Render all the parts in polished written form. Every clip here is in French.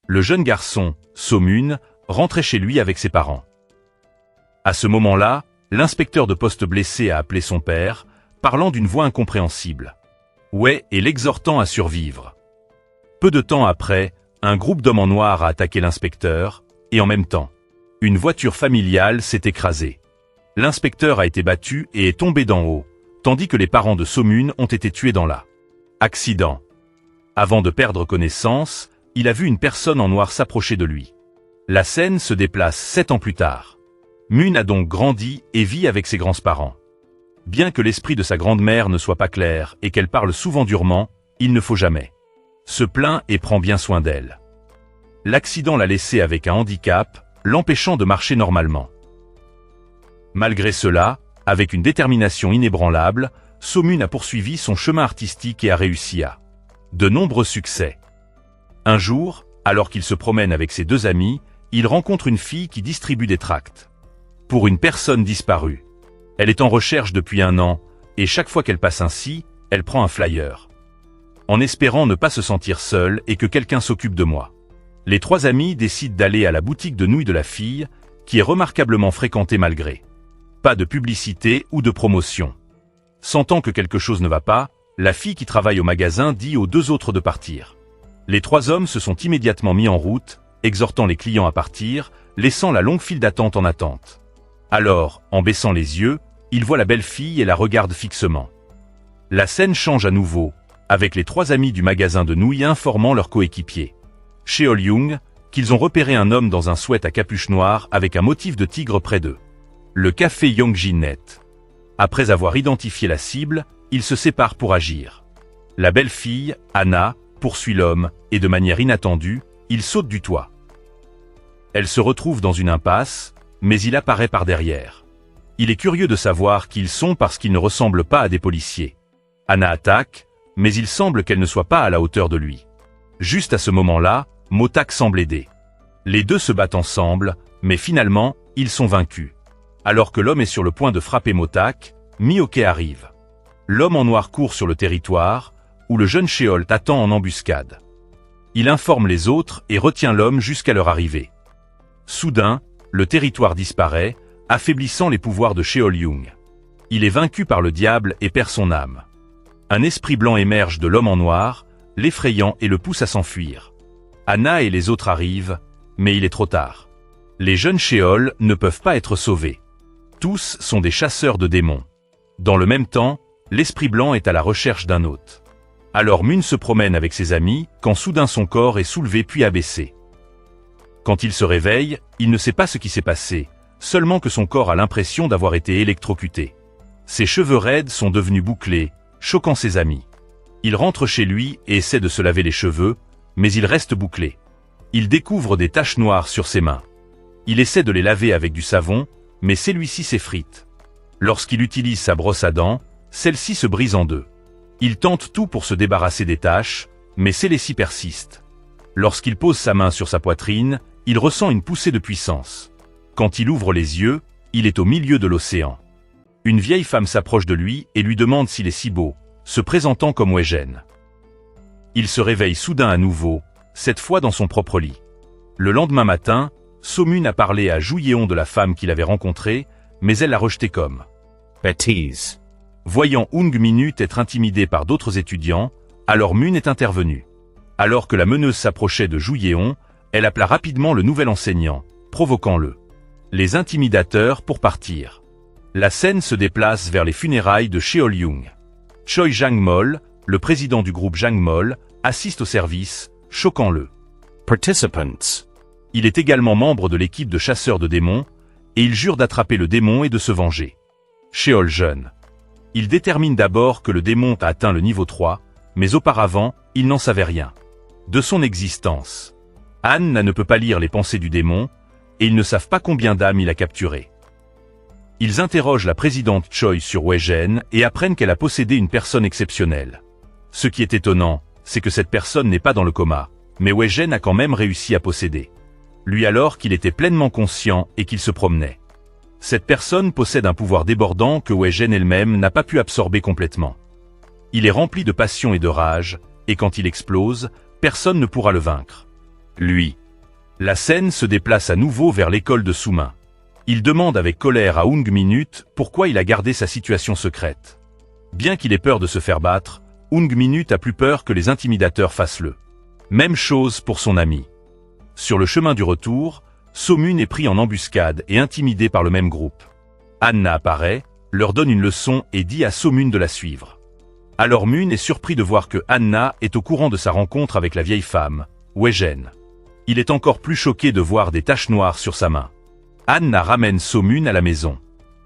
Le jeune garçon, So-mun, rentrait chez lui avec ses parents. À ce moment-là, l'inspecteur de poste blessé a appelé son père, parlant d'une voix incompréhensible. Ouais, et l'exhortant à survivre. Peu de temps après, un groupe d'hommes en noir a attaqué l'inspecteur, et en même temps, une voiture familiale s'est écrasée. L'inspecteur a été battu et est tombé d'en haut, tandis que les parents de So-mun ont été tués dans l'accident. Avant de perdre connaissance, il a vu une personne en noir s'approcher de lui. La scène se déplace 7 ans plus tard. Mun a donc grandi et vit avec ses grands-parents. Bien que l'esprit de sa grand-mère ne soit pas clair et qu'elle parle souvent durement, il ne faut jamais se plaindre et prend bien soin d'elle. L'accident l'a laissé avec un handicap, l'empêchant de marcher normalement. Malgré cela, avec une détermination inébranlable, So-mun a poursuivi son chemin artistique et a réussi à de nombreux succès. Un jour, alors qu'il se promène avec ses 2 amis, il rencontre une fille qui distribue des tracts pour une personne disparue. Elle est en recherche depuis 1 an, et chaque fois qu'elle passe ainsi, elle prend un flyer. En espérant ne pas se sentir seule et que quelqu'un s'occupe de moi. Les 3 amis décident d'aller à la boutique de nouilles de la fille, qui est remarquablement fréquentée malgré pas de publicité ou de promotion. Sentant que quelque chose ne va pas, la fille qui travaille au magasin dit aux 2 autres de partir. Les 3 hommes se sont immédiatement mis en route, exhortant les clients à partir, laissant la longue file d'attente en attente. Alors, en baissant les yeux, ils voient la belle fille et la regardent fixement. La scène change à nouveau, avec les 3 amis du magasin de nouilles informant leurs coéquipiers, Cheol-young, qu'ils ont repéré un homme dans un sweat à capuche noire avec un motif de tigre près d'eux. Le café Yongjin-net. Après avoir identifié la cible, ils se séparent pour agir. La belle fille, Anna, poursuit l'homme, et de manière inattendue, il saute du toit. Elle se retrouve dans une impasse, mais il apparaît par derrière. Il est curieux de savoir qui ils sont parce qu'ils ne ressemblent pas à des policiers. Anna attaque, mais il semble qu'elle ne soit pas à la hauteur de lui. Juste à ce moment-là, Motak semble aider. Les 2 se battent ensemble, mais finalement, ils sont vaincus. Alors que l'homme est sur le point de frapper Motak, Mioke arrive. L'homme en noir court sur le territoire, où le jeune Cheol attend en embuscade. Il informe les autres et retient l'homme jusqu'à leur arrivée. Soudain, le territoire disparaît, affaiblissant les pouvoirs de Cheol-young. Il est vaincu par le diable et perd son âme. Un esprit blanc émerge de l'homme en noir, l'effrayant et le pousse à s'enfuir. Anna et les autres arrivent, mais il est trop tard. Les jeunes Cheol ne peuvent pas être sauvés. Tous sont des chasseurs de démons. Dans le même temps, l'esprit blanc est à la recherche d'un hôte. Alors Mun se promène avec ses amis, quand soudain son corps est soulevé puis abaissé. Quand il se réveille, il ne sait pas ce qui s'est passé, seulement que son corps a l'impression d'avoir été électrocuté. Ses cheveux raides sont devenus bouclés, choquant ses amis. Il rentre chez lui et essaie de se laver les cheveux, mais il reste bouclé. Il découvre des taches noires sur ses mains. Il essaie de les laver avec du savon, mais celui-ci s'effrite. Lorsqu'il utilise sa brosse à dents, celle-ci se brise en 2. Il tente tout pour se débarrasser des taches, mais celles-ci persistent. Lorsqu'il pose sa main sur sa poitrine, il ressent une poussée de puissance. Quand il ouvre les yeux, il est au milieu de l'océan. Une vieille femme s'approche de lui et lui demande s'il est si beau, se présentant comme Wei-gen. Il se réveille soudain à nouveau, cette fois dans son propre lit. Le lendemain matin, So-mun a parlé à Ju-yeon de la femme qu'il avait rencontrée, mais elle l'a rejeté comme bêtise. Voyant Hung Minute être intimidé par d'autres étudiants, alors Mun est intervenu. Alors que la meneuse s'approchait de Ju-yeon, elle appela rapidement le nouvel enseignant, provoquant les intimidateurs pour partir. La scène se déplace vers les funérailles de Cheol-young. Choi Jang-mol, le président du groupe Jang-mol, assiste au service, choquant le participants. Il est également membre de l'équipe de chasseurs de démons, et il jure d'attraper le démon et de se venger. Cheol jeune. Il détermine d'abord que le démon a atteint le niveau 3, mais auparavant, il n'en savait rien de son existence. Anna ne peut pas lire les pensées du démon, et ils ne savent pas combien d'âmes il a capturées. Ils interrogent la présidente Choi sur Wei-gen et apprennent qu'elle a possédé une personne exceptionnelle. Ce qui est étonnant, c'est que cette personne n'est pas dans le coma, mais Wei-gen a quand même réussi à posséder. Lui alors qu'il était pleinement conscient et qu'il se promenait. Cette personne possède un pouvoir débordant que Wei-gen elle-même n'a pas pu absorber complètement. Il est rempli de passion et de rage, et quand il explose, personne ne pourra le vaincre. lui. La scène se déplace à nouveau vers l'école de sous-main. Il demande avec colère à Ung Minut pourquoi il a gardé sa situation secrète. Bien qu'il ait peur de se faire battre, Ung Minut a plus peur que les intimidateurs fassent le même chose pour son ami. Sur le chemin du retour, So-mun est pris en embuscade et intimidé par le même groupe. Anna apparaît, leur donne une leçon et dit à So-mun de la suivre. Alors Mun est surpris de voir que Anna est au courant de sa rencontre avec la vieille femme, Wei-jen. Il est encore plus choqué de voir des taches noires sur sa main. Anna ramène So-mun à la maison.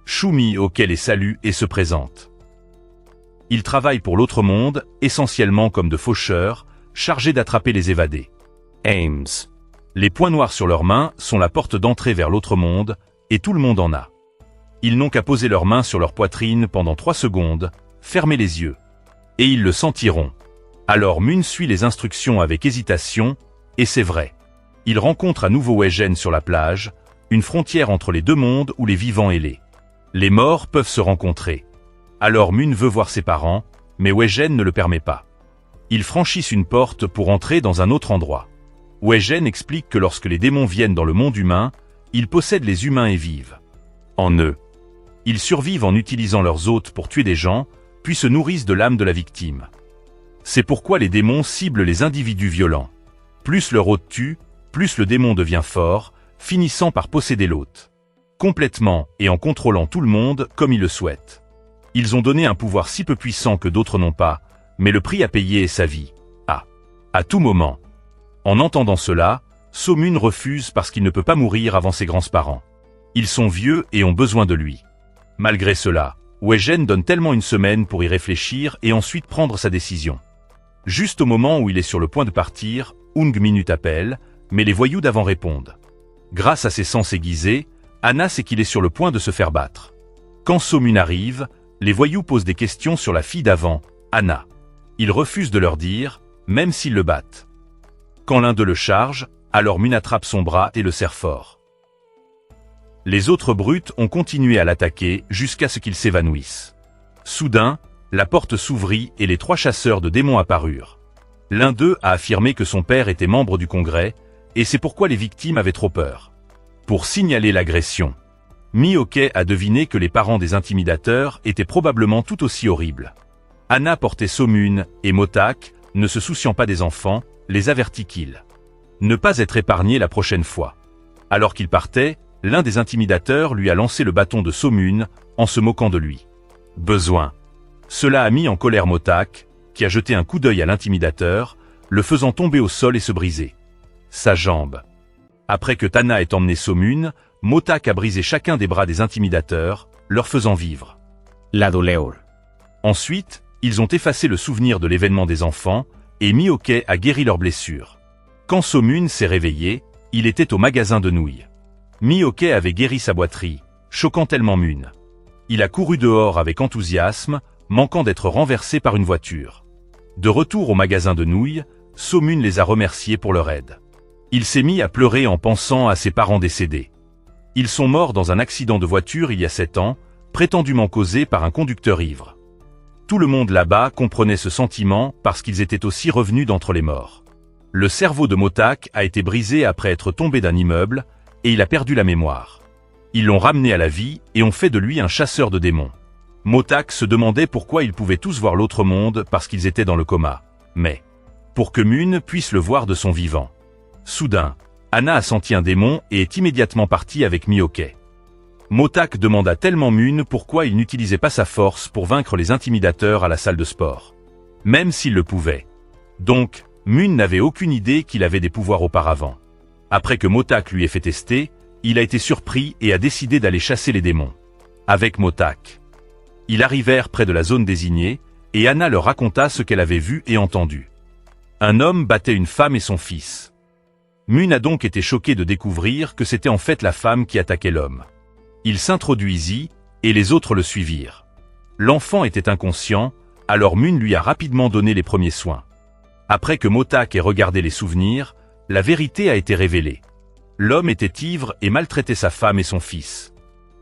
Shumi auquel les salue et se présente. Ils travaillent pour l'autre monde, essentiellement comme de faucheurs, chargés d'attraper les évadés. Ames. Les points noirs sur leurs mains sont la porte d'entrée vers l'autre monde, et tout le monde en a. Ils n'ont qu'à poser leurs mains sur leur poitrine pendant 3 secondes, fermer les yeux. Et ils le sentiront. Alors Mun suit les instructions avec hésitation, et c'est vrai. Il rencontre à nouveau Wei-jen sur la plage, une frontière entre les deux mondes où les vivants et les morts peuvent se rencontrer. Alors Mun veut voir ses parents, mais Wei-jen ne le permet pas. Ils franchissent une porte pour entrer dans un autre endroit. Wei-jen explique que lorsque les démons viennent dans le monde humain, ils possèdent les humains et vivent en eux. Ils survivent en utilisant leurs hôtes pour tuer des gens, puis se nourrissent de l'âme de la victime. C'est pourquoi les démons ciblent les individus violents. Plus leur hôte tue, plus le démon devient fort, finissant par posséder l'hôte. Complètement et en contrôlant tout le monde comme il le souhaite. Ils ont donné un pouvoir si peu puissant que d'autres n'ont pas, mais le prix à payer est sa vie. À tout moment. En entendant cela, So-mun refuse parce qu'il ne peut pas mourir avant ses grands-parents. Ils sont vieux et ont besoin de lui. Malgré cela, Wei-jen donne tellement une semaine pour y réfléchir et ensuite prendre sa décision. Juste au moment où il est sur le point de partir, Ung Minut appelle, mais les voyous d'avant répondent. Grâce à ses sens aiguisés, Anna sait qu'il est sur le point de se faire battre. Quand So-mun arrive, les voyous posent des questions sur la fille d'avant, Anna. Il refuse de leur dire, même s'ils le battent. Quand l'un d'eux le charge, alors Mun attrape son bras et le serre fort. Les autres brutes ont continué à l'attaquer jusqu'à ce qu'il s'évanouisse. Soudain, la porte s'ouvrit et les 3 chasseurs de démons apparurent. L'un d'eux a affirmé que son père était membre du Congrès, et c'est pourquoi les victimes avaient trop peur. Pour signaler l'agression, Mi-ok a deviné que les parents des intimidateurs étaient probablement tout aussi horribles. Anna portait So-mun, et Motak, ne se souciant pas des enfants, les avertit qu'il ne pas être épargné la prochaine fois. Alors qu'il partait, l'un des intimidateurs lui a lancé le bâton de So-mun, en se moquant de lui. Besoin. Cela a mis en colère Motak, qui a jeté un coup d'œil à l'intimidateur, le faisant tomber au sol et se briser sa jambe. Après que Tana ait emmené So-mun, Motak a brisé chacun des bras des intimidateurs, leur faisant vivre la douleur. Ensuite, ils ont effacé le souvenir de l'événement des enfants, et Mi-ok a guéri leurs blessures. Quand So-mun s'est réveillé, il était au magasin de nouilles. Mi-ok avait guéri sa boiterie, choquant tellement Mun. Il a couru dehors avec enthousiasme, manquant d'être renversé par une voiture. De retour au magasin de nouilles, So-mun les a remerciés pour leur aide. Il s'est mis à pleurer en pensant à ses parents décédés. Ils sont morts dans un accident de voiture il y a 7 ans, prétendument causé par un conducteur ivre. Tout le monde là-bas comprenait ce sentiment parce qu'ils étaient aussi revenus d'entre les morts. Le cerveau de Motak a été brisé après être tombé d'un immeuble, et il a perdu la mémoire. Ils l'ont ramené à la vie et ont fait de lui un chasseur de démons. Motak se demandait pourquoi ils pouvaient tous voir l'autre monde parce qu'ils étaient dans le coma. Mais, pour que Mun puisse le voir de son vivant. Soudain, Anna a senti un démon et est immédiatement partie avec Mi-ok. Motak demanda tellement Mun pourquoi il n'utilisait pas sa force pour vaincre les intimidateurs à la salle de sport. Même s'il le pouvait. Donc, Mun n'avait aucune idée qu'il avait des pouvoirs auparavant. Après que Motak lui ait fait tester, il a été surpris et a décidé d'aller chasser les démons. Avec Motak. Ils arrivèrent près de la zone désignée, et Anna leur raconta ce qu'elle avait vu et entendu. Un homme battait une femme et son fils. Mun a donc été choqué de découvrir que c'était en fait la femme qui attaquait l'homme. Il s'introduisit, et les autres le suivirent. L'enfant était inconscient, alors Mun lui a rapidement donné les premiers soins. Après que Motak ait regardé les souvenirs, la vérité a été révélée. L'homme était ivre et maltraitait sa femme et son fils.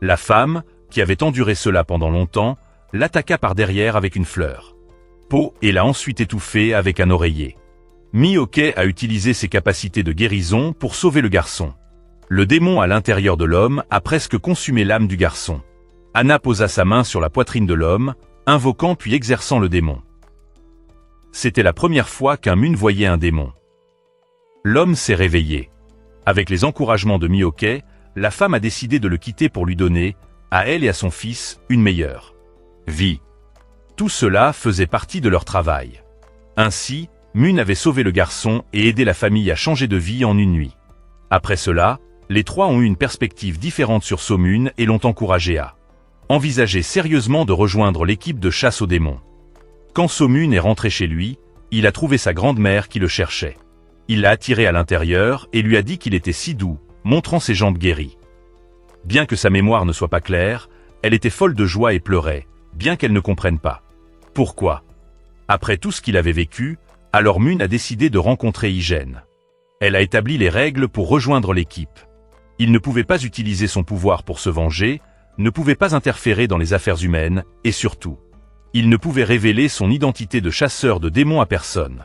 La femme, qui avait enduré cela pendant longtemps, l'attaqua par derrière avec une fleur. Et l'a ensuite étouffé avec un oreiller. Miyoke a utilisé ses capacités de guérison pour sauver le garçon. Le démon à l'intérieur de l'homme a presque consumé l'âme du garçon. Anna posa sa main sur la poitrine de l'homme, invoquant puis exerçant le démon. C'était la première fois qu'un Mun voyait un démon. L'homme s'est réveillé. Avec les encouragements de Miyoke, la femme a décidé de le quitter pour lui donner, à elle et à son fils, une meilleure vie. Tout cela faisait partie de leur travail. Ainsi, Mun avait sauvé le garçon et aidé la famille à changer de vie en une nuit. Après cela, les trois ont eu une perspective différente sur So-Mun et l'ont encouragé à envisager sérieusement de rejoindre l'équipe de chasse aux démons. Quand So-Mun est rentré chez lui, il a trouvé sa grande-mère qui le cherchait. Il l'a attiré à l'intérieur et lui a dit qu'il était si doux, montrant ses jambes guéries. Bien que sa mémoire ne soit pas claire, elle était folle de joie et pleurait, bien qu'elle ne comprenne pas. Pourquoi? Après tout ce qu'il avait vécu, alors Mun a décidé de rencontrer Hygen. Elle a établi les règles pour rejoindre l'équipe. Il ne pouvait pas utiliser son pouvoir pour se venger, ne pouvait pas interférer dans les affaires humaines, et surtout, il ne pouvait révéler son identité de chasseur de démons à personne.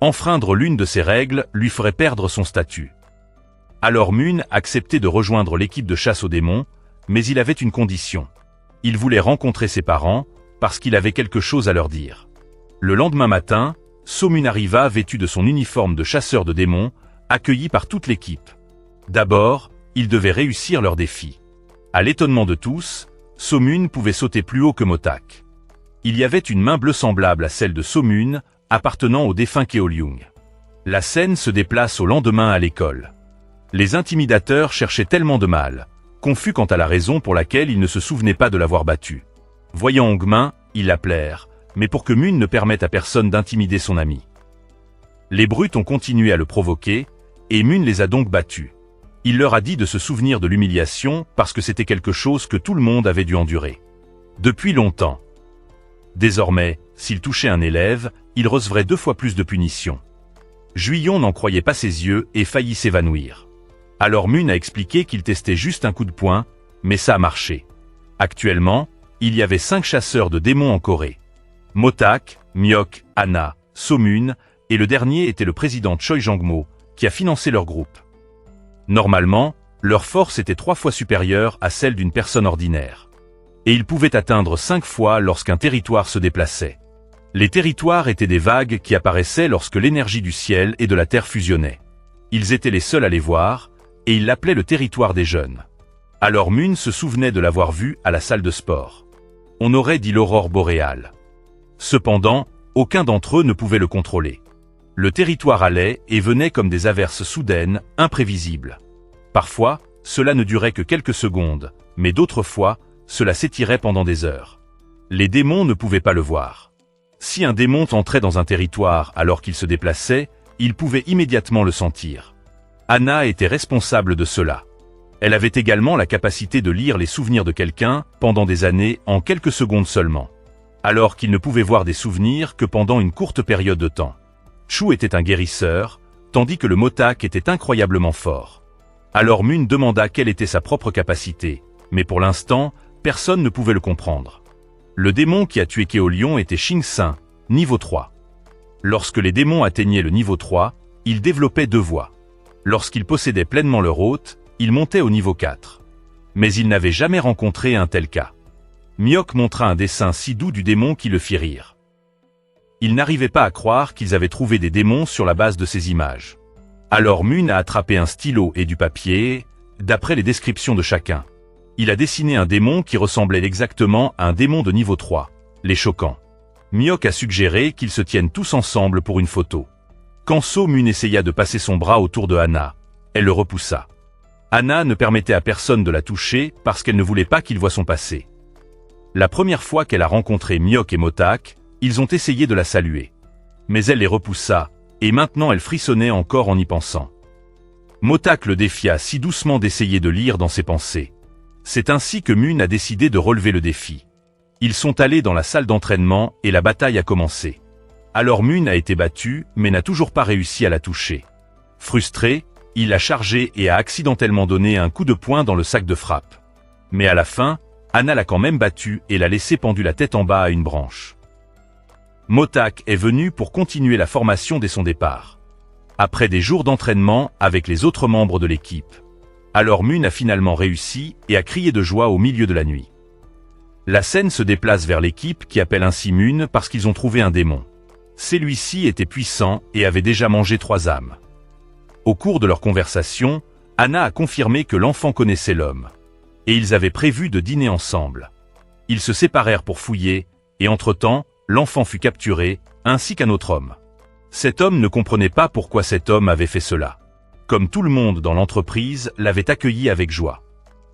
Enfreindre l'une de ces règles lui ferait perdre son statut. Alors Mun acceptait de rejoindre l'équipe de chasse aux démons, mais il avait une condition. Il voulait rencontrer ses parents, parce qu'il avait quelque chose à leur dire. Le lendemain matin, So-Mun arriva vêtu de son uniforme de chasseur de démons, accueilli par toute l'équipe. D'abord, il devait réussir leur défi. À l'étonnement de tous, So-Mun pouvait sauter plus haut que Motak. Il y avait une main bleue semblable à celle de So-Mun, appartenant au défunt Keolyung. La scène se déplace au lendemain à l'école. Les intimidateurs cherchaient tellement de mal, confus quant à la raison pour laquelle ils ne se souvenaient pas de l'avoir battu. Voyant Hongmin, ils l'appelèrent, mais pour que Mun ne permette à personne d'intimider son ami. Les brutes ont continué à le provoquer, et Mun les a donc battus. Il leur a dit de se souvenir de l'humiliation parce que c'était quelque chose que tout le monde avait dû endurer. Depuis longtemps. Désormais, s'il touchait un élève, il recevrait 2 fois plus de punitions. Juillon n'en croyait pas ses yeux et faillit s'évanouir. Alors Mun a expliqué qu'il testait juste un coup de poing, mais ça a marché. Actuellement, il y avait 5 chasseurs de démons en Corée. Motak, Myok, Anna, So-Mun, et le dernier était le président Choi Jang-mo, qui a financé leur groupe. Normalement, leur force était 3 fois supérieure à celle d'une personne ordinaire. Et ils pouvaient atteindre 5 fois lorsqu'un territoire se déplaçait. Les territoires étaient des vagues qui apparaissaient lorsque l'énergie du ciel et de la terre fusionnaient. Ils étaient les seuls à les voir, et ils l'appelaient le territoire des jeunes. Alors Mun se souvenait de l'avoir vu à la salle de sport. On aurait dit l'aurore boréale. Cependant, aucun d'entre eux ne pouvait le contrôler. Le territoire allait et venait comme des averses soudaines, imprévisibles. Parfois, cela ne durait que quelques secondes, mais d'autres fois, cela s'étirait pendant des heures. Les démons ne pouvaient pas le voir. Si un démon entrait dans un territoire alors qu'il se déplaçait, il pouvait immédiatement le sentir. Anna était responsable de cela. Elle avait également la capacité de lire les souvenirs de quelqu'un, pendant des années, en quelques secondes seulement. Alors qu'il ne pouvait voir des souvenirs que pendant une courte période de temps. Chu était un guérisseur, tandis que le Motak était incroyablement fort. Alors Mun demanda quelle était sa propre capacité, mais pour l'instant, personne ne pouvait le comprendre. Le démon qui a tué Keolion était Shing-Sin, niveau 3. Lorsque les démons atteignaient le niveau 3, ils développaient 2 voix. Lorsqu'ils possédaient pleinement leur hôte, ils montaient au niveau 4. Mais ils n'avaient jamais rencontré un tel cas. Myok montra un dessin si doux du démon qui le fit rire. Ils n'arrivaient pas à croire qu'ils avaient trouvé des démons sur la base de ces images. Alors Mun a attrapé un stylo et du papier, d'après les descriptions de chacun. Il a dessiné un démon qui ressemblait exactement à un démon de niveau 3, les choquant. Myok a suggéré qu'ils se tiennent tous ensemble pour une photo. Quand So-Mun essaya de passer son bras autour de Anna, elle le repoussa. Anna ne permettait à personne de la toucher parce qu'elle ne voulait pas qu'il voie son passé. La première fois qu'elle a rencontré Myok et Motak, ils ont essayé de la saluer. Mais elle les repoussa, et maintenant elle frissonnait encore en y pensant. Motak le défia si doucement d'essayer de lire dans ses pensées. C'est ainsi que Mun a décidé de relever le défi. Ils sont allés dans la salle d'entraînement et la bataille a commencé. Alors Mun a été battu, mais n'a toujours pas réussi à la toucher. Frustré, il l'a chargé et a accidentellement donné un coup de poing dans le sac de frappe. Mais à la fin, Anna l'a quand même battu et l'a laissé pendu la tête en bas à une branche. Motak est venu pour continuer la formation dès son départ. après des jours d'entraînement avec les autres membres de l'équipe. Alors Mun a finalement réussi et a crié de joie au milieu de la nuit. La scène se déplace vers l'équipe qui appelle ainsi Mun parce qu'ils ont trouvé un démon. Celui-ci était puissant et avait déjà mangé 3 âmes. Au cours de leur conversation, Anna a confirmé que l'enfant connaissait l'homme. Et ils avaient prévu de dîner ensemble. Ils se séparèrent pour fouiller, et entre-temps, l'enfant fut capturé, ainsi qu'un autre homme. Cet homme ne comprenait pas pourquoi cet homme avait fait cela. Comme tout le monde dans l'entreprise l'avait accueilli avec joie.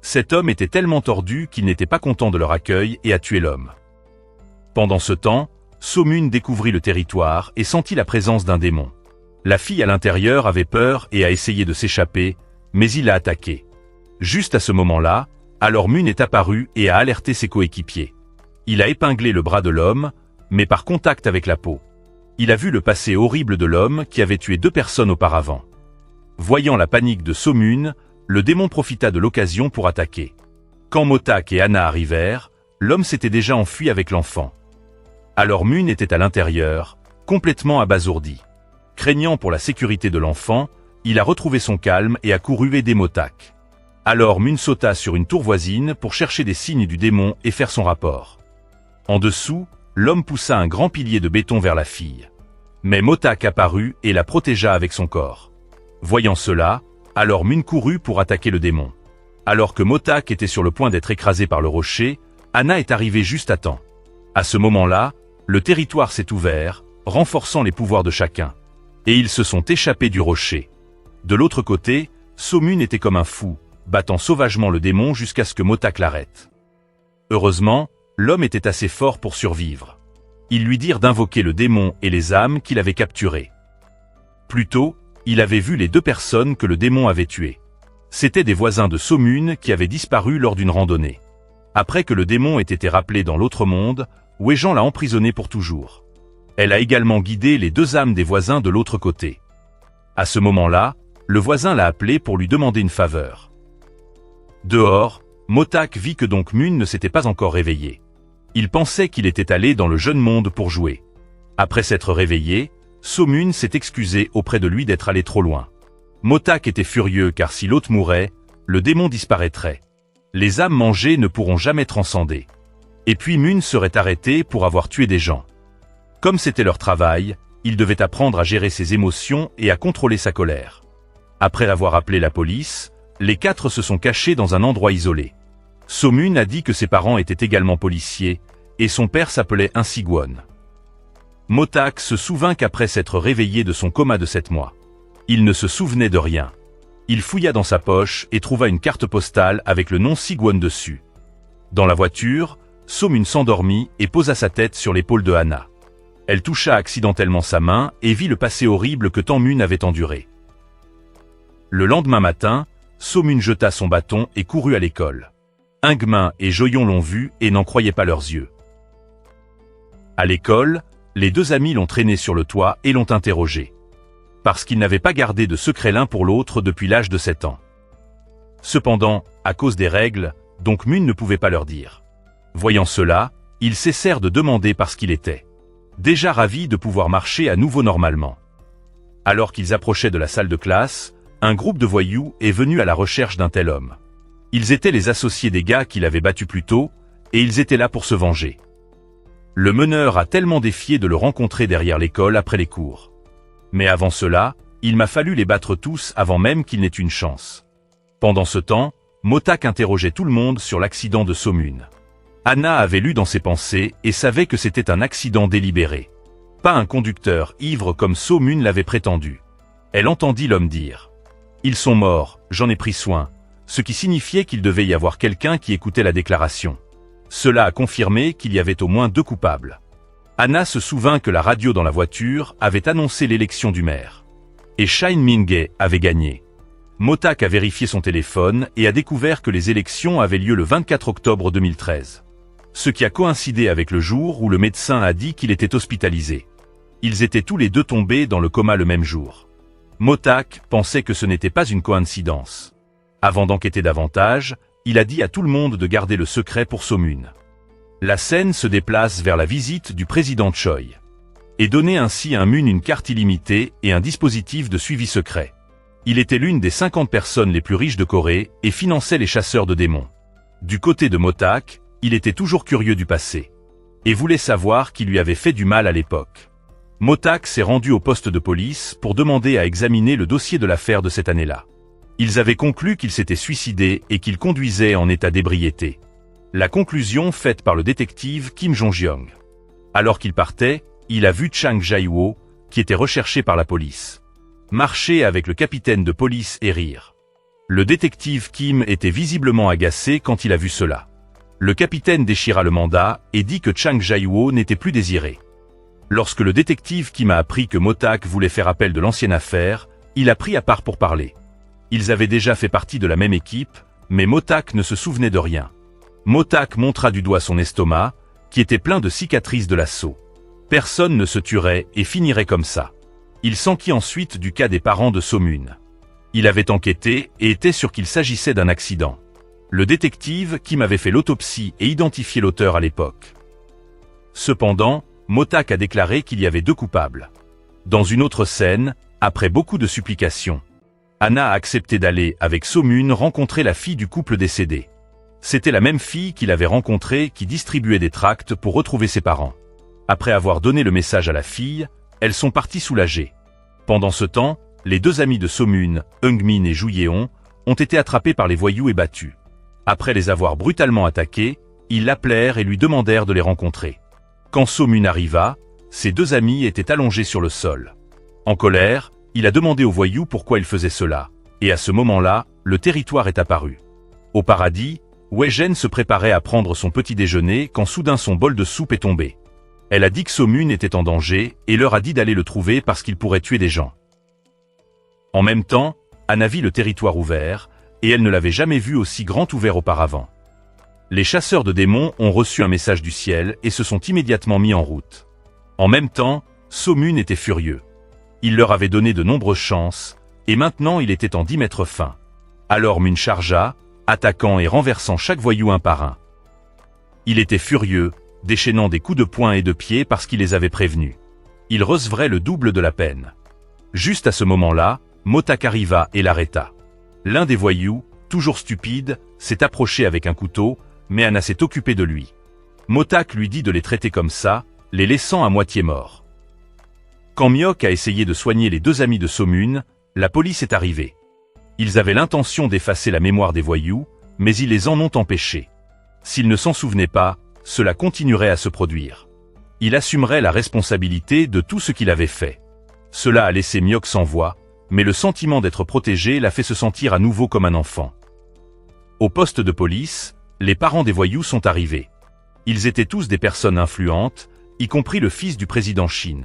Cet homme était tellement tordu qu'il n'était pas content de leur accueil et a tué l'homme. Pendant ce temps, So-Mun découvrit le territoire et sentit la présence d'un démon. La fille à l'intérieur avait peur et a essayé de s'échapper, mais il l'a attaquée. Juste à ce moment-là, alors Mun est apparu et a alerté ses coéquipiers. Il a épinglé le bras de l'homme, mais par contact avec la peau. Il a vu le passé horrible de l'homme qui avait tué 2 personnes auparavant. Voyant la panique de So-Mun, le démon profita de l'occasion pour attaquer. Quand Motak et Anna arrivèrent, l'homme s'était déjà enfui avec l'enfant. Alors Mun était à l'intérieur, complètement abasourdi. Craignant pour la sécurité de l'enfant, il a retrouvé son calme et a couru aider Motak. Alors Mun sauta sur une tour voisine pour chercher des signes du démon et faire son rapport. En dessous, l'homme poussa un grand pilier de béton vers la fille. Mais Motak apparut et la protégea avec son corps. Voyant cela, alors Mun courut pour attaquer le démon. Alors que Motak était sur le point d'être écrasé par le rocher, Anna est arrivée juste à temps. À ce moment-là, le territoire s'est ouvert, renforçant les pouvoirs de chacun. Et ils se sont échappés du rocher. De l'autre côté, So-Mun était comme un fou, battant sauvagement le démon jusqu'à ce que Motak l'arrête. Heureusement, l'homme était assez fort pour survivre. Ils lui dirent d'invoquer le démon et les âmes qu'il avait capturées. Plus tôt, il avait vu les 2 personnes que le démon avait tuées. C'étaient des voisins de So-Mun qui avaient disparu lors d'une randonnée. Après que le démon ait été rappelé dans l'autre monde, Wei-Jan l'a emprisonné pour toujours. Elle a également guidé les 2 âmes des voisins de l'autre côté. À ce moment-là, le voisin l'a appelé pour lui demander une faveur. Dehors, Motak vit que donc Mun ne s'était pas encore réveillé. Il pensait qu'il était allé dans le jeune monde pour jouer. Après s'être réveillé, So-Mun s'est excusé auprès de lui d'être allé trop loin. Motak était furieux car si l'hôte mourait, le démon disparaîtrait. Les âmes mangées ne pourront jamais transcender. Et puis Mun serait arrêté pour avoir tué des gens. Comme c'était leur travail, il devait apprendre à gérer ses émotions et à contrôler sa colère. Après avoir appelé la police, les 4 se sont cachés dans un endroit isolé. So-Mun a dit que ses parents étaient également policiers, et son père s'appelait ainsi Gwon. Motak se souvint qu'après s'être réveillé de son coma de 7 mois. Il ne se souvenait de rien. Il fouilla dans sa poche et trouva une carte postale avec le nom Si-Gwon dessus. Dans la voiture, So-Mun s'endormit et posa sa tête sur l'épaule de Anna. Elle toucha accidentellement sa main et vit le passé horrible que Mun avait enduré. Le lendemain matin, So-Mun jeta son bâton et courut à l'école. Ingmin et Joyon l'ont vu et n'en croyaient pas leurs yeux. À l'école, les 2 amis l'ont traîné sur le toit et l'ont interrogé. Parce qu'ils n'avaient pas gardé de secret l'un pour l'autre depuis l'âge de 7 ans. Cependant, à cause des règles, donc Mun ne pouvait pas leur dire. Voyant cela, ils cessèrent de demander parce qu'il était déjà ravi de pouvoir marcher à nouveau normalement. Alors qu'ils approchaient de la salle de classe, un groupe de voyous est venu à la recherche d'un tel homme. Ils étaient les associés des gars qu'il avait battus plus tôt, et ils étaient là pour se venger. Le meneur a tellement défié de le rencontrer derrière l'école après les cours. Mais avant cela, il m'a fallu les battre tous avant même qu'ils n'aient une chance. Pendant ce temps, Motak interrogeait tout le monde sur l'accident de So-Mun. Anna avait lu dans ses pensées et savait que c'était un accident délibéré. Pas un conducteur ivre comme So-Mun l'avait prétendu. Elle entendit l'homme dire « Ils sont morts, j'en ai pris soin », ce qui signifiait qu'il devait y avoir quelqu'un qui écoutait la déclaration. Cela a confirmé qu'il y avait au moins 2 coupables. Anna se souvint que la radio dans la voiture avait annoncé l'élection du maire. Et Shin Min-gae avait gagné. Motak a vérifié son téléphone et a découvert que les élections avaient lieu le 24 octobre 2013. Ce qui a coïncidé avec le jour où le médecin a dit qu'il était hospitalisé. Ils étaient tous les 2 tombés dans le coma le même jour. Motak pensait que ce n'était pas une coïncidence. Avant d'enquêter davantage, il a dit à tout le monde de garder le secret pour So-Mun. La scène se déplace vers la visite du président Choi. et donnait ainsi à Moon une carte illimitée et un dispositif de suivi secret. Il était l'une des 50 personnes les plus riches de Corée et finançait les chasseurs de démons. Du côté de Motak, il était toujours curieux du passé et voulait savoir qui lui avait fait du mal à l'époque. Motak s'est rendu au poste de police pour demander à examiner le dossier de l'affaire de cette année-là. Ils avaient conclu qu'il s'était suicidé et qu'il conduisait en état d'ébriété. La conclusion faite par le détective Kim Jong-jeong. Alors qu'il partait, il a vu Chang Jae-wo, qui était recherché par la police, marcher avec le capitaine de police et rire. Le détective Kim était visiblement agacé quand il a vu cela. Le capitaine déchira le mandat et dit que Chang Jae-wo n'était plus désiré. Lorsque le détective Kim a appris que Motak voulait faire appel de l'ancienne affaire, il a pris à part pour parler. Ils avaient déjà fait partie de la même équipe, mais Motak ne se souvenait de rien. Motak montra du doigt son estomac, qui était plein de cicatrices de l'assaut. Personne ne se tuerait et finirait comme ça. Il s'enquit ensuite du cas des parents de So-moon. Il avait enquêté et était sûr qu'il s'agissait d'un accident. Le détective Kim avait fait l'autopsie et identifié l'auteur à l'époque. Cependant, Motak a déclaré qu'il y avait 2 coupables. Dans une autre scène, après beaucoup de supplications, Anna a accepté d'aller avec So-moon rencontrer la fille du couple décédé. C'était la même fille qu'il avait rencontrée qui distribuait des tracts pour retrouver ses parents. Après avoir donné le message à la fille, elles sont parties soulagées. Pendant ce temps, les 2 amis de So-moon, Heung-min et Joo Yeon, ont été attrapés par les voyous et battus. Après les avoir brutalement attaqués, ils l'appelèrent et lui demandèrent de les rencontrer. Quand So-moon arriva, ses 2 amis étaient allongés sur le sol. En colère, il a demandé aux voyous pourquoi ils faisaient cela, et à ce moment-là, le territoire est apparu. Au paradis, Wei-jen se préparait à prendre son petit déjeuner quand soudain son bol de soupe est tombé. Elle a dit que So-moon était en danger et leur a dit d'aller le trouver parce qu'il pourrait tuer des gens. En même temps, Anna vit le territoire ouvert, et elle ne l'avait jamais vu aussi grand ouvert auparavant. Les chasseurs de démons ont reçu un message du ciel et se sont immédiatement mis en route. En même temps, So-moon était furieux. Il leur avait donné de nombreuses chances, et maintenant il était en 10 mètres fin. Alors Moon chargea, attaquant et renversant chaque voyou un par un. Il était furieux, déchaînant des coups de poing et de pied parce qu'il les avait prévenus. Il recevrait le double de la peine. Juste à ce moment-là, Motak arriva et l'arrêta. L'un des voyous, toujours stupide, s'est approché avec un couteau, mais Anna s'est occupée de lui. Motak lui dit de les traiter comme ça, les laissant à moitié morts. Quand Myok a essayé de soigner les 2 amis de So-moon, la police est arrivée. Ils avaient l'intention d'effacer la mémoire des voyous, mais ils les en ont empêchés. S'ils ne s'en souvenaient pas, cela continuerait à se produire. Il assumerait la responsabilité de tout ce qu'il avait fait. Cela a laissé Myok sans voix, mais le sentiment d'être protégé l'a fait se sentir à nouveau comme un enfant. Au poste de police, les parents des voyous sont arrivés. Ils étaient tous des personnes influentes, y compris le fils du président Shin.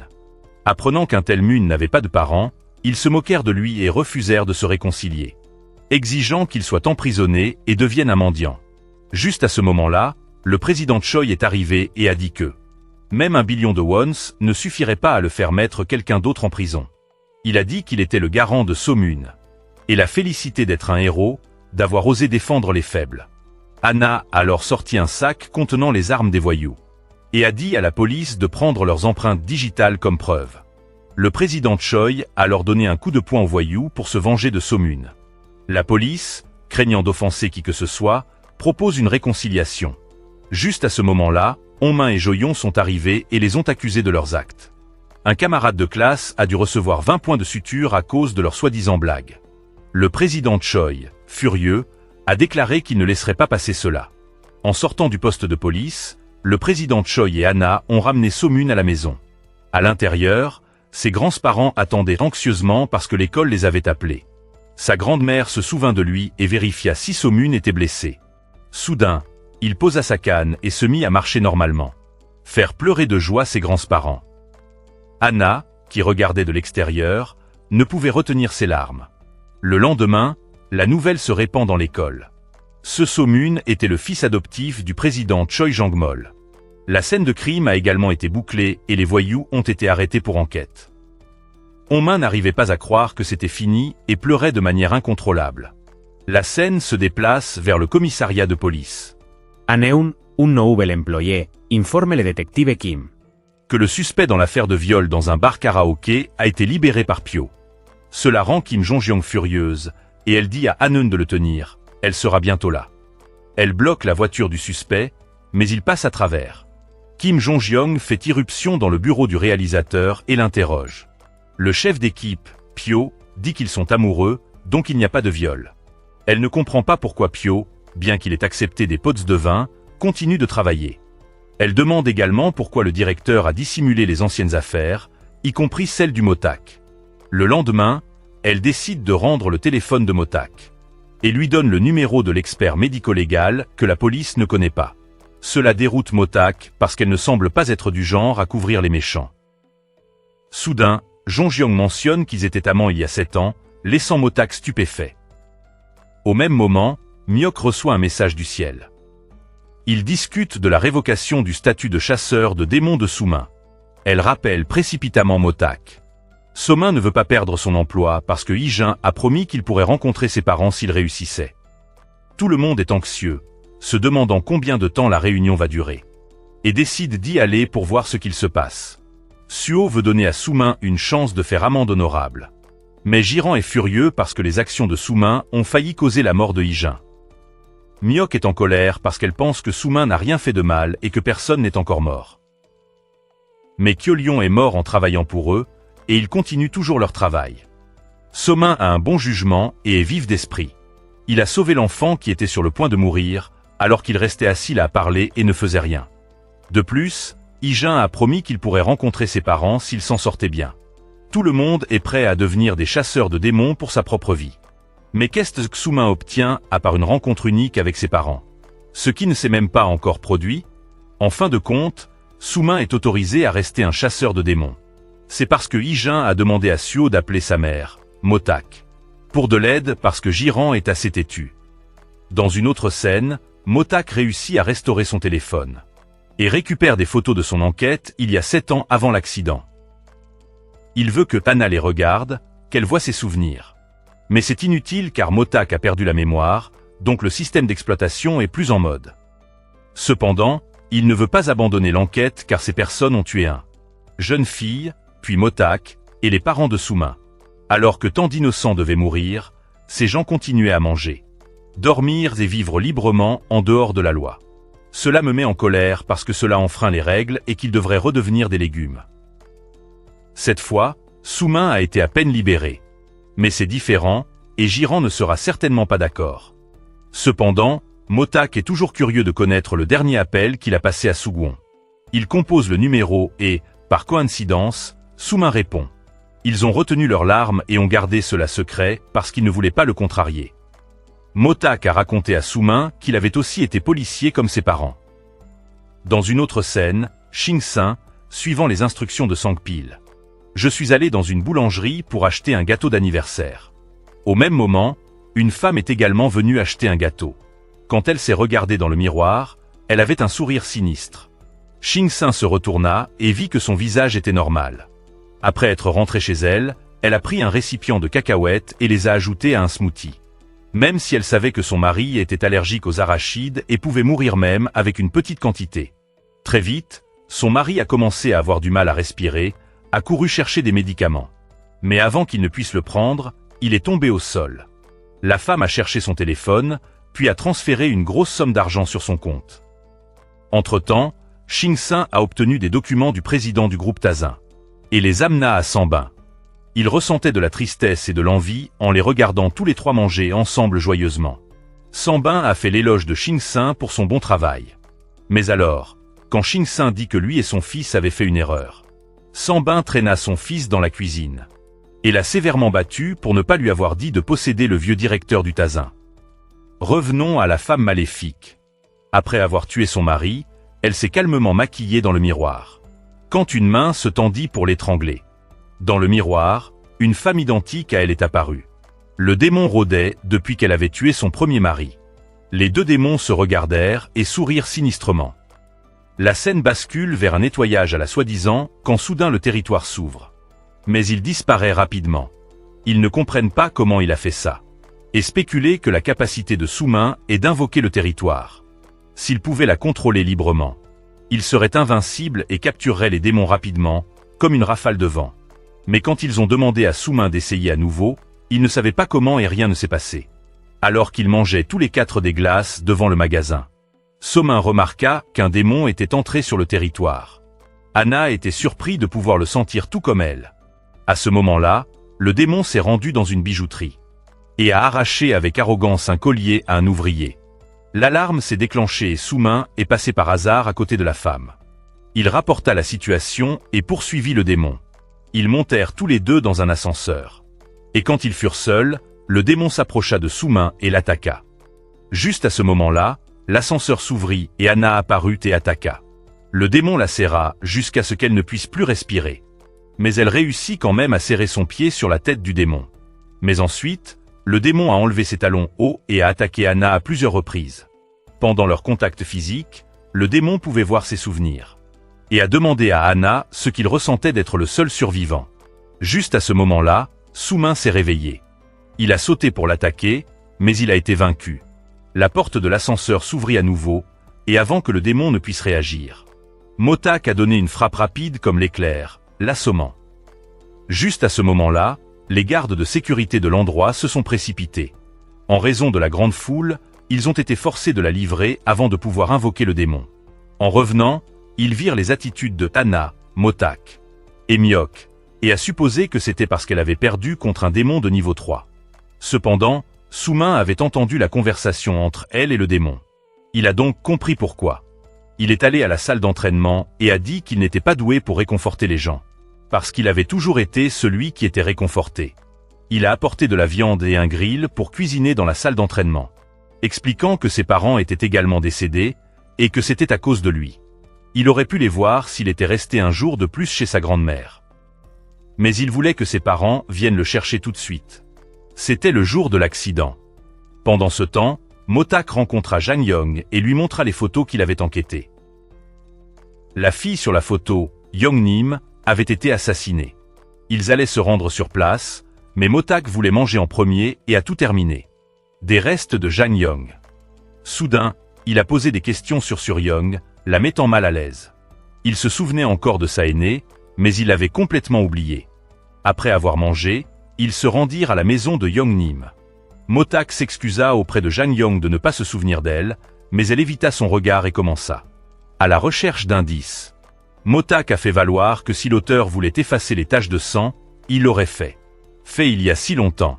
Apprenant qu'un tel Moon n'avait pas de parents, ils se moquèrent de lui et refusèrent de se réconcilier, exigeant qu'il soit emprisonné et devienne un mendiant. Juste à ce moment-là, le président Choi est arrivé et a dit que même 1 billion de wons ne suffirait pas à le faire mettre quelqu'un d'autre en prison. Il a dit qu'il était le garant de So-moon et l'a félicité d'être un héros, d'avoir osé défendre les faibles. Anna a alors sorti un sac contenant les armes des voyous et a dit à la police de prendre leurs empreintes digitales comme preuve. Le président Choi a alors donné un coup de poing aux voyous pour se venger de So-moon. La police, craignant d'offenser qui que ce soit, propose une réconciliation. Juste à ce moment-là, Hong-min et Jo-yeon sont arrivés et les ont accusés de leurs actes. Un camarade de classe a dû recevoir 20 points de suture à cause de leur soi-disant blague. Le président Choi, furieux, a déclaré qu'il ne laisserait pas passer cela. En sortant du poste de police, le président Choi et Anna ont ramené So-moon à la maison. À l'intérieur, ses grands-parents attendaient anxieusement parce que l'école les avait appelés. Sa grand-mère se souvint de lui et vérifia si So-moon était blessé. Soudain, il posa sa canne et se mit à marcher normalement. Faire pleurer de joie ses grands-parents. Anna, qui regardait de l'extérieur, ne pouvait retenir ses larmes. Le lendemain, la nouvelle se répand dans l'école. Ce So-moon était le fils adoptif du président Choi Jang-mol. La scène de crime a également été bouclée et les voyous ont été arrêtés pour enquête. Hong-min n'arrivait pas à croire que c'était fini et pleurait de manière incontrôlable. La scène se déplace vers le commissariat de police. Aneun, un nouvel employé, informe le detective Kim. que le suspect dans l'affaire de viol dans un bar karaoké a été libéré par Pyo. Cela rend Kim Jong-hyun furieuse, et elle dit à Han-eun de le tenir, elle sera bientôt là. Elle bloque la voiture du suspect, mais il passe à travers. Kim Jong-hyun fait irruption dans le bureau du réalisateur et l'interroge. Le chef d'équipe, Pyo, dit qu'ils sont amoureux, donc il n'y a pas de viol. Elle ne comprend pas pourquoi Pyo, bien qu'il ait accepté des pots de vin, continue de travailler. Elle demande également pourquoi le directeur a dissimulé les anciennes affaires, y compris celle du Motak. Le lendemain, elle décide de rendre le téléphone de Motak et lui donne le numéro de l'expert médico-légal que la police ne connaît pas. Cela déroute Motak parce qu'elle ne semble pas être du genre à couvrir les méchants. Soudain, Jong-hyun mentionne qu'ils étaient amants il y a 7 ans, laissant Motak stupéfait. Au même moment, Myok reçoit un message du ciel. Ils discutent de la révocation du statut de chasseur de démons de Soo-min. Elle rappelle précipitamment Motak. Soo-min ne veut pas perdre son emploi parce que Hee-jin a promis qu'il pourrait rencontrer ses parents s'il réussissait. Tout le monde est anxieux, se demandant combien de temps la réunion va durer, et décide d'y aller pour voir ce qu'il se passe. Suho veut donner à Soo-min une chance de faire amende honorable. Mais Jiran est furieux parce que les actions de Soo-min ont failli causer la mort de Hee-jin. Myok est en colère parce qu'elle pense que Soo-min n'a rien fait de mal et que personne n'est encore mort. Mais Kyo-lyon est mort en travaillant pour eux, et ils continuent toujours leur travail. Soo-min a un bon jugement et est vif d'esprit. Il a sauvé l'enfant qui était sur le point de mourir, alors qu'il restait assis là à parler et ne faisait rien. De plus, Hee-jin a promis qu'il pourrait rencontrer ses parents s'il s'en sortait bien. Tout le monde est prêt à devenir des chasseurs de démons pour sa propre vie. Mais qu'est-ce que Soo-min obtient à part une rencontre unique avec ses parents? Ce qui ne s'est même pas encore produit. En fin de compte, Soo-min est autorisé à rester un chasseur de démons. C'est parce que Hee-jin a demandé à Suho d'appeler sa mère, Motak, pour de l'aide parce que Jiran est assez têtu. Dans une autre scène, Motak réussit à restaurer son téléphone et récupère des photos de son enquête il y a 7 ans avant l'accident. Il veut que Hana les regarde, qu'elle voie ses souvenirs. Mais c'est inutile car Motak a perdu la mémoire, donc le système d'exploitation est plus en mode. Cependant, il ne veut pas abandonner l'enquête car ces personnes ont tué un jeune fille, puis Motak, et les parents de Soo-min. Alors que tant d'innocents devaient mourir, ces gens continuaient à manger, dormir et vivre librement en dehors de la loi. Cela me met en colère parce que cela enfreint les règles et qu'ils devraient redevenir des légumes. Cette fois, Soo-min a été à peine libéré. Mais c'est différent, et Jiran ne sera certainement pas d'accord. Cependant, Motak est toujours curieux de connaître le dernier appel qu'il a passé à Soo-gwon. Il compose le numéro et, par coïncidence, Soo-min répond. Ils ont retenu leurs larmes et ont gardé cela secret parce qu'ils ne voulaient pas le contrarier. Motak a raconté à Soo-min qu'il avait aussi été policier comme ses parents. Dans une autre scène, Shin-seung, suivant les instructions de Sang-pil. Je suis allé dans une boulangerie pour acheter un gâteau d'anniversaire. Au même moment, une femme est également venue acheter un gâteau. Quand elle s'est regardée dans le miroir, elle avait un sourire sinistre. Shin-seung se retourna et vit que son visage était normal. Après être rentrée chez elle, elle a pris un récipient de cacahuètes et les a ajoutées à un smoothie. Même si elle savait que son mari était allergique aux arachides et pouvait mourir même avec une petite quantité. Très vite, son mari a commencé à avoir du mal à respirer, a couru chercher des médicaments. Mais avant qu'il ne puisse le prendre, il est tombé au sol. La femme a cherché son téléphone, puis a transféré une grosse somme d'argent sur son compte. Entre-temps, Shin-seung a obtenu des documents du président du groupe Tazin et les amena à Sanbin. Il ressentait de la tristesse et de l'envie en les regardant tous les trois manger ensemble joyeusement. Sanbin a fait l'éloge de Shin-seung pour son bon travail. Mais alors, quand Shin-seung dit que lui et son fils avaient fait une erreur, Sanbin traîna son fils dans la cuisine et l'a sévèrement battu pour ne pas lui avoir dit de posséder le vieux directeur du Tazin. Revenons à la femme maléfique. Après avoir tué son mari, elle s'est calmement maquillée dans le miroir, quand une main se tendit pour l'étrangler. Dans le miroir, une femme identique à elle est apparue. Le démon rôdait depuis qu'elle avait tué son premier mari. Les deux démons se regardèrent et sourirent sinistrement. La scène bascule vers un nettoyage à la soi-disant quand soudain le territoire s'ouvre. Mais il disparaît rapidement. Ils ne comprennent pas comment il a fait ça. Et spéculer que la capacité de Soo-min est d'invoquer le territoire. S'il pouvait la contrôler librement. Ils seraient invincibles et captureraient les démons rapidement, comme une rafale de vent. Mais quand ils ont demandé à Sumin d'essayer à nouveau, ils ne savaient pas comment et rien ne s'est passé. Alors qu'ils mangeaient tous les 4 des glaces devant le magasin. Somin remarqua qu'un démon était entré sur le territoire. Anna était surpris de pouvoir le sentir tout comme elle. À ce moment-là, le démon s'est rendu dans une bijouterie et a arraché avec arrogance un collier à un ouvrier. L'alarme s'est déclenchée et Sumin est passé par hasard à côté de la femme. Il rapporta la situation et poursuivit le démon. Ils montèrent tous les deux dans un ascenseur. Et quand ils furent seuls, le démon s'approcha de Sumin et l'attaqua. Juste à ce moment-là, l'ascenseur s'ouvrit et Anna apparut et attaqua. Le démon la serra jusqu'à ce qu'elle ne puisse plus respirer. Mais elle réussit quand même à serrer son pied sur la tête du démon. Mais ensuite, le démon a enlevé ses talons hauts et a attaqué Anna à plusieurs reprises. Pendant leur contact physique, le démon pouvait voir ses souvenirs. Et a demandé à Anna ce qu'il ressentait d'être le seul survivant. Juste à ce moment-là, Sumin s'est réveillé. Il a sauté pour l'attaquer, mais il a été vaincu. La porte de l'ascenseur s'ouvrit à nouveau, et avant que le démon ne puisse réagir, Motak a donné une frappe rapide comme l'éclair, l'assommant. Juste à ce moment-là, les gardes de sécurité de l'endroit se sont précipités. En raison de la grande foule, ils ont été forcés de la livrer avant de pouvoir invoquer le démon. En revenant, ils virent les attitudes de Anna, Motak et Miok, et a supposé que c'était parce qu'elle avait perdu contre un démon de niveau 3. Cependant, Sumin avait entendu la conversation entre elle et le démon. Il a donc compris pourquoi. Il est allé à la salle d'entraînement et a dit qu'il n'était pas doué pour réconforter les gens. Parce qu'il avait toujours été celui qui était réconforté. Il a apporté de la viande et un grill pour cuisiner dans la salle d'entraînement, expliquant que ses parents étaient également décédés et que c'était à cause de lui. Il aurait pu les voir s'il était resté un jour de plus chez sa grand-mère. Mais il voulait que ses parents viennent le chercher tout de suite. C'était le jour de l'accident. Pendant ce temps, Motak rencontra Jang Yong et lui montra les photos qu'il avait enquêtées. La fille sur la photo, Yongnim, avait été assassinée. Ils allaient se rendre sur place, mais Motak voulait manger en premier et a tout terminé. Des restes de Jang Yong. Soudain, il a posé des questions sur Suryong, la mettant mal à l'aise. Il se souvenait encore de sa aînée, mais il l'avait complètement oublié. Après avoir mangé, ils se rendirent à la maison de Yongnim. Motak s'excusa auprès de Jang Yong de ne pas se souvenir d'elle, mais elle évita son regard et commença. À la recherche d'indices. Motak a fait valoir que si l'auteur voulait effacer les taches de sang, il l'aurait fait. Fait il y a si longtemps.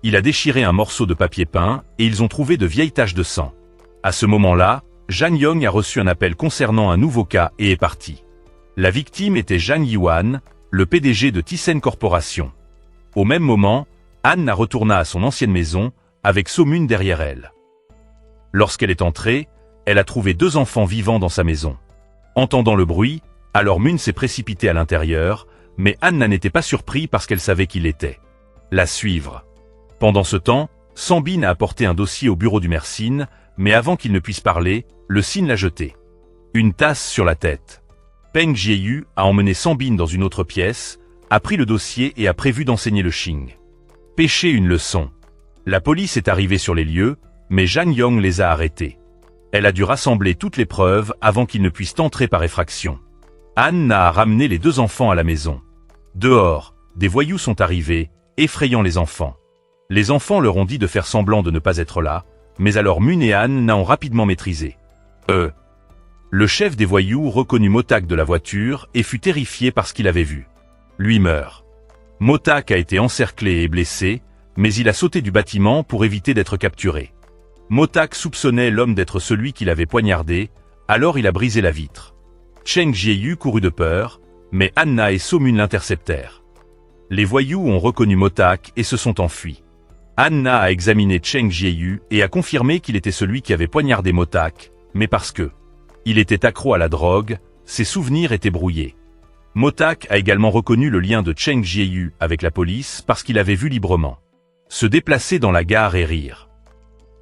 Il a déchiré un morceau de papier peint et ils ont trouvé de vieilles taches de sang. À ce moment-là, Jang Yong a reçu un appel concernant un nouveau cas et est parti. La victime était Jang Yuan, le PDG de Thyssen Corporation. Au même moment, Anne retourna à son ancienne maison, avec Somun derrière elle. Lorsqu'elle est entrée, elle a trouvé 2 enfants vivants dans sa maison. Entendant le bruit, alors Mun s'est précipitée à l'intérieur, mais Anne n'était pas surpris parce qu'elle savait qui il était. La suivre. Pendant ce temps, Sambin a apporté un dossier au bureau du Mersin, mais avant qu'il ne puisse parler, le Sin l'a jeté. Une tasse sur la tête. Peng Jieyu a emmené Sambin dans une autre pièce, a pris le dossier et a prévu d'enseigner le Xing. Pêcher une leçon. La police est arrivée sur les lieux, mais Jang Yong les a arrêtés. Elle a dû rassembler toutes les preuves avant qu'ils ne puissent entrer par effraction. Anne a ramené les 2 enfants à la maison. Dehors, des voyous sont arrivés, effrayant les enfants. Les enfants leur ont dit de faire semblant de ne pas être là, mais alors Mun et Anne ont rapidement maîtrisé. Le chef des voyous reconnut Motak de la voiture et fut terrifié par ce qu'il avait vu. Lui meurt. Motak a été encerclé et blessé, mais il a sauté du bâtiment pour éviter d'être capturé. Motak soupçonnait l'homme d'être celui qui l'avait poignardé, alors il a brisé la vitre. Cheng Jieyu courut de peur, mais Anna et Somun l'interceptèrent. Les voyous ont reconnu Motak et se sont enfuis. Anna a examiné Cheng Jieyu et a confirmé qu'il était celui qui avait poignardé Motak, mais parce que il était accro à la drogue, ses souvenirs étaient brouillés. Motak a également reconnu le lien de Cheng Jieyu avec la police parce qu'il avait vu librement se déplacer dans la gare et rire.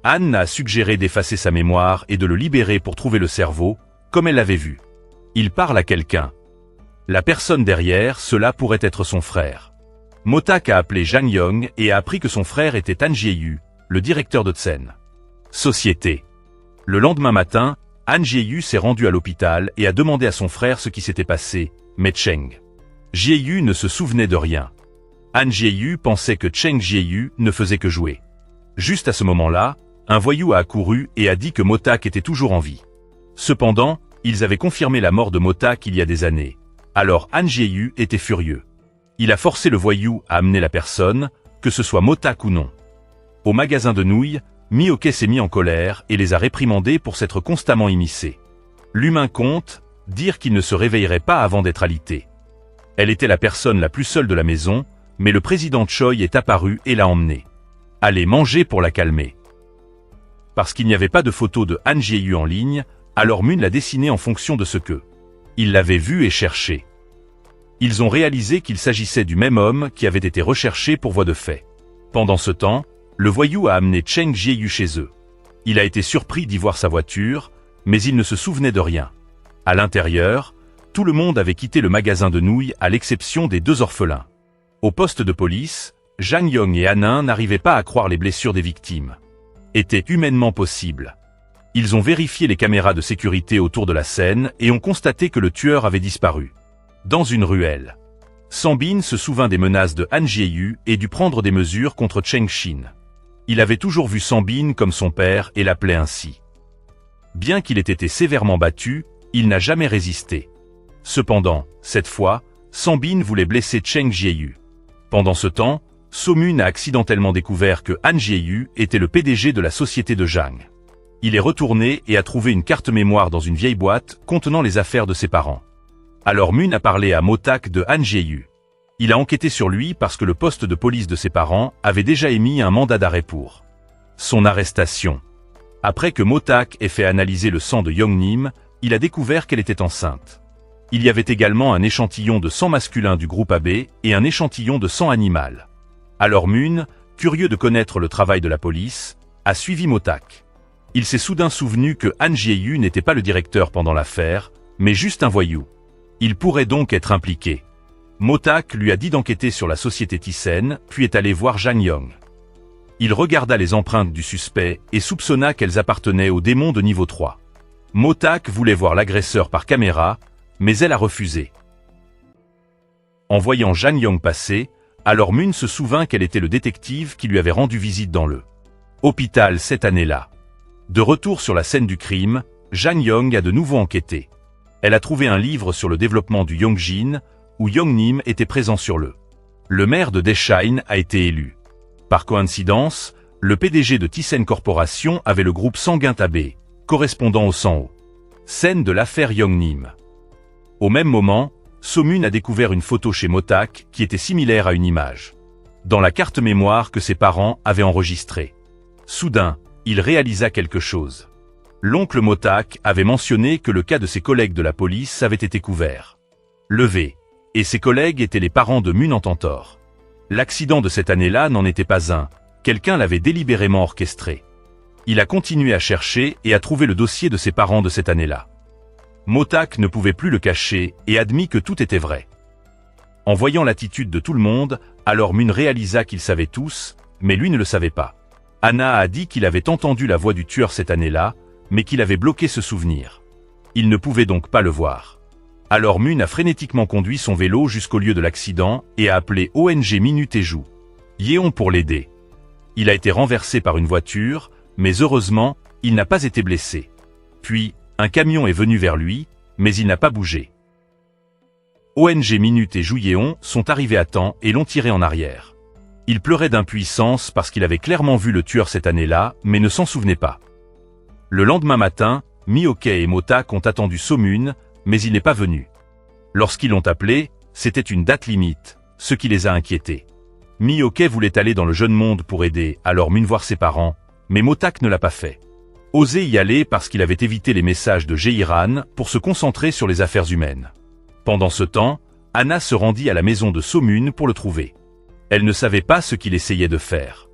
Anne a suggéré d'effacer sa mémoire et de le libérer pour trouver le cerveau, comme elle l'avait vu. Il parle à quelqu'un. La personne derrière, cela pourrait être son frère. Motak a appelé Jang Yong et a appris que son frère était Han Jieyu, le directeur de Thyssen Société. Le lendemain matin, Han Jieyu s'est rendu à l'hôpital et a demandé à son frère ce qui s'était passé, mais Cheng Jieyu ne se souvenait de rien. Han Jieyu pensait que Cheng Jieyu ne faisait que jouer. Juste à ce moment-là, un voyou a accouru et a dit que Motak était toujours en vie. Cependant, ils avaient confirmé la mort de Motak il y a des années. Alors Han Jieyu était furieux. Il a forcé le voyou à amener la personne, que ce soit Motak ou non. Au magasin de nouilles, Mi-ok s'est mis en colère et les a réprimandés pour s'être constamment immiscés. L'humain compte, dire qu'il ne se réveillerait pas avant d'être alité. Elle était la personne la plus seule de la maison, mais le président Choi est apparu et l'a emmenée. Allez manger pour la calmer. Parce qu'il n'y avait pas de photo de Han Jieyu en ligne, alors Moon l'a dessiné en fonction de ce que il l'avait vu et cherché. Ils ont réalisé qu'il s'agissait du même homme qui avait été recherché pour voie de fait. Pendant ce temps, le voyou a amené Cheng Jieyu chez eux. Il a été surpris d'y voir sa voiture, mais il ne se souvenait de rien. À l'intérieur, tout le monde avait quitté le magasin de nouilles à l'exception des deux orphelins. Au poste de police, Jang Yong et Hanin n'arrivaient pas à croire les blessures des victimes. Était humainement possible. Ils ont vérifié les caméras de sécurité autour de la scène et ont constaté que le tueur avait disparu. Dans une ruelle. Sambin se souvint des menaces de Han Jieyu et dut prendre des mesures contre Cheng Shin. Il avait toujours vu Sambin comme son père et l'appelait ainsi. Bien qu'il ait été sévèrement battu, il n'a jamais résisté. Cependant, cette fois, Sambin voulait blesser Cheng Jieyu. Pendant ce temps, So-Moon a accidentellement découvert que Han Jieyu était le PDG de la société de Jang. Il est retourné et a trouvé une carte mémoire dans une vieille boîte contenant les affaires de ses parents. Alors Moon a parlé à Motak de Han Jieyu. Il a enquêté sur lui parce que le poste de police de ses parents avait déjà émis un mandat d'arrêt pour son arrestation. Après que Motak ait fait analyser le sang de Yeongnim, il a découvert qu'elle était enceinte. Il y avait également un échantillon de sang masculin du groupe AB et un échantillon de sang animal. Alors Moon, curieux de connaître le travail de la police, a suivi Motak. Il s'est soudain souvenu que Han Jieyu n'était pas le directeur pendant l'affaire, mais juste un voyou. Il pourrait donc être impliqué. Motak lui a dit d'enquêter sur la société Thyssen, puis est allé voir Jang Yong. Il regarda les empreintes du suspect et soupçonna qu'elles appartenaient au démon de niveau 3. Motak voulait voir l'agresseur par caméra, mais elle a refusé. En voyant Jang Yong passer, alors Moon se souvint qu'elle était le détective qui lui avait rendu visite dans le hôpital cette année-là. De retour sur la scène du crime, Jang Yong a de nouveau enquêté. Elle a trouvé un livre sur le développement du Yongjin, où Yeongnim était présent sur le maire de Daecheon a été élu. Par coïncidence, le PDG de Thyssen Corporation avait le groupe sanguin AB, correspondant au sang O. Scène de l'affaire Yeongnim. Au même moment, So-Moon a découvert une photo chez Motak qui était similaire à une image dans la carte mémoire que ses parents avaient enregistrée. Soudain, il réalisa quelque chose. L'oncle Motak avait mentionné que le cas de ses collègues de la police avait été couvert. Levé. Et ses collègues étaient les parents de Moon en tant tort. L'accident de cette année-là n'en était pas un, quelqu'un l'avait délibérément orchestré. Il a continué à chercher et a trouvé le dossier de ses parents de cette année-là. Motak ne pouvait plus le cacher et admit que tout était vrai. En voyant l'attitude de tout le monde, alors Moon réalisa qu'ils savaient tous, mais lui ne le savait pas. Anna a dit qu'il avait entendu la voix du tueur cette année-là, mais qu'il avait bloqué ce souvenir. Il ne pouvait donc pas le voir. Alors Moon a frénétiquement conduit son vélo jusqu'au lieu de l'accident et a appelé ONG Minute et Jou Yeon pour l'aider. Il a été renversé par une voiture, mais heureusement, il n'a pas été blessé. Puis, un camion est venu vers lui, mais il n'a pas bougé. ONG Minute et Jou Yeon sont arrivés à temps et l'ont tiré en arrière. Il pleurait d'impuissance parce qu'il avait clairement vu le tueur cette année-là, mais ne s'en souvenait pas. Le lendemain matin, Mi-ok et Motak ont attendu So-Moon, mais il n'est pas venu. Lorsqu'ils l'ont appelé, c'était une date limite, ce qui les a inquiétés. Mi-ok voulait aller dans le jeune monde pour aider, alors Moon voir ses parents, mais Motak ne l'a pas fait. Oser y aller parce qu'il avait évité les messages de Jeiran pour se concentrer sur les affaires humaines. Pendant ce temps, Anna se rendit à la maison de So-Moon pour le trouver. Elle ne savait pas ce qu'il essayait de faire.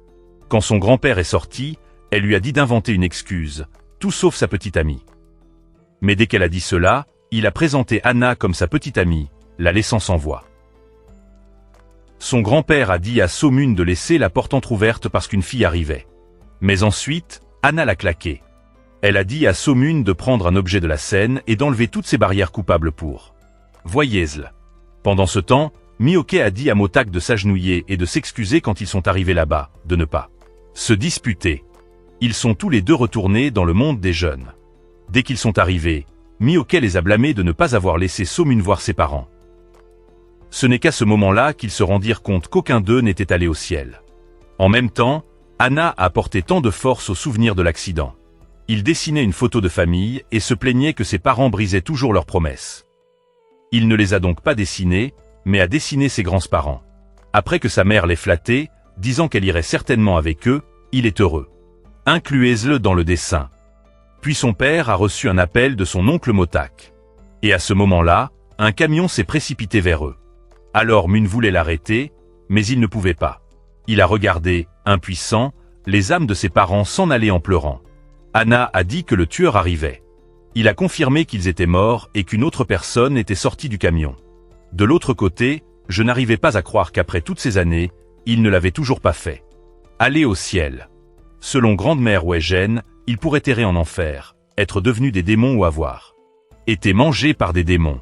Quand son grand-père est sorti, elle lui a dit d'inventer une excuse, tout sauf sa petite amie. Mais dès qu'elle a dit cela, il a présenté Anna comme sa petite amie, la laissant sans voix. Son grand-père a dit à So-Moon de laisser la porte entrouverte parce qu'une fille arrivait. Mais ensuite, Anna l'a claqué. Elle a dit à So-Mun de prendre un objet de la scène et d'enlever toutes ses barrières coupables pour. Voyez-le. Pendant ce temps, Mi-ok a dit à Motak de s'agenouiller et de s'excuser quand ils sont arrivés là-bas, de ne pas se disputer. Ils sont tous les deux retournés dans le monde des jeunes. Dès qu'ils sont arrivés, Mi-ok les a blâmés de ne pas avoir laissé So-Mun voir ses parents. Ce n'est qu'à ce moment-là qu'ils se rendirent compte qu'aucun d'eux n'était allé au ciel. En même temps, Anna a apporté tant de force au souvenir de l'accident. Il dessinait une photo de famille et se plaignait que ses parents brisaient toujours leurs promesses. Il ne les a donc pas dessinés, mais a dessiné ses grands-parents. Après que sa mère l'ait flatté, disant qu'elle irait certainement avec eux, il est heureux. Incluez-le dans le dessin. Puis son père a reçu un appel de son oncle Motak. Et à ce moment-là, un camion s'est précipité vers eux. Alors Mun voulait l'arrêter, mais il ne pouvait pas. Il a regardé, impuissant, les âmes de ses parents s'en aller en pleurant. Anna a dit que le tueur arrivait. Il a confirmé qu'ils étaient morts et qu'une autre personne était sortie du camion. De l'autre côté, je n'arrivais pas à croire qu'après toutes ces années, il ne l'avait toujours pas fait. Aller au ciel. Selon Grande-Mère Wei-Gen, il pourrait errer en enfer, être devenu des démons ou avoir été mangé par des démons.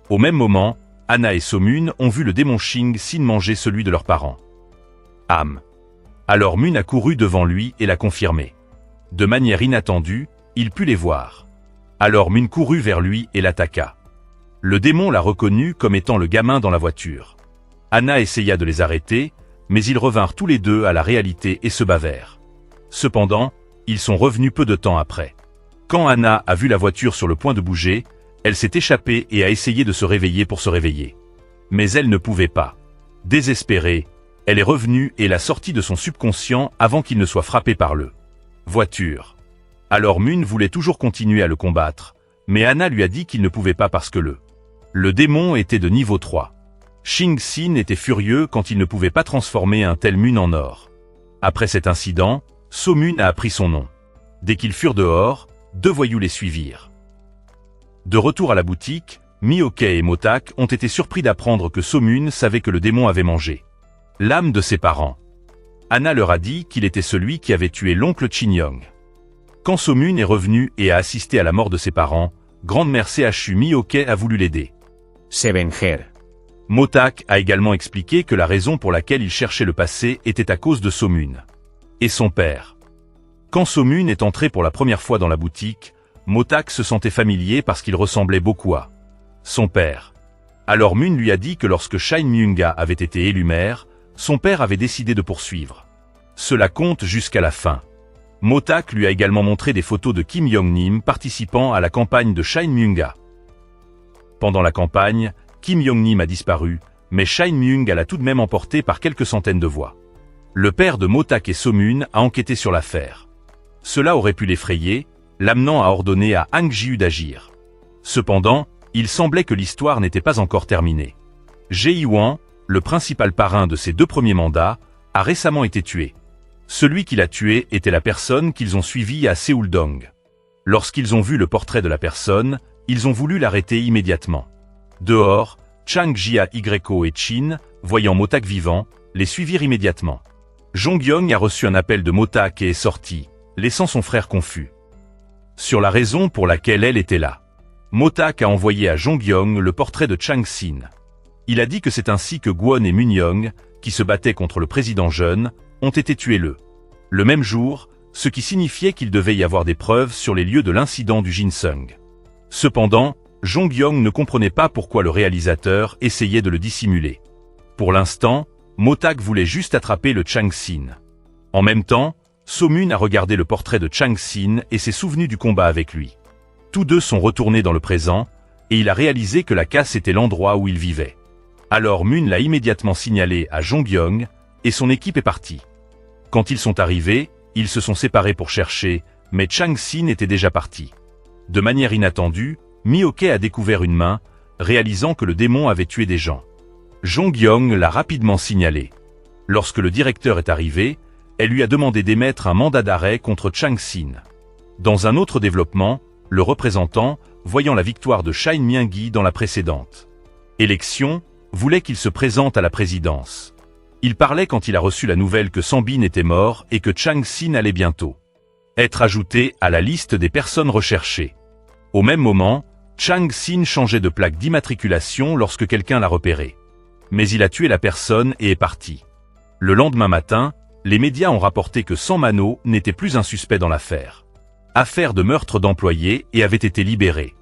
Au même moment, Anna et So-Mun ont vu le démon Shing-Sin manger celui de leurs parents. Alors Mun a couru devant lui et l'a confirmé. De manière inattendue, il put les voir. Alors Mun courut vers lui et l'attaqua. Le démon l'a reconnu comme étant le gamin dans la voiture. Anna essaya de les arrêter, mais ils revinrent tous les deux à la réalité et se bavèrent. Cependant, ils sont revenus peu de temps après. Quand Anna a vu la voiture sur le point de bouger, elle s'est échappée et a essayé de se réveiller pour se réveiller. Mais elle ne pouvait pas. Désespérée, elle est revenue et l'a sorti de son subconscient avant qu'il ne soit frappé par le voiture. Alors Mun voulait toujours continuer à le combattre, mais Anna lui a dit qu'il ne pouvait pas parce que le démon était de niveau 3. Shing-Sin était furieux quand il ne pouvait pas transformer un tel Mun en or. Après cet incident, So-Mun a appris son nom. Dès qu'ils furent dehors, 2 voyous les suivirent. De retour à la boutique, Mi-ok et Motak ont été surpris d'apprendre que So-Mun savait que le démon avait mangé l'âme de ses parents. Anna leur a dit qu'il était celui qui avait tué l'oncle Chin-Yong. Quand So-Mun est revenu et a assisté à la mort de ses parents, Grande-Mère CHU Mi-ok a voulu l'aider. Se venger. Motak a également expliqué que la raison pour laquelle il cherchait le passé était à cause de So-Mun et son père. Quand So-Mun est entré pour la première fois dans la boutique, Motak se sentait familier parce qu'il ressemblait beaucoup à son père. Alors Mun lui a dit que lorsque Shine Myunga avait été élu maire, son père avait décidé de poursuivre. Cela compte jusqu'à la fin. Motak lui a également montré des photos de Kim Yong-nim participant à la campagne de Shine Myunga. Pendant la campagne, Kim Yong-nim a disparu, mais Shine Myunga l'a tout de même emporté par quelques centaines de voix. Le père de Motak et So-Mun a enquêté sur l'affaire. Cela aurait pu l'effrayer, l'amenant à ordonner à Hang Ji-hu d'agir. Cependant, il semblait que l'histoire n'était pas encore terminée. Ge-Yuan, le principal parrain de ses 2 premiers mandats, a récemment été tué. Celui qui l'a tué était la personne qu'ils ont suivie à Seoul-dong. Lorsqu'ils ont vu le portrait de la personne, ils ont voulu l'arrêter immédiatement. Dehors, Chang Jia-Yko et Chin, voyant Motak vivant, les suivirent immédiatement. Jong-Yong a reçu un appel de Motak et est sorti, laissant son frère confus sur la raison pour laquelle elle était là. Motak a envoyé à Jong-Yong le portrait de Chang-Sin. Il a dit que c'est ainsi que Gwon et Mun-Yong, qui se battaient contre le président jeune, ont été tués le même jour, ce qui signifiait qu'il devait y avoir des preuves sur les lieux de l'incident du Ginseng. Cependant, Jong-Yong ne comprenait pas pourquoi le réalisateur essayait de le dissimuler. Pour l'instant, Motak voulait juste attraper le Chang-Sin. En même temps, So-Mun a regardé le portrait de Chang-Sin et s'est souvenu du combat avec lui. Tous deux sont retournés dans le présent, et il a réalisé que la casse était l'endroit où il vivait. Alors Mun l'a immédiatement signalé à Jong-Yong, et son équipe est partie. Quand ils sont arrivés, ils se sont séparés pour chercher, mais Chang-Sin était déjà parti. De manière inattendue, Mi-ok a découvert une main, réalisant que le démon avait tué des gens. Jong-Yong l'a rapidement signalé. Lorsque le directeur est arrivé, elle lui a demandé d'émettre un mandat d'arrêt contre Chang-Sin. Dans un autre développement, le représentant, voyant la victoire de Shine Myung-gi dans la précédente élection, voulait qu'il se présente à la présidence. Il parlait quand il a reçu la nouvelle que Sanbin était mort et que Chang-Sin allait bientôt Être ajouté à la liste des personnes recherchées. Au même moment, Chang Xin changeait de plaque d'immatriculation lorsque quelqu'un l'a repéré. Mais il a tué la personne et est parti. Le lendemain matin, les médias ont rapporté que San Mano n'était plus un suspect dans l'affaire. Affaire de meurtre d'employé et avait été libéré.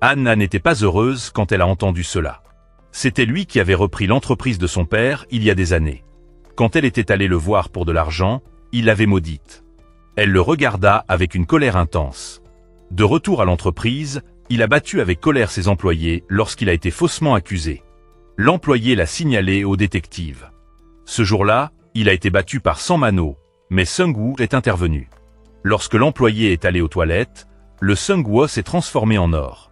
Anna n'était pas heureuse quand elle a entendu cela. C'était lui qui avait repris l'entreprise de son père il y a des années. Quand elle était allée le voir pour de l'argent, il l'avait maudite. Elle le regarda avec une colère intense. De retour à l'entreprise, il a battu avec colère ses employés lorsqu'il a été faussement accusé. L'employé l'a signalé au détective. Ce jour-là, il a été battu par San Mano, mais Seung-woo est intervenu. Lorsque l'employé est allé aux toilettes, le Seung-woo s'est transformé en or.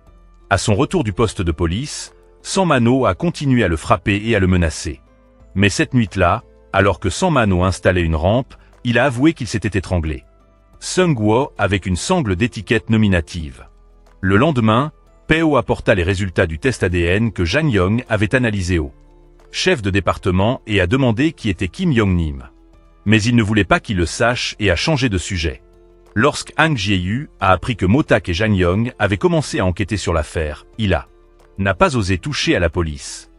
À son retour du poste de police, San Mano a continué à le frapper et à le menacer. Mais cette nuit-là, alors que San Mano installait une rampe, il a avoué qu'il s'était étranglé. Seung-woo avec une sangle d'étiquette nominative. Le lendemain, Peo apporta les résultats du test ADN que Jang Yong avait analysé au chef de département et a demandé qui était Kim Yong-nim. Mais il ne voulait pas qu'il le sache et a changé de sujet. Lorsque Han Jie-yu a appris que Mo-tak et Jang Yong avaient commencé à enquêter sur l'affaire, il n'a pas osé toucher à la police.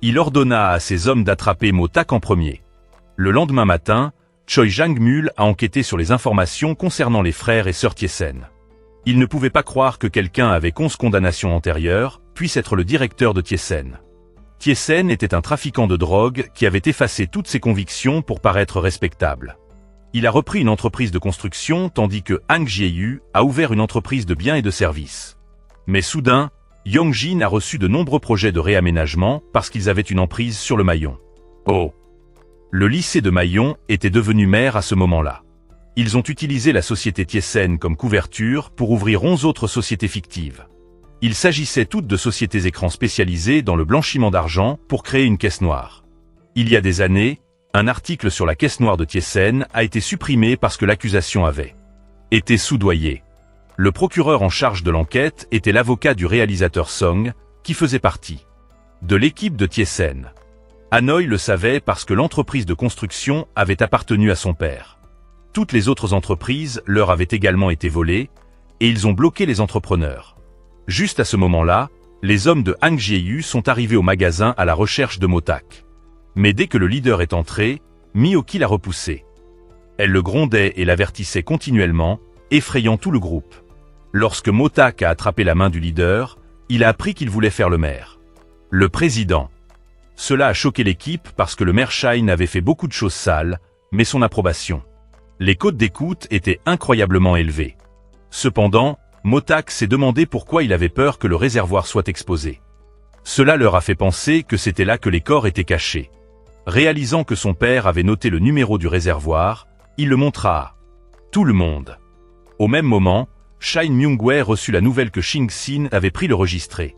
Il ordonna à ses hommes d'attraper Mo-tak en premier. Le lendemain matin, Choi Jang-mul a enquêté sur les informations concernant les frères et sœurs Thiessen. Il ne pouvait pas croire que quelqu'un avec 11 condamnations antérieures puisse être le directeur de Thiessen. Thiessen était un trafiquant de drogue qui avait effacé toutes ses convictions pour paraître respectable. Il a repris une entreprise de construction tandis que Han Jie-yu a ouvert une entreprise de biens et de services. Mais soudain, Yong-jin a reçu de nombreux projets de réaménagement parce qu'ils avaient une emprise sur le Mayon. Oh! Le lycée de Mayon était devenu maire à ce moment-là. Ils ont utilisé la société Thiessen comme couverture pour ouvrir 11 autres sociétés fictives. Il s'agissait toutes de sociétés écrans spécialisées dans le blanchiment d'argent pour créer une caisse noire. Il y a des années, un article sur la caisse noire de Thiessen a été supprimé parce que l'accusation avait été soudoyée. Le procureur en charge de l'enquête était l'avocat du réalisateur Song, qui faisait partie de l'équipe de Thiessen. Hanoï le savait parce que l'entreprise de construction avait appartenu à son père. Toutes les autres entreprises leur avaient également été volées, et ils ont bloqué les entrepreneurs. Juste à ce moment-là, les hommes de Han Jie-yu sont arrivés au magasin à la recherche de Mo-tak. Mais dès que le leader est entré, Miyoki l'a repoussé. Elle le grondait et l'avertissait continuellement, effrayant tout le groupe. Lorsque Mo-tak a attrapé la main du leader, il a appris qu'il voulait faire le maire. Le président. Cela a choqué l'équipe parce que le maire Shine avait fait beaucoup de choses sales, mais son approbation. Les codes d'écoute étaient incroyablement élevées. Cependant, Mo-tak s'est demandé pourquoi il avait peur que le réservoir soit exposé. Cela leur a fait penser que c'était là que les corps étaient cachés. Réalisant que son père avait noté le numéro du réservoir, il le montra à tout le monde. Au même moment, Shine Myung-wei reçut la nouvelle que Shing-sin avait pris le registré.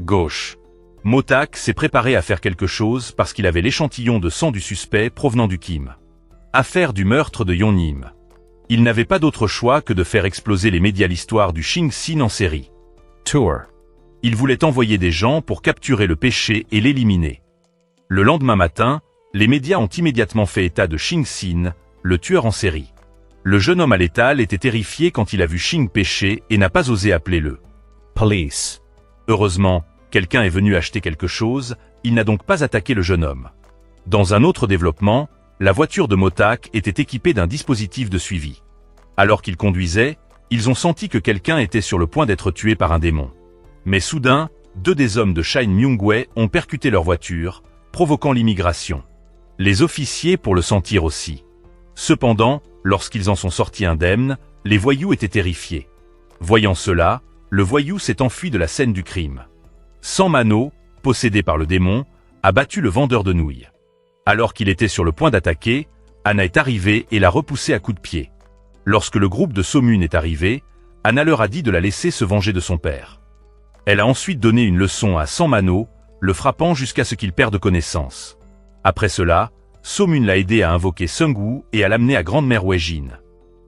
Gauche. Mo-tak s'est préparé à faire quelque chose parce qu'il avait l'échantillon de sang du suspect provenant du Kim. Affaire du meurtre de Yong-nim. Il n'avait pas d'autre choix que de faire exploser les médias l'histoire du Shing-sin en série. Tour. Il voulait envoyer des gens pour capturer le péché et l'éliminer. Le lendemain matin, les médias ont immédiatement fait état de Shing-sin, le tueur en série. Le jeune homme à l'étal était terrifié quand il a vu Shing pécher et n'a pas osé appeler le police. Heureusement, quelqu'un est venu acheter quelque chose, il n'a donc pas attaqué le jeune homme. Dans un autre développement, la voiture de Mo-tak était équipée d'un dispositif de suivi. Alors qu'ils conduisaient, ils ont senti que quelqu'un était sur le point d'être tué par un démon. Mais soudain, 2 des hommes de Shine Myung-wei ont percuté leur voiture, provoquant l'immigration. Les officiers pour le sentir aussi. Cependant, lorsqu'ils en sont sortis indemnes, les voyous étaient terrifiés. Voyant cela, le voyou s'est enfui de la scène du crime. San Mano, possédé par le démon, a battu le vendeur de nouilles. Alors qu'il était sur le point d'attaquer, Anna est arrivée et l'a repoussé à coups de pied. Lorsque le groupe de Somun est arrivé, Anna leur a dit de la laisser se venger de son père. Elle a ensuite donné une leçon à San Mano, le frappant jusqu'à ce qu'il perde connaissance. Après cela, Somun l'a aidé à invoquer Seung-woo et à l'amener à Grande-mère Wei-jin.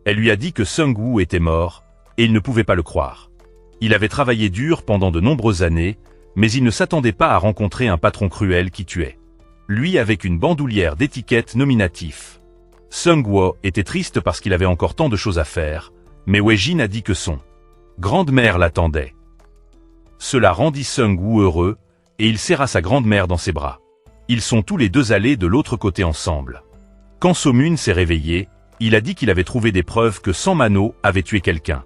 Elle lui a dit que Seung-woo était mort, et il ne pouvait pas le croire. Il avait travaillé dur pendant de nombreuses années, mais il ne s'attendait pas à rencontrer un patron cruel qui tuait. Lui avec une bandoulière d'étiquette nominatif. Seung-woo était triste parce qu'il avait encore tant de choses à faire, Mais Wei-jin a dit que son grande-mère l'attendait. Cela rendit Sung-woo heureux, et il serra sa grande-mère dans ses bras. Ils sont tous les deux allés de l'autre côté ensemble. Quand So-mun s'est réveillé, il a dit qu'il avait trouvé des preuves que Sang Mano avait tué quelqu'un.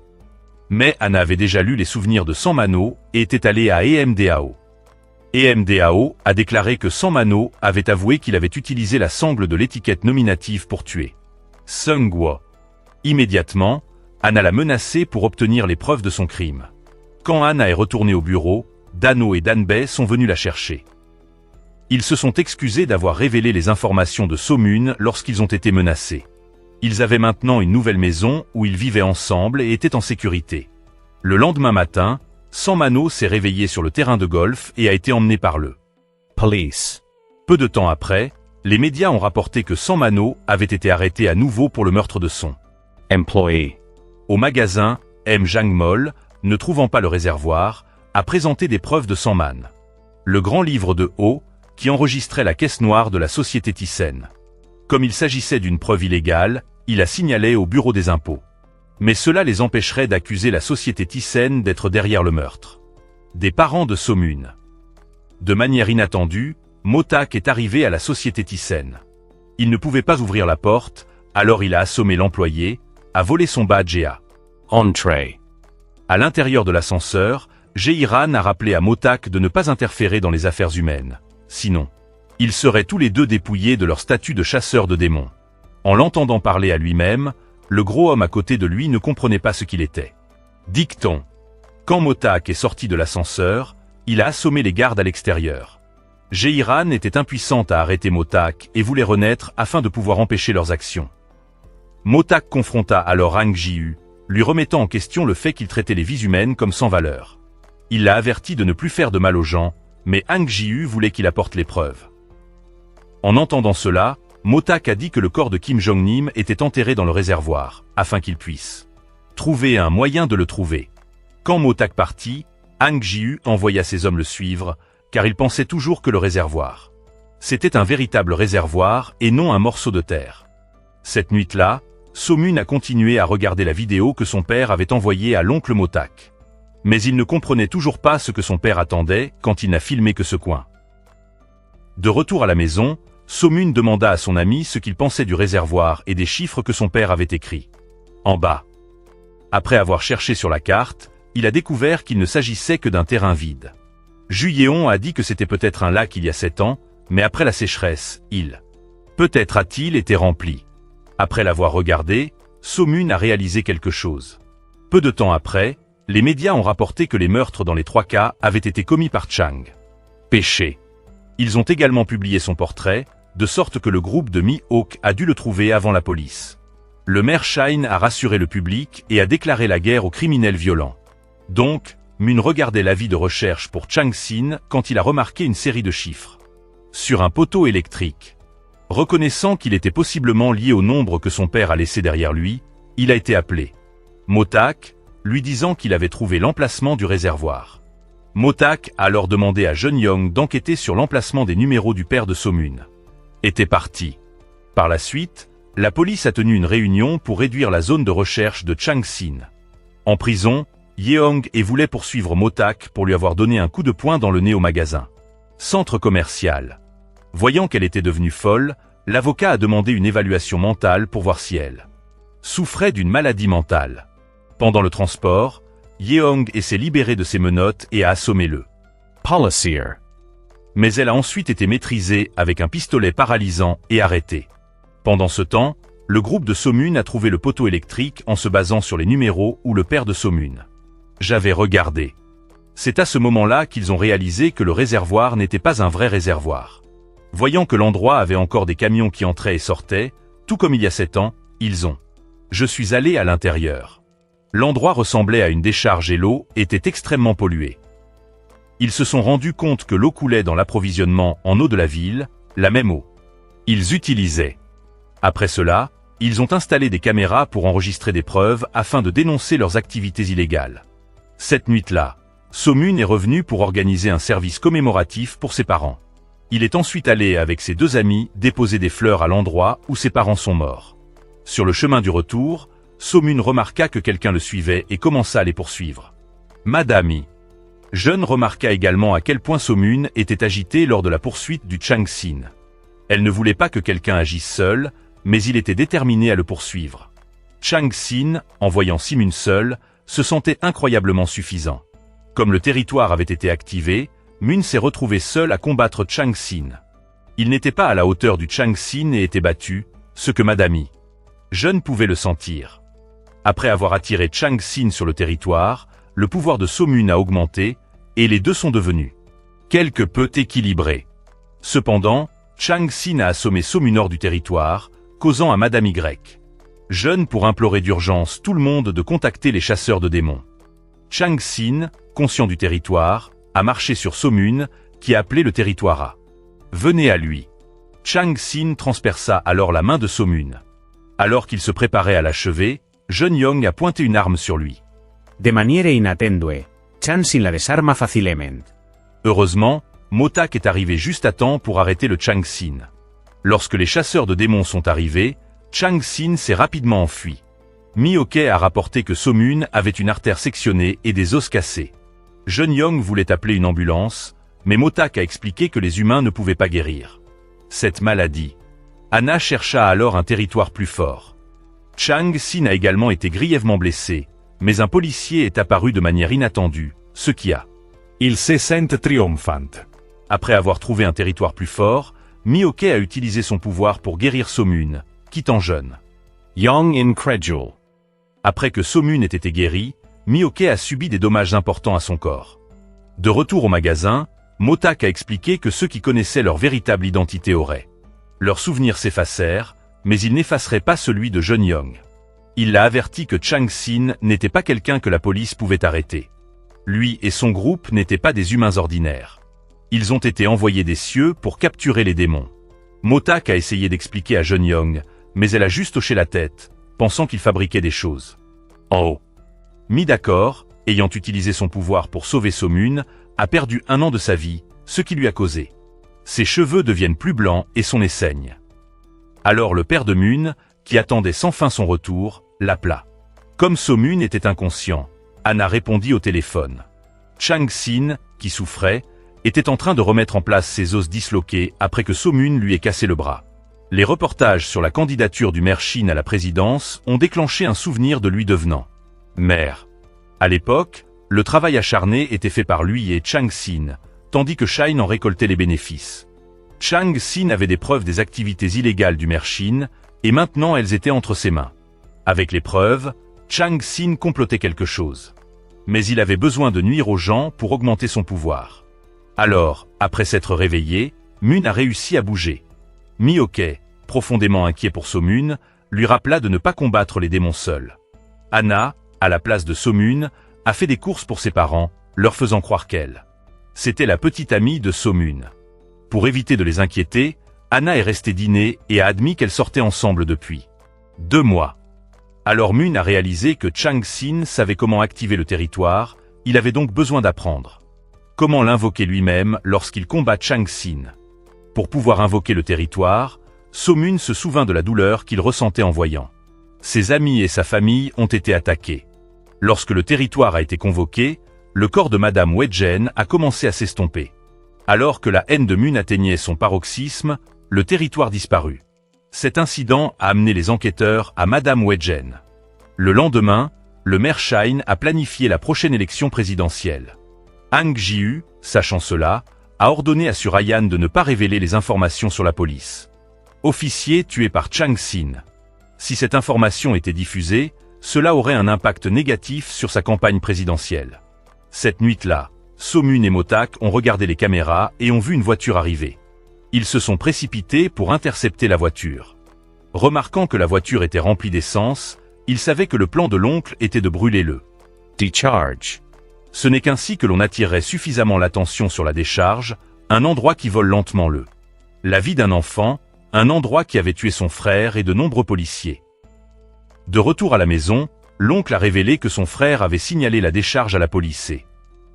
Mais Anna avait déjà lu les souvenirs de Sang Mano et était allée à EMDAO. EMDAO a déclaré que Sang Mano avait avoué qu'il avait utilisé la sangle de l'étiquette nominative pour tuer Sung-woo. Immédiatement, Anna l'a menacé pour obtenir les preuves de son crime. Quand Anna est retournée au bureau, Dano et Danbei sont venus la chercher. Ils se sont excusés d'avoir révélé les informations de So-mun lorsqu'ils ont été menacés. Ils avaient maintenant une nouvelle maison où ils vivaient ensemble et étaient en sécurité. Le lendemain matin, Sang Mano s'est réveillé sur le terrain de golf et a été emmené par le police. Peu de temps après, les médias ont rapporté que Sang Mano avait été arrêté à nouveau pour le meurtre de son employé. Au magasin, M. Jang-mol, ne trouvant pas le réservoir, a présenté des preuves de Sang Man. Le grand livre de Ho, qui enregistrait la caisse noire de la société Thyssen. Comme il s'agissait d'une preuve illégale, il a signalé au bureau des impôts. Mais cela les empêcherait d'accuser la société Thyssen d'être derrière le meurtre. Des parents de So-mun. De manière inattendue, Motak est arrivé à la société Thyssen. Il ne pouvait pas ouvrir la porte, alors il a assommé l'employé, a volé son badge et a entré. À l'intérieur de l'ascenseur, Jae-iran a rappelé à Motak de ne pas interférer dans les affaires humaines. Sinon, ils seraient tous les deux dépouillés de leur statut de chasseurs de démons. En l'entendant parler à lui-même, le gros homme à côté de lui ne comprenait pas ce qu'il était. Dicton. Quand Motak est sorti de l'ascenseur, il a assommé les gardes à l'extérieur. Jae-iran était impuissante à arrêter Motak et voulait renaître afin de pouvoir empêcher leurs actions. Motak confronta alors Hang Ji-hu, lui remettant en question le fait qu'il traitait les vies humaines comme sans valeur. Il l'a averti de ne plus faire de mal aux gens, mais Hang Ji-hu voulait qu'il apporte les preuves. En entendant cela, Motak a dit que le corps de Kim Jong-nim était enterré dans le réservoir, afin qu'il puisse trouver un moyen de le trouver. Quand Motak partit, Hang Ji-hu envoya ses hommes le suivre, car il pensait toujours que le réservoir. C'était un véritable réservoir et non un morceau de terre. Cette nuit-là, So-mun a continué à regarder la vidéo que son père avait envoyée à l'oncle Motak. Mais il ne comprenait toujours pas ce que son père attendait quand il n'a filmé que ce coin. De retour à la maison, So-mun demanda à son ami ce qu'il pensait du réservoir et des chiffres que son père avait écrits. En bas. Après avoir cherché sur la carte, il a découvert qu'il ne s'agissait que d'un terrain vide. Ju-yeon a dit que c'était peut-être un lac il y a 7 ans, mais après la sécheresse, peut-être a-t-il été rempli. Après l'avoir regardé, So-mun a réalisé quelque chose. Peu de temps après, les médias ont rapporté que les meurtres dans les 3 cas avaient été commis par Chang. Péché. Ils ont également publié son portrait, de sorte que le groupe de Mi-Hawk a dû le trouver avant la police. Le maire Shine a rassuré le public et a déclaré la guerre aux criminels violents. Donc, Mun regardait l'avis de recherche pour Chang Sin quand il a remarqué une série de chiffres sur un poteau électrique. Reconnaissant qu'il était possiblement lié au nombre que son père a laissé derrière lui, il a été appelé Motak, lui disant qu'il avait trouvé l'emplacement du réservoir. Motak a alors demandé à Jeon-young d'enquêter sur l'emplacement des numéros du père de So-mun. Était parti. Par la suite, la police a tenu une réunion pour réduire la zone de recherche de Chang Sin. En prison, Yeong voulait poursuivre Motak pour lui avoir donné un coup de poing dans le nez au magasin. Centre commercial. Voyant qu'elle était devenue folle, l'avocat a demandé une évaluation mentale pour voir si elle souffrait d'une maladie mentale. Pendant le transport, Yeong s'est libérée de ses menottes et a assommé le policier. Mais elle a ensuite été maîtrisée avec un pistolet paralysant et arrêtée. Pendant ce temps, le groupe de So-mun a trouvé le poteau électrique en se basant sur les numéros où le père de So-mun. J'avais regardé. C'est à ce moment-là qu'ils ont réalisé que le réservoir n'était pas un vrai réservoir. Voyant que l'endroit avait encore des camions qui entraient et sortaient, tout comme il y a 7 ans, Je suis allé à l'intérieur. L'endroit ressemblait à une décharge et l'eau était extrêmement polluée. Ils se sont rendus compte que l'eau coulait dans l'approvisionnement en eau de la ville, la même eau. Ils utilisaient. Après cela, ils ont installé des caméras pour enregistrer des preuves afin de dénoncer leurs activités illégales. Cette nuit-là, So-mun est revenu pour organiser un service commémoratif pour ses parents. Il est ensuite allé avec ses 2 amis déposer des fleurs à l'endroit où ses parents sont morts. Sur le chemin du retour, So-Mun remarqua que quelqu'un le suivait et commença à les poursuivre. Madame Yi. Jeune remarqua également à quel point So-Mun était agité lors de la poursuite du Chang-Sin. Elle ne voulait pas que quelqu'un agisse seul, mais il était déterminé à le poursuivre. Chang-Sin, en voyant Si-Mun seul, se sentait incroyablement suffisant. Comme le territoire avait été activé, Mun s'est retrouvé seul à combattre Chang-Sin. Il n'était pas à la hauteur du Chang-Sin et était battu, ce que Madame Yi. Jeune pouvait le sentir. Après avoir attiré Chang-Sin sur le territoire, le pouvoir de So-Mun a augmenté, et les deux sont devenus quelque peu équilibrés. Cependant, Chang-Sin a assommé So-Mun hors du territoire, causant à Madame Y. Jeune pour implorer d'urgence tout le monde de contacter les chasseurs de démons. Chang-Sin, conscient du territoire, a marché sur So-Mun, qui a appelé le territoire à « Venez à lui ». Chang-Sin transperça alors la main de So-Mun. Alors qu'il se préparait à l'achever, Jeune Yong a pointé une arme sur lui. De manière inattendue, Chang-Sin la desarma facilement. Heureusement, Motak est arrivé juste à temps pour arrêter le Chang-Sin. Lorsque les chasseurs de démons sont arrivés, Chang-Sin s'est rapidement enfui. Mi-Ok a rapporté que So-Mun avait une artère sectionnée et des os cassés. Jeune Yong voulait appeler une ambulance, mais Motak a expliqué que les humains ne pouvaient pas guérir cette maladie. Anna chercha alors un territoire plus fort. Chang-Sin a également été grièvement blessé, mais un policier est apparu de manière inattendue, ce qui a. Il se sent triomphant. Après avoir trouvé un territoire plus fort, Mi-Ok a utilisé son pouvoir pour guérir So-Mun, quittant Jeune. Young incredule. Après que So-Mun ait été guéri, Mi-Ok a subi des dommages importants à son corps. De retour au magasin, Motak a expliqué que ceux qui connaissaient leur véritable identité auraient. Leurs souvenirs s'effacèrent, mais ils n'effaceraient pas celui de Jeune Yong. Il l'a averti que Chang-Sin n'était pas quelqu'un que la police pouvait arrêter. Lui et son groupe n'étaient pas des humains ordinaires. Ils ont été envoyés des cieux pour capturer les démons. Motak a essayé d'expliquer à Jeune Yong, mais elle a juste hoché la tête, pensant qu'il fabriquait des choses. Oh. Mis d'accord, ayant utilisé son pouvoir pour sauver So-Mun, a perdu 1 an de sa vie, ce qui lui a causé. Ses cheveux deviennent plus blancs et son nez saigne. Alors le père de Mun, qui attendait sans fin son retour, l'appela. Comme So-Mun était inconscient, Anna répondit au téléphone. Chang-Sin, qui souffrait, était en train de remettre en place ses os disloqués après que So-Mun lui ait cassé le bras. Les reportages sur la candidature du maire Shin à la présidence ont déclenché un souvenir de lui devenant maire. À l'époque, le travail acharné était fait par lui et Chang-Sin, tandis que Shine en récoltait les bénéfices. Chang-Sin avait des preuves des activités illégales du maire Shin, et maintenant elles étaient entre ses mains. Avec les preuves, Chang-Sin complotait quelque chose. Mais il avait besoin de nuire aux gens pour augmenter son pouvoir. Alors, après s'être réveillé, Mun a réussi à bouger. Mi-Ok, profondément inquiet pour So-Mun, lui rappela de ne pas combattre les démons seuls. Anna, à la place de So-Mun, a fait des courses pour ses parents, leur faisant croire qu'elle. C'était la petite amie de So-Mun. Pour éviter de les inquiéter, Anna est restée dîner et a admis qu'elles sortaient ensemble depuis 2 mois. Alors Mun a réalisé que Chang-Sin savait comment activer le territoire, il avait donc besoin d'apprendre comment l'invoquer lui-même lorsqu'il combat Chang-Sin. Pour pouvoir invoquer le territoire, So-Mun se souvint de la douleur qu'il ressentait en voyant ses amis et sa famille ont été attaqués. Lorsque le territoire a été convoqué, le corps de Madame Wei-Jen a commencé à s'estomper. Alors que la haine de Mun atteignait son paroxysme, le territoire disparut. Cet incident a amené les enquêteurs à Madame Wei-Jen. Le lendemain, le maire Shine a planifié la prochaine élection présidentielle. Hang Jiu, sachant cela, a ordonné à Surayan de ne pas révéler les informations sur la police. Officier tué par Chang-Sin. Si cette information était diffusée, cela aurait un impact négatif sur sa campagne présidentielle. Cette nuit-là, So-Mun et Motak ont regardé les caméras et ont vu une voiture arriver. Ils se sont précipités pour intercepter la voiture. Remarquant que la voiture était remplie d'essence, ils savaient que le plan de l'oncle était de brûler le Decharge. Ce n'est qu'ainsi que l'on attirerait suffisamment l'attention sur la décharge, un endroit qui vole lentement la vie d'un enfant, un endroit qui avait tué son frère et de nombreux policiers. De retour à la maison, l'oncle a révélé que son frère avait signalé la décharge à la police et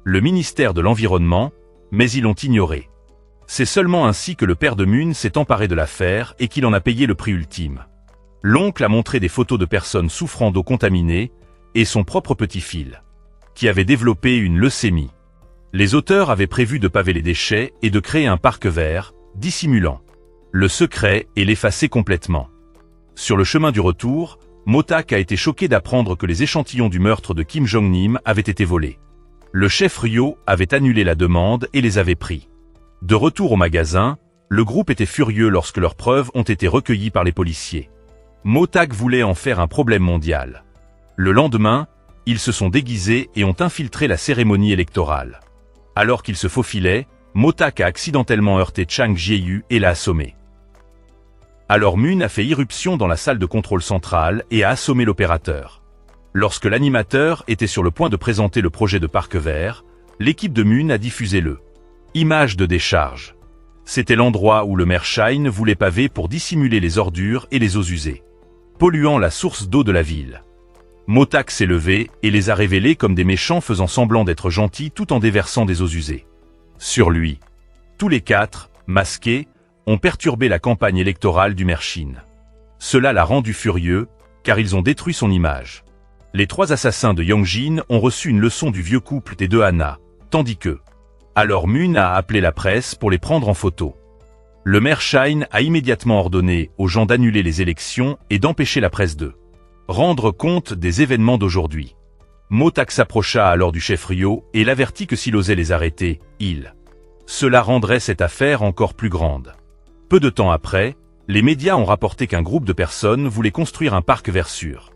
le ministère de l'Environnement, mais ils l'ont ignoré. C'est seulement ainsi que le père de Mun s'est emparé de l'affaire et qu'il en a payé le prix ultime. L'oncle a montré des photos de personnes souffrant d'eau contaminée et son propre petit-fils, qui avait développé une leucémie. Les auteurs avaient prévu de paver les déchets et de créer un parc vert, dissimulant le secret et l'effacer complètement. Sur le chemin du retour, Motak a été choqué d'apprendre que les échantillons du meurtre de Kim Jong-nam avaient été volés. Le chef Ryo avait annulé la demande et les avait pris. De retour au magasin, le groupe était furieux lorsque leurs preuves ont été recueillies par les policiers. Motak voulait en faire un problème mondial. Le lendemain, ils se sont déguisés et ont infiltré la cérémonie électorale. Alors qu'ils se faufilaient, Motak a accidentellement heurté Chang Jie-yu et l'a assommé. Alors Moon a fait irruption dans la salle de contrôle centrale et a assommé l'opérateur. Lorsque l'animateur était sur le point de présenter le projet de parc vert, l'équipe de Moon a diffusé le image de décharge. C'était l'endroit où le maire Shine voulait paver pour dissimuler les ordures et les eaux usées, polluant la source d'eau de la ville. Motak s'est levé et les a révélés comme des méchants faisant semblant d'être gentils tout en déversant des eaux usées sur lui. Tous les quatre, masqués, ont perturbé la campagne électorale du maire Shin. Cela l'a rendu furieux, car ils ont détruit son image. Les 3 assassins de Yongjin ont reçu une leçon du vieux couple des deux Hana, tandis que... Alors Moon a appelé la presse pour les prendre en photo. Le maire Shine a immédiatement ordonné aux gens d'annuler les élections et d'empêcher la presse de rendre compte des événements d'aujourd'hui. Motak s'approcha alors du chef Ryo et l'avertit que s'il osait les arrêter, cela rendrait cette affaire encore plus grande. Peu de temps après, les médias ont rapporté qu'un groupe de personnes voulait construire un parc vert sur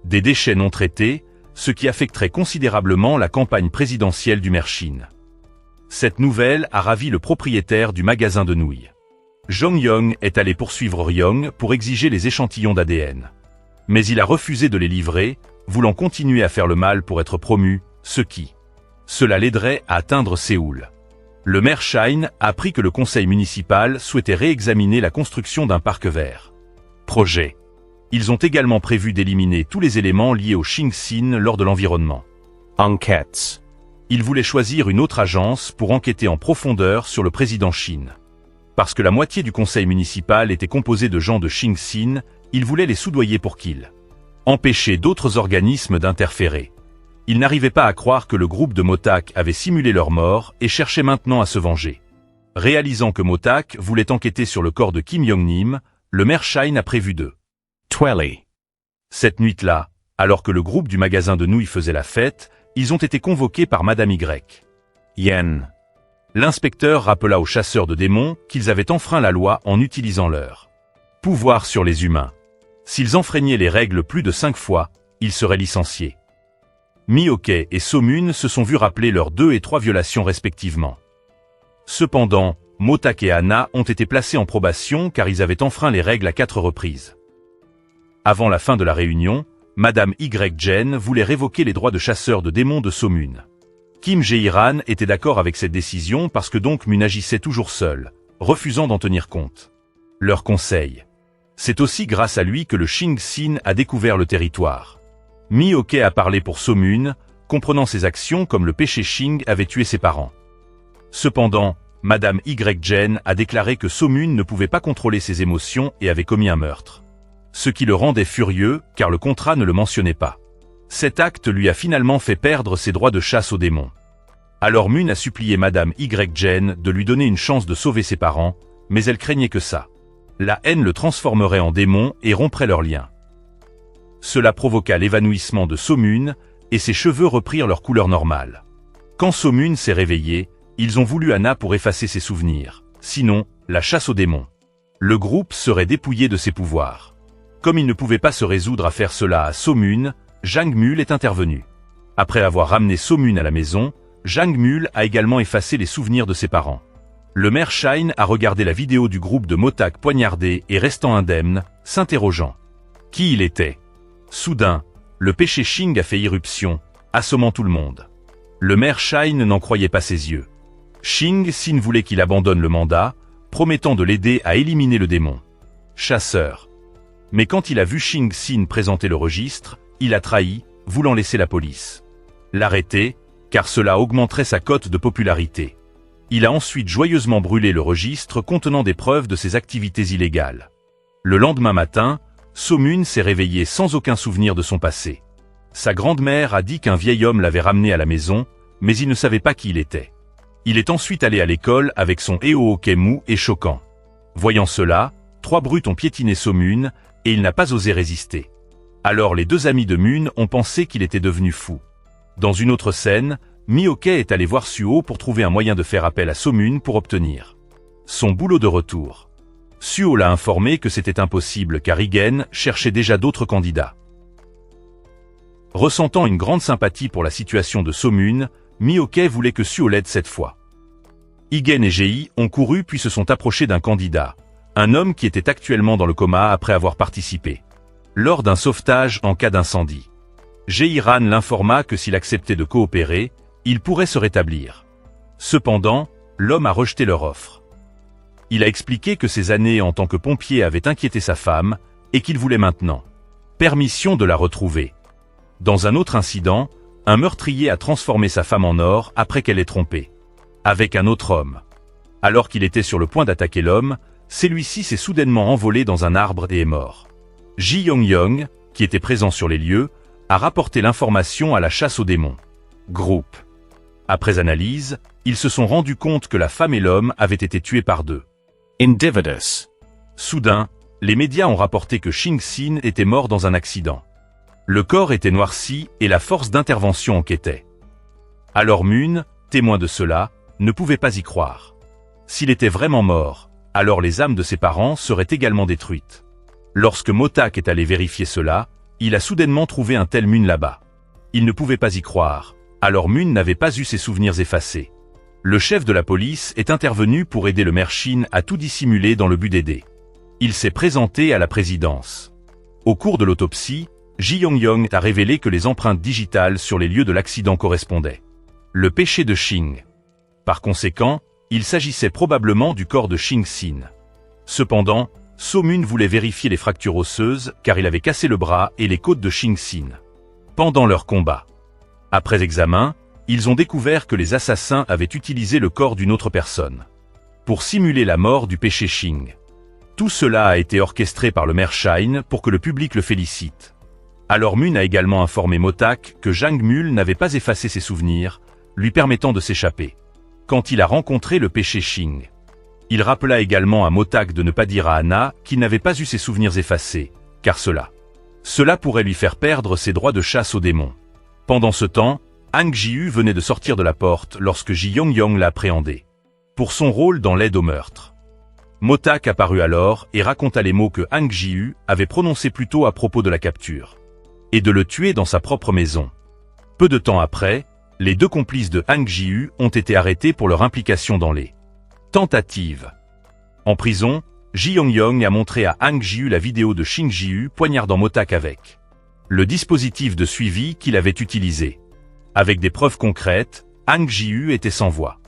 des déchets non traités, ce qui affecterait considérablement la campagne présidentielle du maire Shin. Cette nouvelle a ravi le propriétaire du magasin de nouilles. Jong Yong est allé poursuivre Ryong pour exiger les échantillons d'ADN. Mais il a refusé de les livrer, voulant continuer à faire le mal pour être promu, cela l'aiderait à atteindre Séoul. Le maire Shine a appris que le conseil municipal souhaitait réexaminer la construction d'un parc vert. Projet. Ils ont également prévu d'éliminer tous les éléments liés au Shing-sin lors de l'environnement. Enquêtes. Ils voulaient choisir une autre agence pour enquêter en profondeur sur le président Shin. Parce que la moitié du conseil municipal était composée de gens de Shing-sin, ils voulaient les soudoyer pour qu'ils empêchaient d'autres organismes d'interférer. Ils n'arrivaient pas à croire que le groupe de Motak avait simulé leur mort et cherchait maintenant à se venger. Réalisant que Motak voulait enquêter sur le corps de Kim Jong-nam, le maire Shine a prévu de Twelly. Cette nuit-là, alors que le groupe du magasin de nouilles faisait la fête, ils ont été convoqués par Madame Y. Yen. L'inspecteur rappela aux chasseurs de démons qu'ils avaient enfreint la loi en utilisant leur pouvoir sur les humains. S'ils enfreignaient les règles plus de 5 fois, ils seraient licenciés. Mi-ok et So-moon se sont vus rappeler leurs 2 et 3 violations respectivement. Cependant, Motak et Hana ont été placés en probation car ils avaient enfreint les règles à 4 reprises. Avant la fin de la réunion, Madame Y. voulait révoquer les droits de chasseur de démons de So-moon. Kim Jae-ran était d'accord avec cette décision parce que donc Moon agissait toujours seul, refusant d'en tenir compte. Leur conseil. C'est aussi grâce à lui que le Shing-sin a découvert le territoire. Mi-ok a parlé pour So-moon, comprenant ses actions comme le péché Shing avait tué ses parents. Cependant, Madame Y. a déclaré que So-moon ne pouvait pas contrôler ses émotions et avait commis un meurtre. Ce qui le rendait furieux, car le contrat ne le mentionnait pas. Cet acte lui a finalement fait perdre ses droits de chasse aux démons. Alors Moon a supplié Madame Y. de lui donner une chance de sauver ses parents, mais elle craignait que ça. La haine le transformerait en démon et romprait leurs liens. Cela provoqua l'évanouissement de So-moon, et ses cheveux reprirent leur couleur normale. Quand So-moon s'est réveillé, ils ont voulu Hana pour effacer ses souvenirs. Sinon, la chasse aux démons. Le groupe serait dépouillé de ses pouvoirs. Comme il ne pouvait pas se résoudre à faire cela à So-moon, Jang Mul est intervenu. Après avoir ramené So-moon à la maison, Jang Mul a également effacé les souvenirs de ses parents. Le maire Shine a regardé la vidéo du groupe de Motak poignardé et restant indemne, s'interrogeant. Qui il était? Soudain, le péché Shing a fait irruption, assommant tout le monde. Le maire Shine n'en croyait pas ses yeux. Shing-sin voulait qu'il abandonne le mandat, promettant de l'aider à éliminer le démon. Chasseur. Mais quand il a vu Shing-sin présenter le registre, il a trahi, voulant laisser la police l'arrêter, car cela augmenterait sa cote de popularité. Il a ensuite joyeusement brûlé le registre contenant des preuves de ses activités illégales. Le lendemain matin, So-mun s'est réveillé sans aucun souvenir de son passé. Sa grande-mère a dit qu'un vieil homme l'avait ramené à la maison, mais il ne savait pas qui il était. Il est ensuite allé à l'école avec son Eohoke mou et choquant. Voyant cela, 3 brutes ont piétiné So-mun, et il n'a pas osé résister. Alors les 2 amis de Mun ont pensé qu'il était devenu fou. Dans une autre scène, Mihoke est allé voir Suho pour trouver un moyen de faire appel à So-mun pour obtenir son boulot de retour. Suho l'a informé que c'était impossible car Igen cherchait déjà d'autres candidats. Ressentant une grande sympathie pour la situation de So-mun, Mihoke voulait que Suho l'aide cette fois. Igen et Gei ont couru puis se sont approchés d'un candidat, un homme qui était actuellement dans le coma après avoir participé lors d'un sauvetage en cas d'incendie. Gei-ran l'informa que s'il acceptait de coopérer, il pourrait se rétablir. Cependant, l'homme a rejeté leur offre. Il a expliqué que ses années en tant que pompier avaient inquiété sa femme et qu'il voulait maintenant permission de la retrouver. Dans un autre incident, un meurtrier a transformé sa femme en or après qu'elle l'ait trompé avec un autre homme. Alors qu'il était sur le point d'attaquer l'homme, celui-ci s'est soudainement envolé dans un arbre et est mort. Ji Yong-yong, qui était présent sur les lieux, a rapporté l'information à la chasse aux démons. Groupe. Après analyse, ils se sont rendus compte que la femme et l'homme avaient été tués par 2 individus. Soudain, les médias ont rapporté que Shing-sin était mort dans un accident. Le corps était noirci et la force d'intervention enquêtait. Alors Mun, témoin de cela, ne pouvait pas y croire. S'il était vraiment mort, alors les âmes de ses parents seraient également détruites. Lorsque Motak est allé vérifier cela, il a soudainement trouvé un tel Mun là-bas. Il ne pouvait pas y croire, alors Mun n'avait pas eu ses souvenirs effacés. Le chef de la police est intervenu pour aider le maire Shin à tout dissimuler dans le but d'aider. Il s'est présenté à la présidence. Au cours de l'autopsie, Ji Yong-yong a révélé que les empreintes digitales sur les lieux de l'accident correspondaient. Le péché de Shing. Par conséquent, il s'agissait probablement du corps de Shing-sin. Cependant, So-mun voulait vérifier les fractures osseuses car il avait cassé le bras et les côtes de Shing-sin pendant leur combat. Après examen, ils ont découvert que les assassins avaient utilisé le corps d'une autre personne pour simuler la mort du péché Shing. Tout cela a été orchestré par le maire Shine pour que le public le félicite. Alors Mun a également informé Motak que Jang Mul n'avait pas effacé ses souvenirs, lui permettant de s'échapper quand il a rencontré le péché Shing. Il rappela également à Motak de ne pas dire à Anna qu'il n'avait pas eu ses souvenirs effacés, car cela pourrait lui faire perdre ses droits de chasse aux démons. Pendant ce temps, Hang Ji-hu venait de sortir de la porte lorsque Ji Yong-yong l'a appréhendé pour son rôle dans l'aide au meurtre. Motak apparut alors et raconta les mots que Hang Ji-hu avait prononcés plus tôt à propos de la capture et de le tuer dans sa propre maison. Peu de temps après, les 2 complices de Hang Ji-hu ont été arrêtés pour leur implication dans les tentatives. En prison, Ji Yong-yong a montré à Hang Ji-hu la vidéo de Shing Ji-hu poignardant Motak avec le dispositif de suivi qu'il avait utilisé. Avec des preuves concrètes, Hang Ji-hu était sans voix.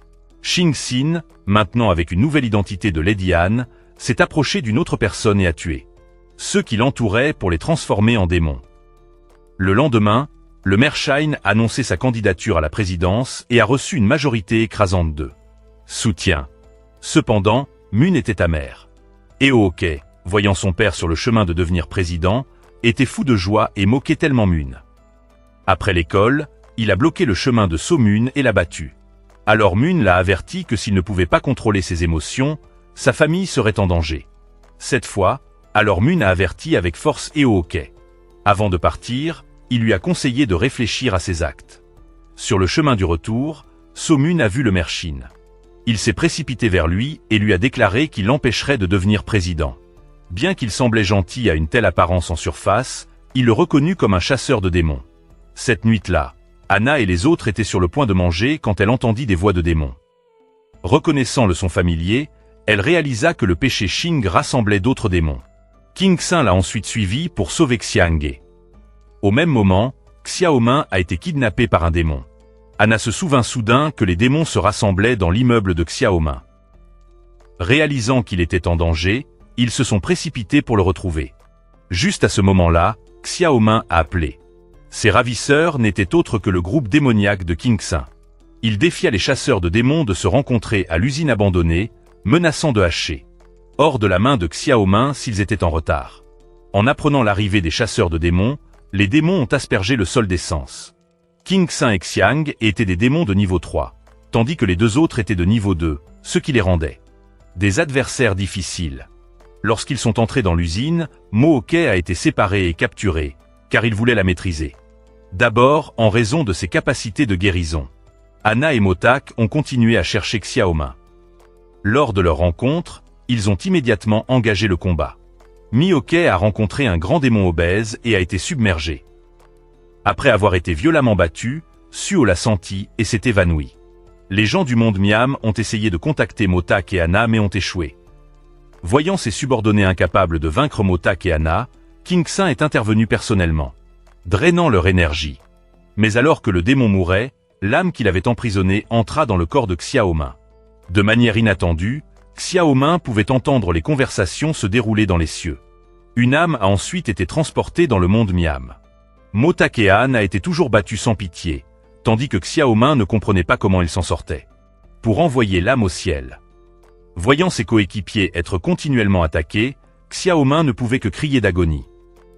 Shing-sin, maintenant avec une nouvelle identité de Lady Han, s'est approché d'une autre personne et a tué ceux qui l'entouraient pour les transformer en démons. Le lendemain, le maire Shine a annoncé sa candidature à la présidence et a reçu une majorité écrasante de soutien. Cependant, Mun était amer. Eohoke, voyant son père sur le chemin de devenir président, était fou de joie et moquait tellement Mun. Après l'école, il a bloqué le chemin de So-mun et l'a battu. Alors Mun l'a averti que s'il ne pouvait pas contrôler ses émotions, sa famille serait en danger. Cette fois, alors Mun a averti avec force Eohoke. Avant de partir, il lui a conseillé de réfléchir à ses actes. Sur le chemin du retour, So-mun a vu le maire Shin. Il s'est précipité vers lui et lui a déclaré qu'il l'empêcherait de devenir président. Bien qu'il semblait gentil à une telle apparence en surface, il le reconnut comme un chasseur de démons. Cette nuit-là, Anna et les autres étaient sur le point de manger quand elle entendit des voix de démons. Reconnaissant le son familier, elle réalisa que le péché Shing rassemblait d'autres démons. King-san l'a ensuite suivi pour sauver Xianghe. Au même moment, Xiaomin a été kidnappé par un démon. Anna se souvint soudain que les démons se rassemblaient dans l'immeuble de Xiaomin. Réalisant qu'il était en danger, ils se sont précipités pour le retrouver. Juste à ce moment-là, Xiaomin a appelé. Ses ravisseurs n'étaient autres que le groupe démoniaque de King-san. Il défia les chasseurs de démons de se rencontrer à l'usine abandonnée, menaçant de hacher hors de la main de Xiaomin s'ils étaient en retard. En apprenant l'arrivée des chasseurs de démons, les démons ont aspergé le sol d'essence. King Xin et Xiang étaient des démons de niveau 3, tandis que les deux autres étaient de niveau 2, ce qui les rendait des adversaires difficiles. Lorsqu'ils sont entrés dans l'usine, Mo Ok a été séparé et capturé, car il voulait la maîtriser. D'abord, en raison de ses capacités de guérison. Anna et Motak ont continué à chercher Xiaomin. Lors de leur rencontre, ils ont immédiatement engagé le combat. Mi-Ok a rencontré un grand démon obèse et a été submergé. Après avoir été violemment battu, Suo l'a senti et s'est évanoui. Les gens du monde Miam ont essayé de contacter Motak et Anna mais ont échoué. Voyant ses subordonnés incapables de vaincre Motak et Anna, King Xin est intervenu personnellement, drainant leur énergie. Mais alors que le démon mourait, l'âme qui l'avait emprisonné entra dans le corps de Xiaomin. De manière inattendue, Xiaomin pouvait entendre les conversations se dérouler dans les cieux. Une âme a ensuite été transportée dans le monde Miam. Motak et Anne a été toujours battu sans pitié, tandis que Xiaomin ne comprenait pas comment il s'en sortait. Pour envoyer l'âme au ciel. Voyant ses coéquipiers être continuellement attaqués, Xiaomin ne pouvait que crier d'agonie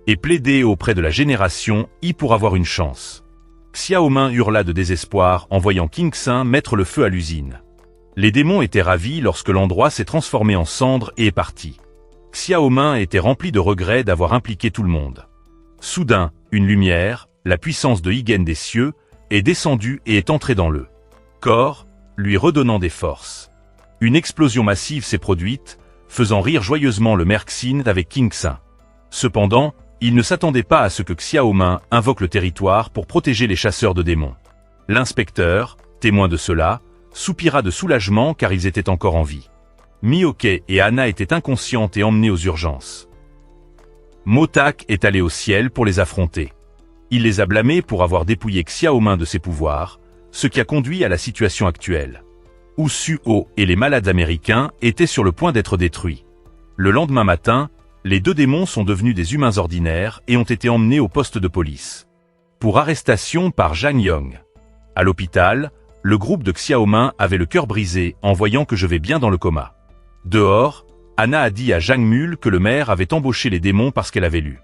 et plaider auprès de la génération I pour avoir une chance. Xiaomin hurla de désespoir en voyant King Xin mettre le feu à l'usine. Les démons étaient ravis lorsque l'endroit s'est transformé en cendres et est parti. Xiaomin était rempli de regrets d'avoir impliqué tout le monde. Soudain, une lumière, la puissance de Higen des cieux, est descendue et est entrée dans le corps, lui redonnant des forces. Une explosion massive s'est produite, faisant rire joyeusement le Merxin avec King Xin. Cependant, il ne s'attendait pas à ce que Xiaomin invoque le territoire pour protéger les chasseurs de démons. L'inspecteur, témoin de cela, soupira de soulagement car ils étaient encore en vie. Mi-Ok et Anna étaient inconscientes et emmenées aux urgences. Motak est allé au ciel pour les affronter. Il les a blâmés pour avoir dépouillé Xiaomin de ses pouvoirs, ce qui a conduit à la situation actuelle, où Suo et les malades américains étaient sur le point d'être détruits. Le lendemain matin, les deux démons sont devenus des humains ordinaires et ont été emmenés au poste de police pour arrestation par Zhang Yong. À l'hôpital, le groupe de Xiaomin avait le cœur brisé en voyant que je vais bien dans le coma. Dehors, Anna a dit à Zhang Mul que le maire avait embauché les démons parce qu'elle avait lu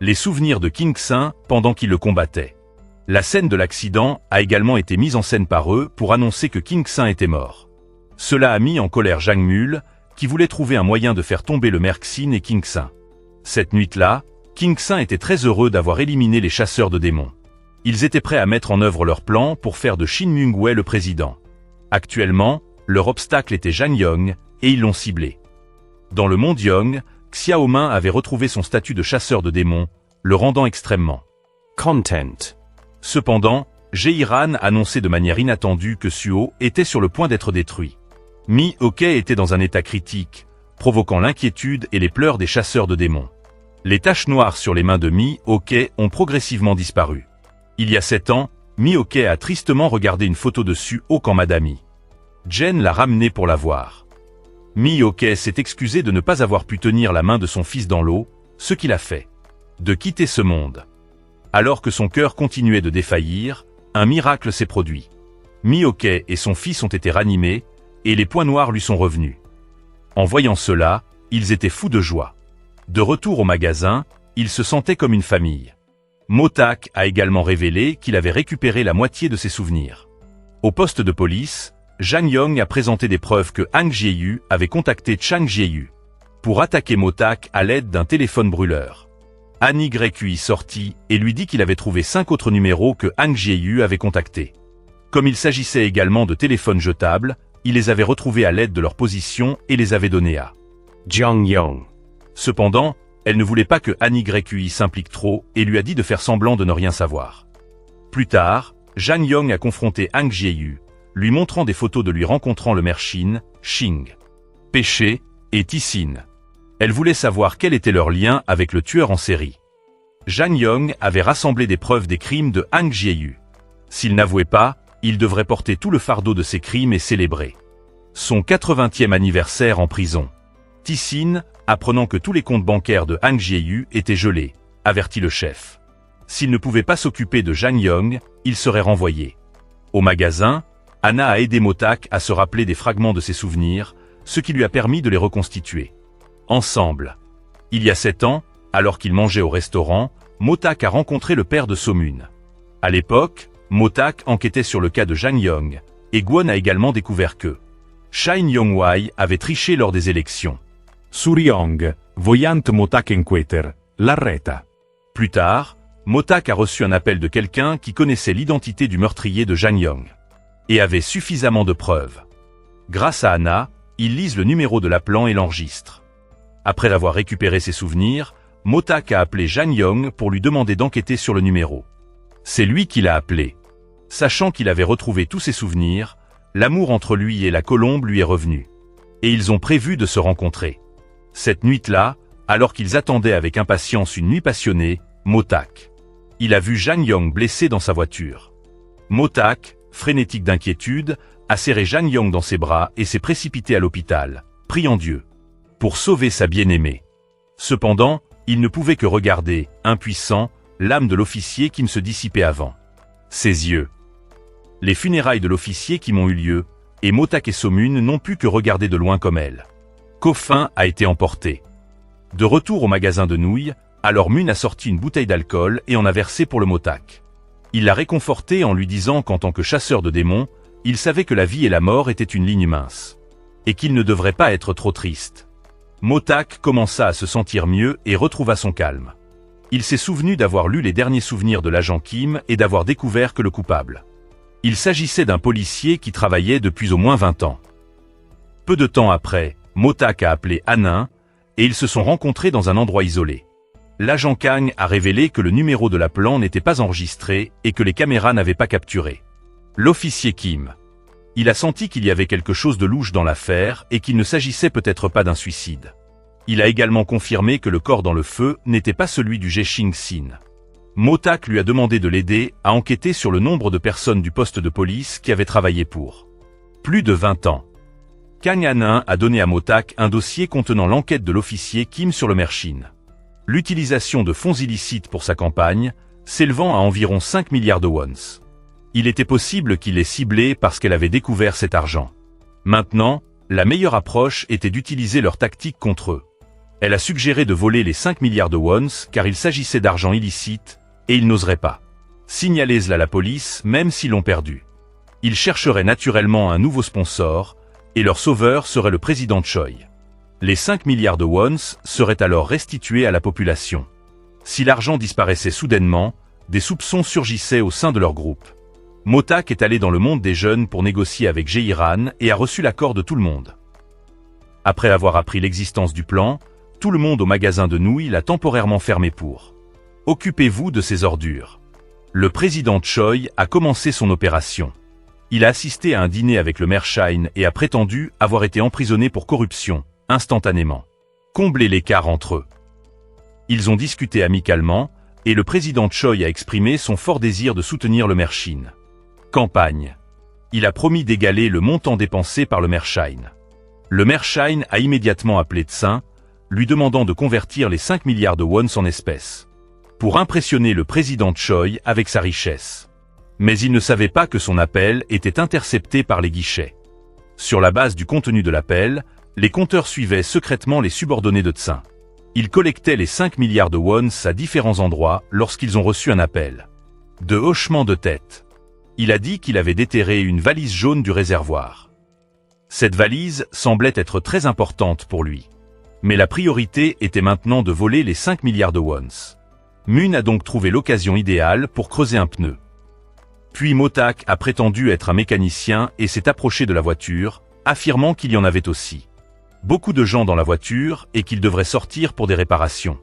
les souvenirs de King Xin pendant qu'il le combattait. La scène de l'accident a également été mise en scène par eux pour annoncer que King Xin était mort. Cela a mis en colère Zhang Mul, qui voulait trouver un moyen de faire tomber le Merxin et King Xin. Cette nuit-là, King Xin était très heureux d'avoir éliminé les chasseurs de démons. Ils étaient prêts à mettre en œuvre leur plan pour faire de Shin Mingwei le président. Actuellement, leur obstacle était Zhang Yong, et ils l'ont ciblé. Dans le monde Yong, Xiaomin avait retrouvé son statut de chasseur de démons, le rendant extrêmement content. Cependant, Geiran annonçait de manière inattendue que Suo était sur le point d'être détruit. Mi-Ok était dans un état critique, provoquant l'inquiétude et les pleurs des chasseurs de démons. Les taches noires sur les mains de Mi-Ok ont progressivement disparu. Il y a 7 ans, Mi-Ok a tristement regardé une photo de Suo quand Madame Yi Jen l'a ramené pour la voir. Mi-Ok s'est excusé de ne pas avoir pu tenir la main de son fils dans l'eau, ce qu'il a fait de quitter ce monde. Alors que son cœur continuait de défaillir, un miracle s'est produit. Mi-Ok et son fils ont été ranimés, et les points noirs lui sont revenus. En voyant cela, ils étaient fous de joie. De retour au magasin, ils se sentaient comme une famille. Motak a également révélé qu'il avait récupéré la moitié de ses souvenirs. Au poste de police, Zhang Yong a présenté des preuves que Han Jieyu avait contacté Chang Jieyu pour attaquer Motak à l'aide d'un téléphone brûleur. Han Yui sortit et lui dit qu'il avait trouvé 5 autres numéros que Han Jieyu avait contactés. Comme il s'agissait également de téléphones jetables, il les avait retrouvés à l'aide de leur position et les avait donnés à Zhang Yong. Cependant, elle ne voulait pas que Han Yui s'implique trop et lui a dit de faire semblant de ne rien savoir. Plus tard, Zhang Yong a confronté Han Jieyu, lui montrant des photos de lui rencontrant le Merxin, Xing, Pêché et Tissin. Elle voulait savoir quel était leur lien avec le tueur en série. Zhang Yong avait rassemblé des preuves des crimes de Han Jieyu. S'il n'avouait pas, il devrait porter tout le fardeau de ses crimes et célébrer son 80e anniversaire en prison. Tissin, apprenant que tous les comptes bancaires de Han Jieyu étaient gelés, avertit le chef. S'il ne pouvait pas s'occuper de Zhang Yong, il serait renvoyé. Au magasin, Anna a aidé Motak à se rappeler des fragments de ses souvenirs, ce qui lui a permis de les reconstituer. Ensemble. Il y a 7 ans, Alors qu'il mangeait au restaurant, Motak a rencontré le père de So-Moon. À l'époque, Motak enquêtait sur le cas de Jang Yong, et Gwon a également découvert que Shin Yong-wai avait triché lors des élections. Suryong, voyant Motak inquieter, l'arrêta. Plus tard, Motak a reçu un appel de quelqu'un qui connaissait l'identité du meurtrier de Jang Yong et avait suffisamment de preuves. Grâce à Anna, il lise le numéro de l'appelant et l'enregistre. Après avoir récupéré ses souvenirs, Motak a appelé Jang Yong pour lui demander d'enquêter sur le numéro. C'est lui qui l'a appelé. Sachant qu'il avait retrouvé tous ses souvenirs, l'amour entre lui et la colombe lui est revenu. Et ils ont prévu de se rencontrer. Cette nuit-là, alors qu'ils attendaient avec impatience une nuit passionnée, Motak. Il a vu Jang Yong blessé dans sa voiture. Motak, frénétique d'inquiétude, a serré Jang Yong dans ses bras et s'est précipité à l'hôpital, priant Dieu pour sauver sa bien-aimée. Cependant, il ne pouvait que regarder, impuissant, l'âme de l'officier qui ne se dissipait avant ses yeux. Les funérailles de l'officier qui m'ont eu lieu, et Motak et So-Moon n'ont pu que regarder de loin comme elle. Ko-Fin a été emporté. De retour au magasin de nouilles, alors Moon a sorti une bouteille d'alcool et en a versé pour le Motak. Il l'a réconforté en lui disant qu'en tant que chasseur de démons, il savait que la vie et la mort étaient une ligne mince. Et qu'il ne devrait pas être trop triste. Motak commença à se sentir mieux et retrouva son calme. Il s'est souvenu d'avoir lu les derniers souvenirs de l'agent Kim et d'avoir découvert que le coupable. Il s'agissait d'un policier qui travaillait depuis au moins 20 ans. Peu de temps après, Motak a appelé Hanin, et ils se sont rencontrés dans un endroit isolé. L'agent Kang a révélé que le numéro de l'appelant n'était pas enregistré et que les caméras n'avaient pas capturé l'officier Kim. Il a senti qu'il y avait quelque chose de louche dans l'affaire et qu'il ne s'agissait peut-être pas d'un suicide. Il a également confirmé que le corps dans le feu n'était pas celui du Jae-Shin-sin. Motak lui a demandé de l'aider à enquêter sur le nombre de personnes du poste de police qui avaient travaillé pour plus de 20 ans. Kang Hanin a donné à Motak un dossier contenant l'enquête de l'officier Kim sur le Mershin. L'utilisation de fonds illicites pour sa campagne, s'élevant à environ 5 milliards de wons. Il était possible qu'il l'ait ciblée parce qu'elle avait découvert cet argent. Maintenant, la meilleure approche était d'utiliser leur tactique contre eux. Elle a suggéré de voler les 5 milliards de wons car il s'agissait d'argent illicite, et ils n'oseraient pas signaler cela à la police même s'ils l'ont perdu. Ils chercheraient naturellement un nouveau sponsor, et leur sauveur serait le président Choi. Les 5 milliards de wons seraient alors restitués à la population. Si l'argent disparaissait soudainement, des soupçons surgissaient au sein de leur groupe. Motak est allé dans le monde des jeunes pour négocier avec Jae-Iran et a reçu l'accord de tout le monde. Après avoir appris l'existence du plan, tout le monde au magasin de nouilles l'a temporairement fermé pour « Occupez-vous de ces ordures ». Le président Choi a commencé son opération. Il a assisté à un dîner avec le maire Shine et a prétendu avoir été emprisonné pour corruption, instantanément. Combler l'écart entre eux. Ils ont discuté amicalement, et le président Choi a exprimé son fort désir de soutenir le maire Shin. Campagne. Il a promis d'égaler le montant dépensé par le maire Shine. Le maire Shine a immédiatement appelé Tsin, lui demandant de convertir les 5 milliards de wons en espèces. Pour impressionner le président Choi avec sa richesse. Mais il ne savait pas que son appel était intercepté par les guichets. Sur la base du contenu de l'appel, les compteurs suivaient secrètement les subordonnés de Tsin. Ils collectaient les 5 milliards de wons à différents endroits lorsqu'ils ont reçu un appel. De hochement de tête. Il a dit qu'il avait déterré une valise jaune du réservoir. Cette valise semblait être très importante pour lui. Mais la priorité était maintenant de voler les 5 milliards de wons. Moon a donc trouvé l'occasion idéale pour creuser un pneu. Puis Motak a prétendu être un mécanicien et s'est approché de la voiture, affirmant qu'il y en avait aussi beaucoup de gens dans la voiture et qu'ils devraient sortir pour des réparations.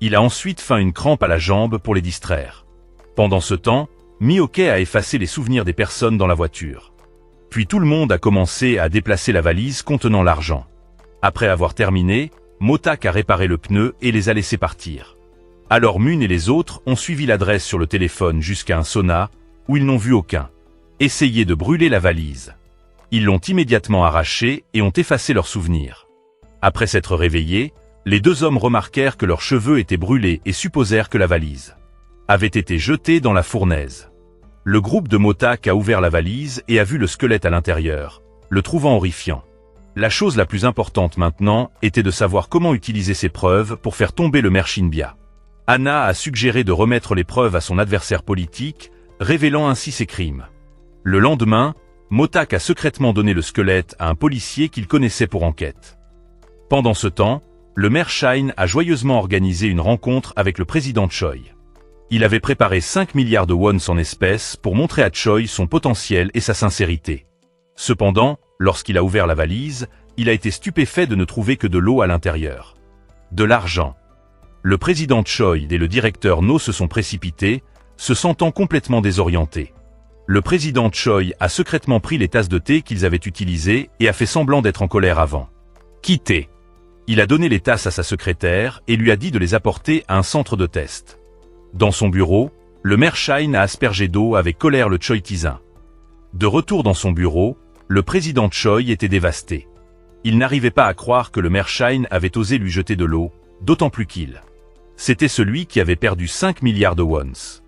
Il a ensuite feint une crampe à la jambe pour les distraire. Pendant ce temps, Mioke a effacé les souvenirs des personnes dans la voiture. Puis tout le monde a commencé à déplacer la valise contenant l'argent. Après avoir terminé, Motak a réparé le pneu et les a laissés partir. Alors Moon et les autres ont suivi l'adresse sur le téléphone jusqu'à un sauna, où ils n'ont vu aucun. Essayer de brûler la valise. Ils l'ont immédiatement arrachée et ont effacé leurs souvenirs. Après s'être réveillés, les deux hommes remarquèrent que leurs cheveux étaient brûlés et supposèrent que la valise avait été jetée dans la fournaise. Le groupe de Motak a ouvert la valise et a vu le squelette à l'intérieur, le trouvant horrifiant. La chose la plus importante maintenant était de savoir comment utiliser ces preuves pour faire tomber le maire Shinbya. Anna a suggéré de remettre les preuves à son adversaire politique, révélant ainsi ses crimes. Le lendemain, Motak a secrètement donné le squelette à un policier qu'il connaissait pour enquête. Pendant ce temps, le maire Shine a joyeusement organisé une rencontre avec le président Choi. Il avait préparé 5 milliards de wons en espèces pour montrer à Choi son potentiel et sa sincérité. Cependant, lorsqu'il a ouvert la valise, il a été stupéfait de ne trouver que de l'eau à l'intérieur. De l'argent. Le président Choi et le directeur No se sont précipités, se sentant complètement désorientés. Le président Choi a secrètement pris les tasses de thé qu'ils avaient utilisées et a fait semblant d'être en colère avant. Quitter. Il a donné les tasses à sa secrétaire et lui a dit de les apporter à un centre de test. Dans son bureau, le maire Shine a aspergé d'eau avec colère le Choi Tae-sin. De retour dans son bureau, le président Choi était dévasté. Il n'arrivait pas à croire que le maire Shine avait osé lui jeter de l'eau, d'autant plus qu'il. C'était celui qui avait perdu 5 milliards de wons.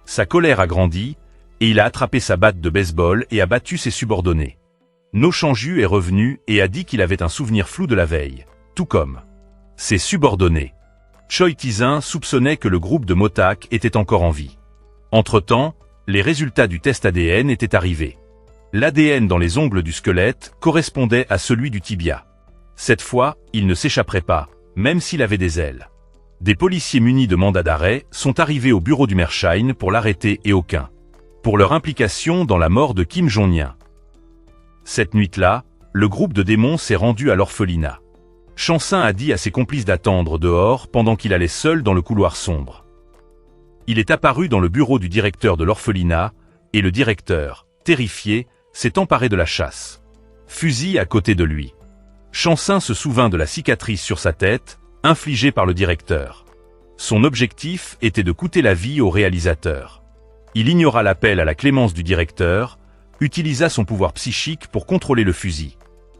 Sa colère a grandi, et il a attrapé sa batte de baseball et a battu ses subordonnés. No Changju est revenu et a dit qu'il avait un souvenir flou de la veille, tout comme ses subordonnés. Choi Tae-sin soupçonnait que le groupe de Motak était encore en vie. Entre-temps, les résultats du test ADN étaient arrivés. L'ADN dans les ongles du squelette correspondait à celui du tibia. Cette fois, il ne s'échapperait pas, même s'il avait des ailes. Des policiers munis de mandat d'arrêt sont arrivés au bureau du maire Shine pour l'arrêter et aucun. Pour leur implication dans la mort de Kim Jong-un. Cette nuit-là, le groupe de démons s'est rendu à l'orphelinat. Chansin a dit à ses complices d'attendre dehors pendant qu'il allait seul dans le couloir sombre. Il est apparu dans le bureau du directeur de l'orphelinat, et le directeur, terrifié, s'est emparé de la chasse. Fusil à côté de lui. Chansin se souvint de la cicatrice sur sa tête, infligée par le directeur. Son objectif était de coûter la vie au réalisateur. Il ignora l'appel à la clémence du directeur, utilisa son pouvoir psychique pour contrôler le fusil.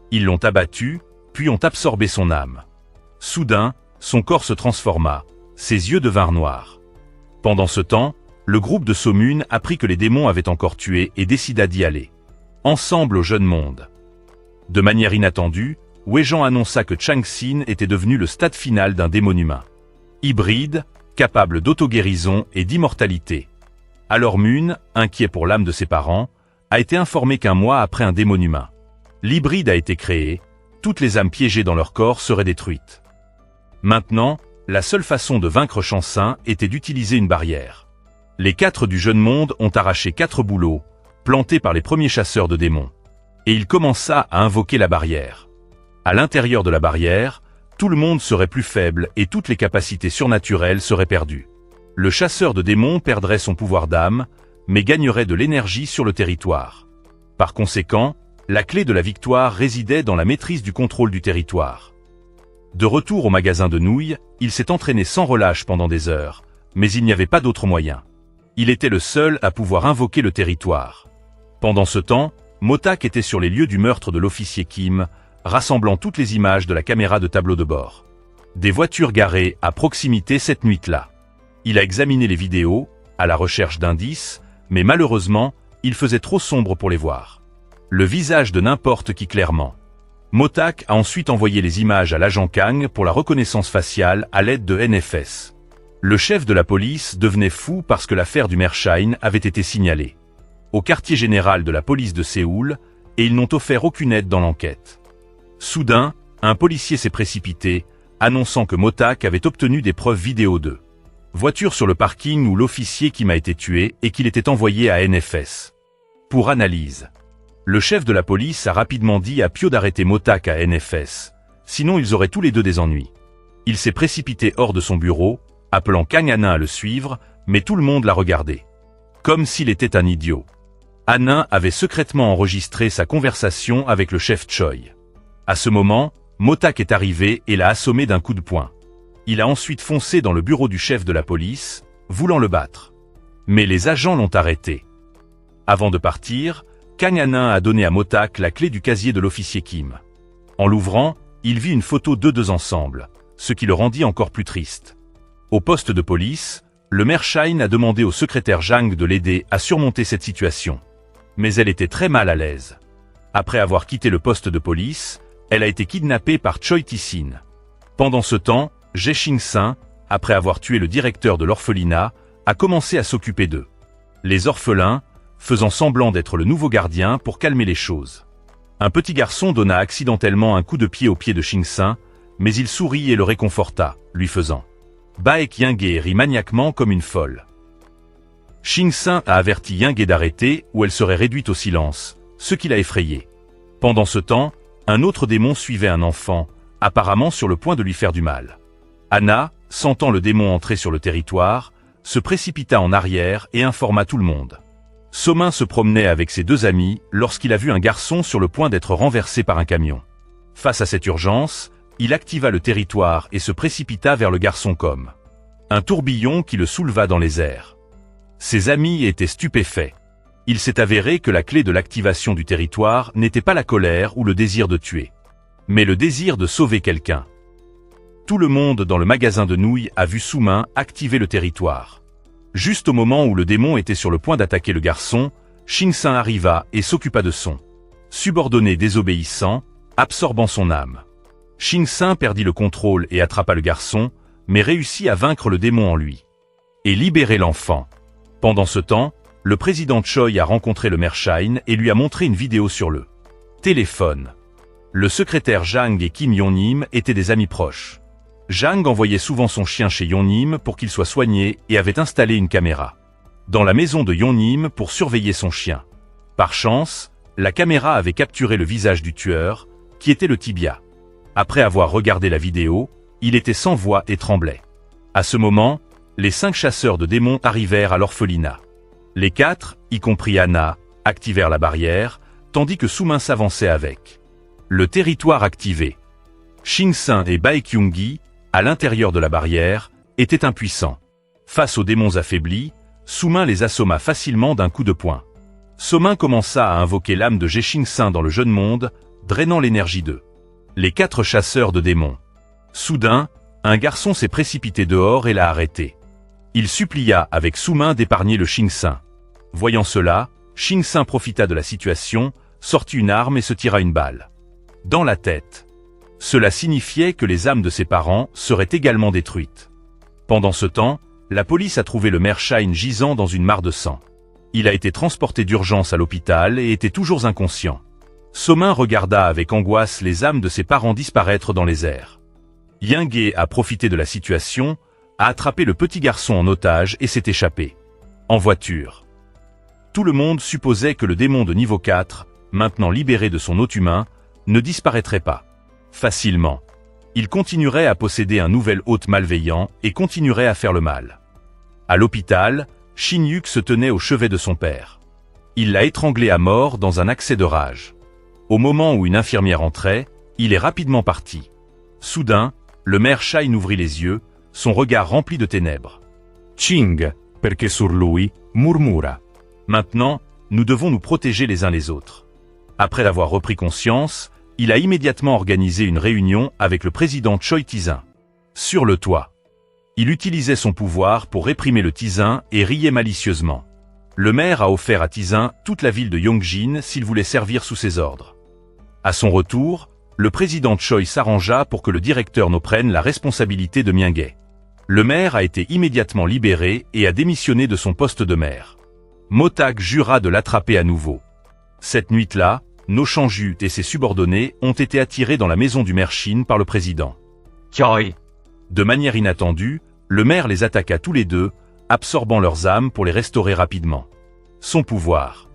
Ils l'ont abattu, puis ont absorbé son âme. Soudain, son corps se transforma, ses yeux devinrent noirs. Pendant ce temps, le groupe de Somun apprit que les démons avaient encore tué et décida d'y aller. Ensemble au Jeune Monde. De manière inattendue, Wei-Jan annonça que Chang-Sin était devenu le stade final d'un démon humain. Hybride, capable d'auto-guérison et d'immortalité. Alors Moon, inquiet pour l'âme de ses parents, a été informé qu'un mois après un démon humain. L'hybride a été créé, toutes les âmes piégées dans leur corps seraient détruites. Maintenant, la seule façon de vaincre Chansin était d'utiliser une barrière. Les 4 du Jeune Monde ont arraché 4 bouleaux, plantés par les premiers chasseurs de démons. Et il commença à invoquer la barrière. À l'intérieur de la barrière, tout le monde serait plus faible et toutes les capacités surnaturelles seraient perdues. Le chasseur de démons perdrait son pouvoir d'âme, mais gagnerait de l'énergie sur le territoire. Par conséquent, la clé de la victoire résidait dans la maîtrise du contrôle du territoire. De retour au magasin de nouilles, il s'est entraîné sans relâche pendant des heures, mais il n'y avait pas d'autre moyen. Il était le seul à pouvoir invoquer le territoire. Pendant ce temps, Motak était sur les lieux du meurtre de l'officier Kim, rassemblant toutes les images de la caméra de tableau de bord. Des voitures garées à proximité cette nuit-là. Il a examiné les vidéos, à la recherche d'indices, mais malheureusement, il faisait trop sombre pour les voir. Le visage de n'importe qui clairement. Motak a ensuite envoyé les images à l'agent Kang pour la reconnaissance faciale à l'aide de NFS. Le chef de la police devenait fou parce que l'affaire du maire Shine avait été signalée au quartier général de la police de Séoul, et ils n'ont offert aucune aide dans l'enquête. Soudain, un policier s'est précipité, annonçant que Motak avait obtenu des preuves vidéo de voiture sur le parking où l'officier qui m'a été tué et qu'il était envoyé à NFS. Pour analyse. Le chef de la police a rapidement dit à Pio d'arrêter Motak à NFS, sinon ils auraient tous les deux des ennuis. Il s'est précipité hors de son bureau, appelant Kang Hanin à le suivre, mais tout le monde l'a regardé. Comme s'il était un idiot. Hanin avait secrètement enregistré sa conversation avec le chef Choi. À ce moment, Motak est arrivé et l'a assommé d'un coup de poing. Il a ensuite foncé dans le bureau du chef de la police, voulant le battre. Mais les agents l'ont arrêté. Avant de partir, Kang Hanin a donné à Motak la clé du casier de l'officier Kim. En l'ouvrant, il vit une photo d'eux deux ensemble, ce qui le rendit encore plus triste. Au poste de police, le maire Shine a demandé au secrétaire Jang de l'aider à surmonter cette situation. Mais elle était très mal à l'aise. Après avoir quitté le poste de police, Elle a été kidnappée par Choi Tae-sin. Pendant ce temps, Jae Ching-sin, après avoir tué le directeur de l'orphelinat, a commencé à s'occuper d'eux. Les orphelins, faisant semblant d'être le nouveau gardien pour calmer les choses. Un petit garçon donna accidentellement un coup de pied au pied de Ching-sin, mais il sourit et le réconforta, lui faisant. Baek Young-hae rit maniaquement comme une folle. Ching-sin a averti Young-hae d'arrêter ou elle serait réduite au silence, ce qui l'a effrayée. Pendant ce temps, un autre démon suivait un enfant, apparemment sur le point de lui faire du mal. Anna, sentant le démon entrer sur le territoire, se précipita en arrière et informa tout le monde. Somin se promenait avec ses deux amis lorsqu'il a vu un garçon sur le point d'être renversé par un camion. Face à cette urgence, il activa le territoire et se précipita vers le garçon comme un tourbillon qui le souleva dans les airs. Ses amis étaient stupéfaits. Il s'est avéré que la clé de l'activation du territoire n'était pas la colère ou le désir de tuer, mais le désir de sauver quelqu'un. Tout le monde dans le magasin de nouilles a vu Somin activer le territoire. Juste au moment où le démon était sur le point d'attaquer le garçon, Ching-sin arriva et s'occupa de son subordonné désobéissant, absorbant son âme. Ching-sin perdit le contrôle et attrapa le garçon, mais réussit à vaincre le démon en lui et libérer l'enfant. Pendant ce temps, le président Choi a rencontré le maire Shine et lui a montré une vidéo sur le téléphone. Le secrétaire Jang et Kim Yong-nim étaient des amis proches. Jang envoyait souvent son chien chez Yong-nim pour qu'il soit soigné et avait installé une caméra dans la maison de Yong-nim pour surveiller son chien. Par chance, la caméra avait capturé le visage du tueur, qui était le tibia. Après avoir regardé la vidéo, il était sans voix et tremblait. À ce moment, les 5 chasseurs de démons arrivèrent à l'orphelinat. Les 4, y compris Anna, activèrent la barrière, tandis que Somin s'avançait avec le territoire activé. Ching-sin et Baek Young-hae, à l'intérieur de la barrière, étaient impuissants. Face aux démons affaiblis, Somin les assomma facilement d'un coup de poing. Somin commença à invoquer l'âme de Jae Ching-sin dans le jeune monde, drainant l'énergie d'eux. Les 4 chasseurs de démons. Soudain, un garçon s'est précipité dehors et l'a arrêté. Il supplia avec Somin d'épargner le Ching-sin. Voyant cela, Ching-sin profita de la situation, sortit une arme et se tira une balle dans la tête. Cela signifiait que les âmes de ses parents seraient également détruites. Pendant ce temps, la police a trouvé le maire Shine gisant dans une mare de sang. Il a été transporté d'urgence à l'hôpital et était toujours inconscient. Somin regarda avec angoisse les âmes de ses parents disparaître dans les airs. Young-hae a profité de la situation, a attrapé le petit garçon en otage et s'est échappé en voiture. Tout le monde supposait que le démon de niveau 4, maintenant libéré de son hôte humain, ne disparaîtrait pas facilement. Il continuerait à posséder un nouvel hôte malveillant et continuerait à faire le mal. À l'hôpital, Shin-yuk se tenait au chevet de son père. Il l'a étranglé à mort dans un accès de rage. Au moment où une infirmière entrait, il est rapidement parti. Soudain, le maire Shine ouvrit les yeux, son regard rempli de ténèbres. Ching, perché sur lui, murmura. Maintenant, nous devons nous protéger les uns les autres. Après avoir repris conscience, il a immédiatement organisé une réunion avec le président Choi Tae-sin. Sur le toit. Il utilisait son pouvoir pour réprimer le Tae-sin et riait malicieusement. Le maire a offert à Tae-sin toute la ville de Yongjin s'il voulait servir sous ses ordres. À son retour, le président Choi s'arrangea pour que le directeur no prenne la responsabilité de Myung-hae. Le maire a été immédiatement libéré et a démissionné de son poste de maire. Motak jura de l'attraper à nouveau. Cette nuit-là, No Chang-jut et ses subordonnés ont été attirés dans la maison du maire Shin par le président Choi. De manière inattendue, le maire les attaqua tous les deux, absorbant leurs âmes pour les restaurer rapidement. Son pouvoir.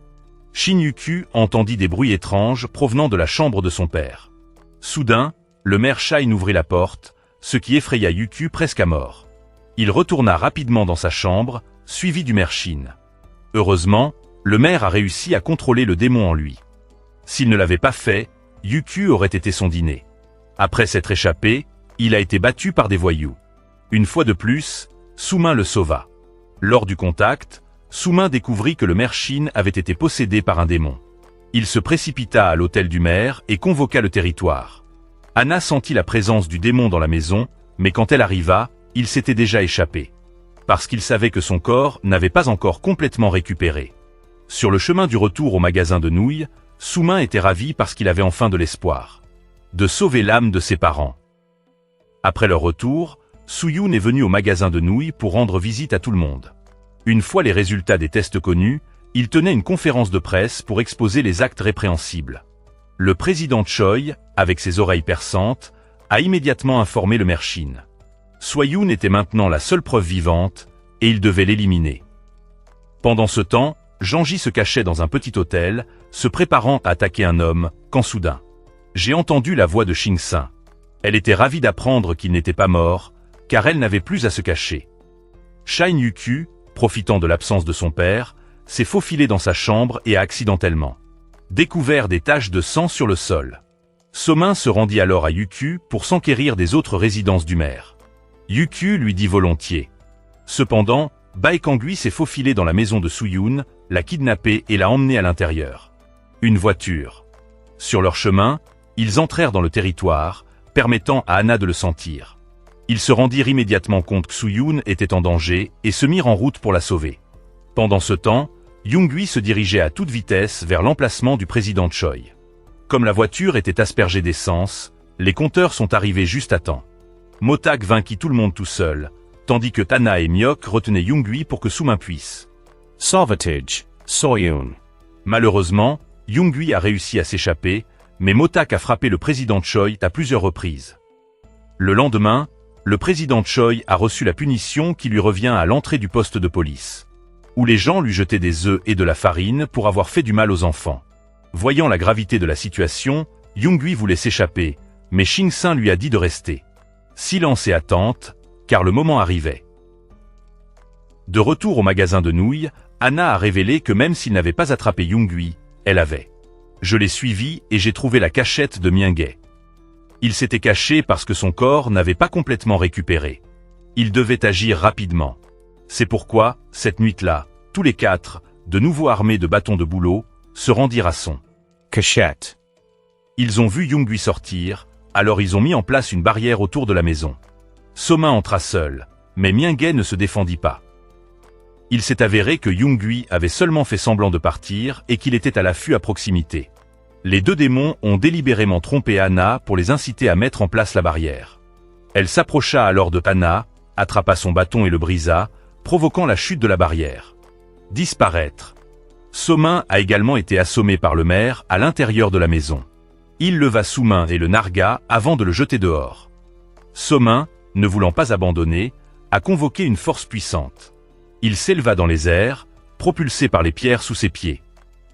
Shin-yuku entendit des bruits étranges provenant de la chambre de son père. Soudain, le maire Shine ouvrit la porte, ce qui effraya Yuku presque à mort. Il retourna rapidement dans sa chambre, suivi du maire Shin. Heureusement, le maire a réussi à contrôler le démon en lui. S'il ne l'avait pas fait, Yuku aurait été son dîner. Après s'être échappé, il a été battu par des voyous. Une fois de plus, Somin le sauva. Lors du contact, Somin découvrit que le maire Shin avait été possédé par un démon. Il se précipita à l'hôtel du maire et convoqua le territoire. Anna sentit la présence du démon dans la maison, mais quand elle arriva, il s'était déjà échappé. Parce qu'il savait que son corps n'avait pas encore complètement récupéré. Sur le chemin du retour au magasin de nouilles, Somin était ravi parce qu'il avait enfin de l'espoir. de sauver l'âme de ses parents. Après leur retour, Soo-yoon est venu au magasin de nouilles pour rendre visite à tout le monde. Une fois les résultats des tests connus, il tenait une conférence de presse pour exposer les actes répréhensibles. Le président Choi, avec ses oreilles perçantes, a immédiatement informé le maire Shin. Soo-yoon était maintenant la seule preuve vivante, et il devait l'éliminer. Pendant ce temps, Jang-ji se cachait dans un petit hôtel, se préparant à attaquer un homme, quand soudain, j'ai entendu la voix de Shin-sang. Elle était ravie d'apprendre qu'il n'était pas mort, car elle n'avait plus à se cacher. Shin Yukyu, profitant de l'absence de son père, s'est faufilé dans sa chambre et a accidentellement découvert des taches de sang sur le sol. So-min se rendit alors à Yukyu pour s'enquérir des autres résidences du maire. Yukyu lui dit volontiers. Cependant, Baekangui s'est faufilé dans la maison de Soo-yoon, l'a kidnappé et l'a emmené à l'intérieur. Une voiture. Sur leur chemin, ils entrèrent dans le territoire, permettant à Anna de le sentir. Ils se rendirent immédiatement compte que Soo-yoon était en danger et se mirent en route pour la sauver. Pendant ce temps, Young-hui se dirigeait à toute vitesse vers l'emplacement du président Choi. Comme la voiture était aspergée d'essence, les compteurs sont arrivés juste à temps. Motak vainquit tout le monde tout seul, tandis que Tana et Myok retenaient Young-hui pour que Soo-min puisse. Sauvetage, Soo-yoon. Malheureusement, Young-hui a réussi à s'échapper, mais Motak a frappé le président Choi à plusieurs reprises. Le lendemain, le président Choi a reçu la punition qui lui revient à l'entrée du poste de police, où les gens lui jetaient des œufs et de la farine pour avoir fait du mal aux enfants. Voyant la gravité de la situation, Young-hui voulait s'échapper, mais Shin-sang lui a dit de rester. Silence et attente, car le moment arrivait. De retour au magasin de nouilles, Anna a révélé que même s'il n'avait pas attrapé Young-hui, elle avait. Je l'ai suivi et j'ai trouvé la cachette de Myung-hae. Il s'était caché parce que son corps n'avait pas complètement récupéré. Il devait agir rapidement. C'est pourquoi, cette nuit-là, tous les quatre, de nouveau armés de bâtons de bouleau, se rendirent à son Cachette. Ils ont vu Young-hui sortir, alors ils ont mis en place une barrière autour de la maison. So-min entra seul, mais Myung-hae ne se défendit pas. Il s'est avéré que Young-hui avait seulement fait semblant de partir et qu'il était à l'affût à proximité. Les deux démons ont délibérément trompé Anna pour les inciter à mettre en place la barrière. Elle s'approcha alors de Anna, attrapa son bâton et le brisa, provoquant la chute de la barrière. Disparaître. So-min a également été assommé par le maire à l'intérieur de la maison. Il leva Soo-min et le narga avant de le jeter dehors. So-min, ne voulant pas abandonner, a convoqué une force puissante. Il s'éleva dans les airs, propulsé par les pierres sous ses pieds.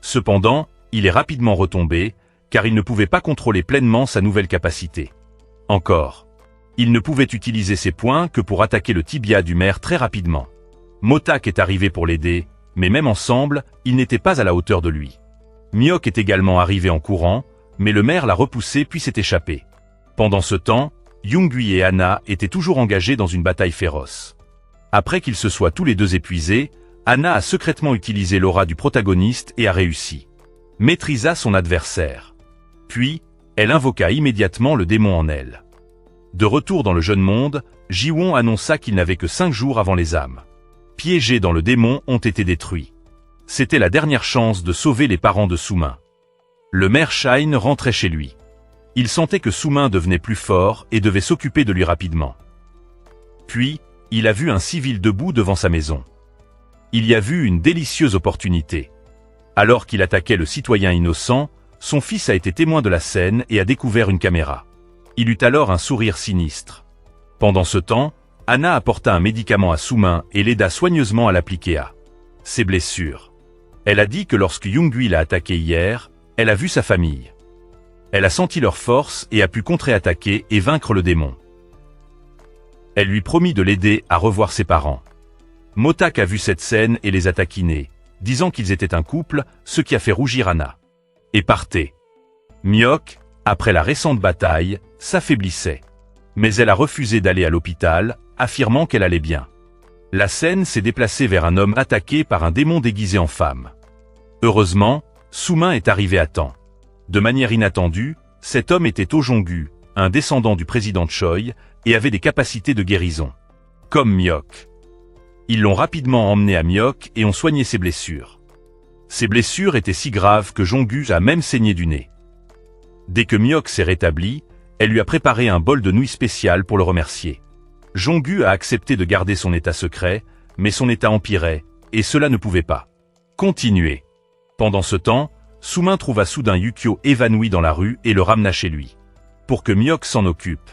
Cependant, il est rapidement retombé, car il ne pouvait pas contrôler pleinement sa nouvelle capacité. Encore. Il ne pouvait utiliser ses poings que pour attaquer le tibia du maire très rapidement. Motak est arrivé pour l'aider, mais même ensemble, ils n'étaient pas à la hauteur de lui. Myok est également arrivé en courant, mais le maire l'a repoussé puis s'est échappé. Pendant ce temps, Young-hui et Anna étaient toujours engagés dans une bataille féroce. Après qu'ils se soient tous les deux épuisés, Anna a secrètement utilisé l'aura du protagoniste et a réussi. Maîtrisa son adversaire. Puis, elle invoqua immédiatement le démon en elle. De retour dans le jeune monde, Ji-won annonça qu'il n'avait que 5 jours avant les âmes piégés dans le démon ont été détruits. C'était la dernière chance de sauver les parents de Soo-min. Le maire Shin rentrait chez lui. Il sentait que Soo-min devenait plus fort et devait s'occuper de lui rapidement. Puis, il a vu un civil debout devant sa maison. Il y a vu une délicieuse opportunité. Alors qu'il attaquait le citoyen innocent, son fils a été témoin de la scène et a découvert une caméra. Il eut alors un sourire sinistre. Pendant ce temps, Anna apporta un médicament à Soo-min et l'aida soigneusement à l'appliquer à ses blessures. Elle a dit que lorsque Young-hui l'a attaqué hier, elle a vu sa famille. Elle a senti leur force et a pu contre-attaquer et vaincre le démon. Elle lui promit de l'aider à revoir ses parents. Motak a vu cette scène et les a taquinés, disant qu'ils étaient un couple, ce qui a fait rougir Anna. Et partait. Myok, après la récente bataille, s'affaiblissait. Mais elle a refusé d'aller à l'hôpital, affirmant qu'elle allait bien. La scène s'est déplacée vers un homme attaqué par un démon déguisé en femme. Heureusement, Soo-min est arrivé à temps. De manière inattendue, cet homme était Oh Jong-gu, un descendant du président Choi, et avait des capacités de guérison. Comme Myok. Ils l'ont rapidement emmené à Myok et ont soigné ses blessures. Ses blessures étaient si graves que Jong-gu a même saigné du nez. Dès que Myok s'est rétabli, elle lui a préparé un bol de nouilles spéciales pour le remercier. Jong-gu a accepté de garder son état secret, mais son état empirait, et cela ne pouvait pas continuer. Pendant ce temps, Soo-min trouva soudain Yukio évanoui dans la rue et le ramena chez lui. Pour que Myok s'en occupe.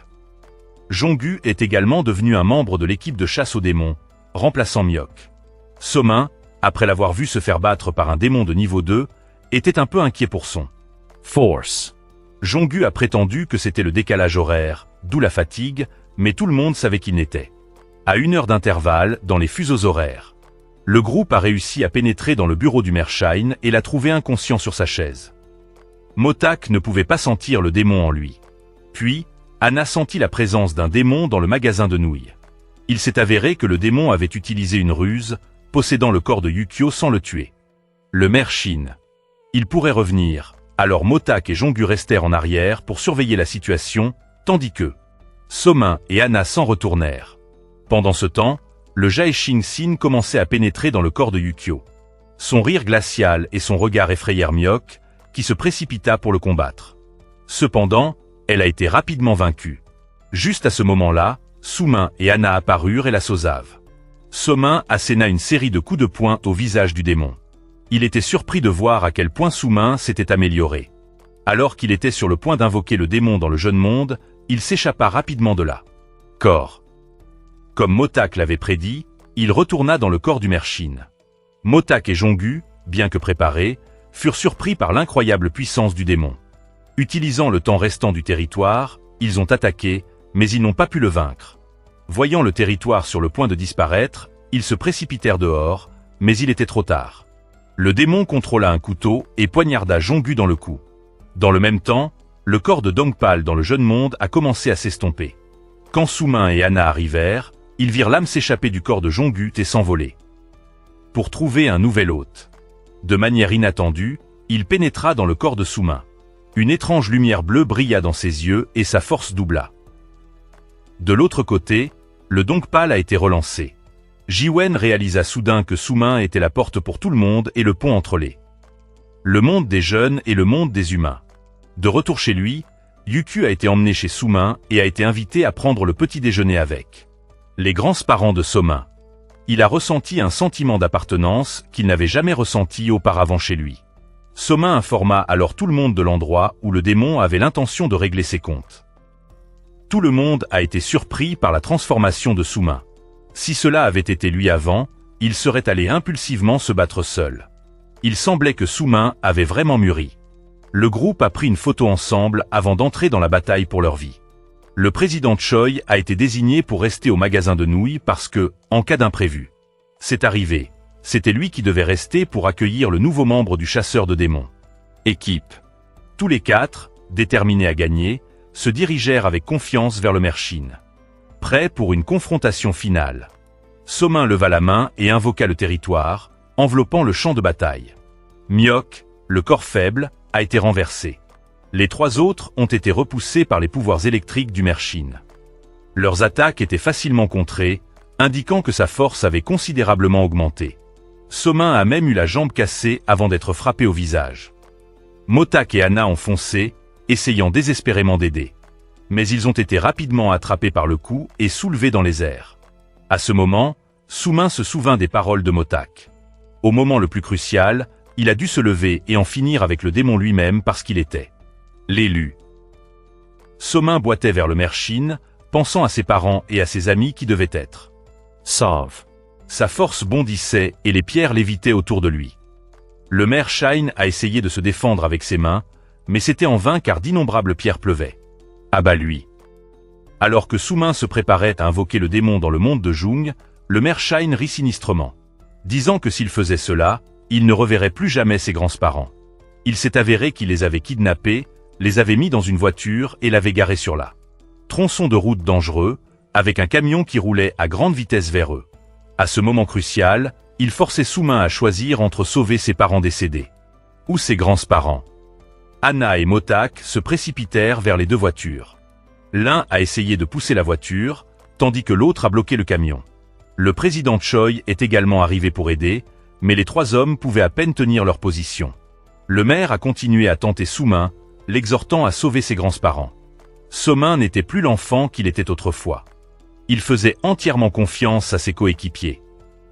Jong-gu est également devenu un membre de l'équipe de chasse aux démons, remplaçant Myok. Soo-min, après l'avoir vu se faire battre par un démon de niveau 2, était un peu inquiet pour son force. Jong-gu a prétendu que c'était le décalage horaire, d'où la fatigue, mais tout le monde savait qu'il n'était à 1 heure d'intervalle dans les fuseaux horaires. Le groupe a réussi à pénétrer dans le bureau du maire Shine et l'a trouvé inconscient sur sa chaise. Motak ne pouvait pas sentir le démon en lui. Puis, Anna sentit la présence d'un démon dans le magasin de nouilles. Il s'est avéré que le démon avait utilisé une ruse, possédant le corps de Yukio sans le tuer. Le maire Shin. Il pourrait revenir, alors Motak et Jong-gu restèrent en arrière pour surveiller la situation, tandis que Soo-min et Anna s'en retournèrent. Pendant ce temps, le Jae-shin-sin commençait à pénétrer dans le corps de Yukio. Son rire glacial et son regard effrayèrent Myok, qui se précipita pour le combattre. Cependant, elle a été rapidement vaincue. Juste à ce moment-là, Soo-min et Anna apparurent et la sauvèrent. Soo-min asséna une série de coups de poing au visage du démon. Il était surpris de voir à quel point Soo-min s'était amélioré. Alors qu'il était sur le point d'invoquer le démon dans le jeune monde, il s'échappa rapidement de là. Corps. Comme Motak l'avait prédit, il retourna dans le corps du maire Shin. Motak et Jong-gu, bien que préparés, furent surpris par l'incroyable puissance du démon. Utilisant le temps restant du territoire, ils ont attaqué, mais ils n'ont pas pu le vaincre. Voyant le territoire sur le point de disparaître, ils se précipitèrent dehors, mais il était trop tard. Le démon contrôla un couteau et poignarda Jong-gu dans le cou. Dans le même temps, le corps de Dongpal dans le jeune monde a commencé à s'estomper. Quand Soo-min et Anna arrivèrent, ils virent l'âme s'échapper du corps de Jong-gu et s'envoler. Pour trouver un nouvel hôte. De manière inattendue, il pénétra dans le corps de Soo-min. Une étrange lumière bleue brilla dans ses yeux et sa force doubla. De l'autre côté, le Dongpal a été relancé. Ji-wen réalisa soudain que Soo-min était la porte pour tout le monde et le pont entre le monde des jeunes et le monde des humains. De retour chez lui, Yukio a été emmené chez Soo-min et a été invité à prendre le petit déjeuner avec les grands-parents de Soo-min. Il a ressenti un sentiment d'appartenance qu'il n'avait jamais ressenti auparavant chez lui. Soo-min informa alors tout le monde de l'endroit où le démon avait l'intention de régler ses comptes. Tout le monde a été surpris par la transformation de Soo-min. Si cela avait été lui avant, il serait allé impulsivement se battre seul. Il semblait que Soo-min avait vraiment mûri. Le groupe a pris une photo ensemble avant d'entrer dans la bataille pour leur vie. Le président Choi a été désigné pour rester au magasin de nouilles parce que, en cas d'imprévu, c'est arrivé. C'était lui qui devait rester pour accueillir le nouveau membre du chasseur de démons. Équipe. Tous les 4, déterminés à gagner, se dirigèrent avec confiance vers le maire Shin. Prêts pour une confrontation finale. Soo-min leva la main et invoqua le territoire, enveloppant le champ de bataille. Myok, le corps faible, a été renversé. Les 3 autres ont été repoussés par les pouvoirs électriques du maire Shin. Leurs attaques étaient facilement contrées, indiquant que sa force avait considérablement augmenté. Soo-min a même eu la jambe cassée avant d'être frappé au visage. Motak et Anna ont foncé, essayant désespérément d'aider. Mais ils ont été rapidement attrapés par le coup et soulevés dans les airs. À ce moment, Soo-min se souvint des paroles de Motak. Au moment le plus crucial, il a dû se lever et en finir avec le démon lui-même parce qu'il était l'élu. Soo-min boitait vers le maire Shin, pensant à ses parents et à ses amis qui devaient être Sauve. Sa force bondissait et les pierres lévitaient autour de lui. Le maire Shine a essayé de se défendre avec ses mains, mais c'était en vain car d'innombrables pierres pleuvaient. À bas lui. Alors que Soo-min se préparait à invoquer le démon dans le monde de Jung, le maire Shine rit sinistrement, disant que s'il faisait cela, il ne reverrait plus jamais ses grands-parents. Il s'est avéré qu'il les avait kidnappés, les avait mis dans une voiture et l'avait garé sur la tronçon de route dangereux, avec un camion qui roulait à grande vitesse vers eux. À ce moment crucial, il forçait Soo-min à choisir entre sauver ses parents décédés ou ses grands-parents. Anna et Motak se précipitèrent vers les 2 voitures. L'un a essayé de pousser la voiture, tandis que l'autre a bloqué le camion. Le président Choi est également arrivé pour aider, mais les 3 hommes pouvaient à peine tenir leur position. Le maire a continué à tenter Soo-min, l'exhortant à sauver ses grands-parents. Somin n'était plus l'enfant qu'il était autrefois. Il faisait entièrement confiance à ses coéquipiers.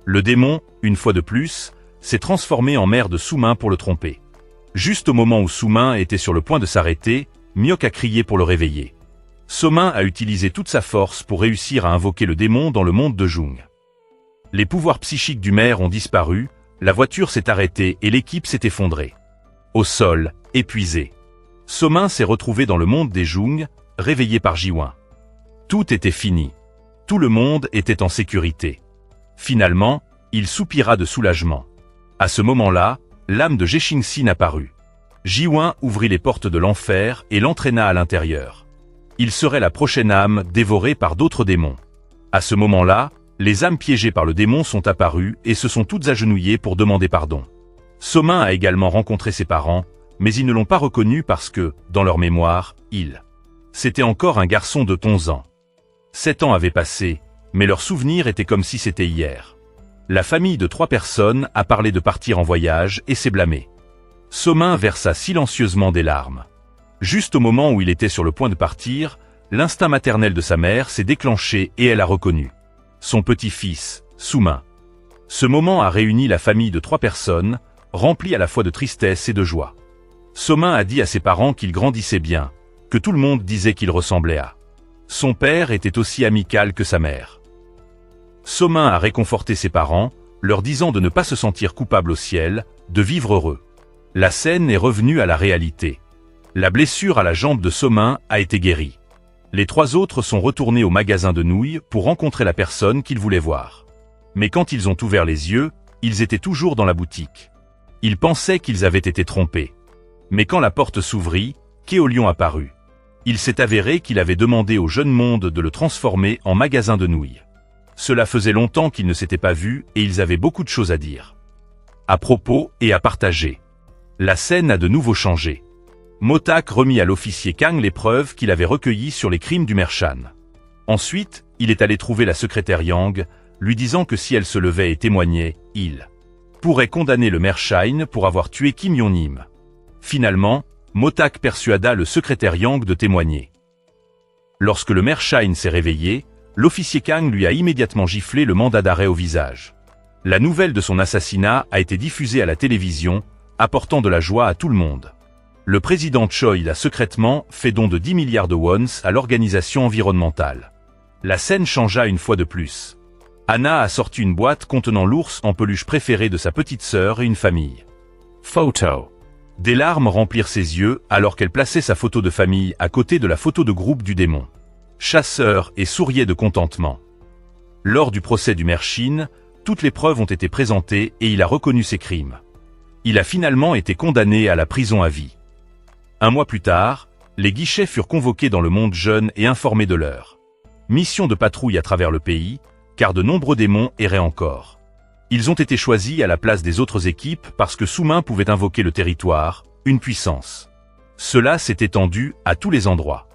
Le démon, une fois de plus, s'est transformé en mère de Soumin pour le tromper. Juste au moment où Soumin était sur le point de s'arrêter, Miok a crié pour le réveiller. Somin a utilisé toute sa force pour réussir à invoquer le démon dans le monde de Jung. Les pouvoirs psychiques du maire ont disparu, la voiture s'est arrêtée et l'équipe s'est effondrée. Au sol, épuisé. Somin s'est retrouvé dans le monde des Jung, réveillé par Jiwon. Tout était fini. Tout le monde était en sécurité. Finalement, il soupira de soulagement. À ce moment-là, l'âme de Jexingsin apparut. Jiwon ouvrit les portes de l'enfer et l'entraîna à l'intérieur. Il serait la prochaine âme dévorée par d'autres démons. À ce moment-là, les âmes piégées par le démon sont apparues et se sont toutes agenouillées pour demander pardon. Somin a également rencontré ses parents, mais ils ne l'ont pas reconnu parce que, dans leur mémoire, c'était encore un garçon de 11 ans. 7 ans avaient passé, mais leur souvenir était comme si c'était hier. La famille de 3 personnes a parlé de partir en voyage et s'est blâmée. Somin versa silencieusement des larmes. Juste au moment où il était sur le point de partir, l'instinct maternel de sa mère s'est déclenché et elle a reconnu son petit-fils, Soumin. Ce moment a réuni la famille de 3 personnes, remplie à la fois de tristesse et de joie. Somin a dit à ses parents qu'il grandissait bien, que tout le monde disait qu'il ressemblait à son père était aussi amical que sa mère. Somin a réconforté ses parents, leur disant de ne pas se sentir coupable au ciel, de vivre heureux. La scène est revenue à la réalité. La blessure à la jambe de Somin a été guérie. Les 3 autres sont retournés au magasin de nouilles pour rencontrer la personne qu'ils voulaient voir. Mais quand ils ont ouvert les yeux, ils étaient toujours dans la boutique. Ils pensaient qu'ils avaient été trompés. Mais quand la porte s'ouvrit, Kéolion apparut. Il s'est avéré qu'il avait demandé au jeune monde de le transformer en magasin de nouilles. Cela faisait longtemps qu'ils ne s'étaient pas vus et ils avaient beaucoup de choses à dire. À propos et à partager. La scène a de nouveau changé. Motak remit à l'officier Kang les preuves qu'il avait recueillies sur les crimes du Mershan. Ensuite, il est allé trouver la secrétaire Yang, lui disant que si elle se levait et témoignait, il pourrait condamner le Mershan pour avoir tué Kim Yon-nim. Finalement, Motak persuada le secrétaire Yang de témoigner. Lorsque le Mershan s'est réveillé, l'officier Kang lui a immédiatement giflé le mandat d'arrêt au visage. La nouvelle de son assassinat a été diffusée à la télévision, apportant de la joie à tout le monde. Le président Choi a secrètement fait don de 10 milliards de wons à l'organisation environnementale. La scène changea une fois de plus. Anna a sorti une boîte contenant l'ours en peluche préféré de sa petite sœur et une famille. Photo. Des larmes remplirent ses yeux alors qu'elle plaçait sa photo de famille à côté de la photo de groupe du démon. Chasseur et souriait de contentement. Lors du procès du Mershin, toutes les preuves ont été présentées et il a reconnu ses crimes. Il a finalement été condamné à la prison à vie. 1 mois plus tard, les guichets furent convoqués dans le monde jeune et informés de leur mission de patrouille à travers le pays, car de nombreux démons erraient encore. Ils ont été choisis à la place des autres équipes parce que Soumin pouvait invoquer le territoire, une puissance. Cela s'est étendu à tous les endroits.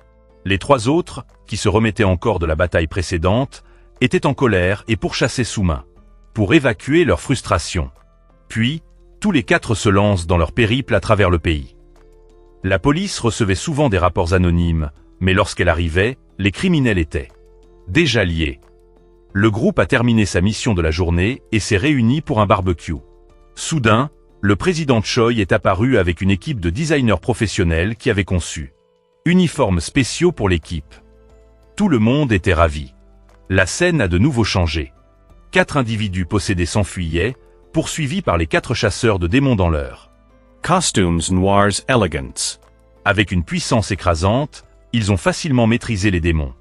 Les 3 autres, qui se remettaient encore de la bataille précédente, étaient en colère et pourchassaient Soumin, pour évacuer leur frustration. Puis, tous les 4 se lancent dans leur périple à travers le pays. La police recevait souvent des rapports anonymes, mais lorsqu'elle arrivait, les criminels étaient déjà liés. Le groupe a terminé sa mission de la journée et s'est réuni pour un barbecue. Soudain, le président Choi est apparu avec une équipe de designers professionnels qui avaient conçu uniformes spéciaux pour l'équipe. Tout le monde était ravi. La scène a de nouveau changé. 4 individus possédés s'enfuyaient, poursuivis par les 4 chasseurs de démons dans leur Costumes noirs elegance. Avec une puissance écrasante, ils ont facilement maîtrisé les démons.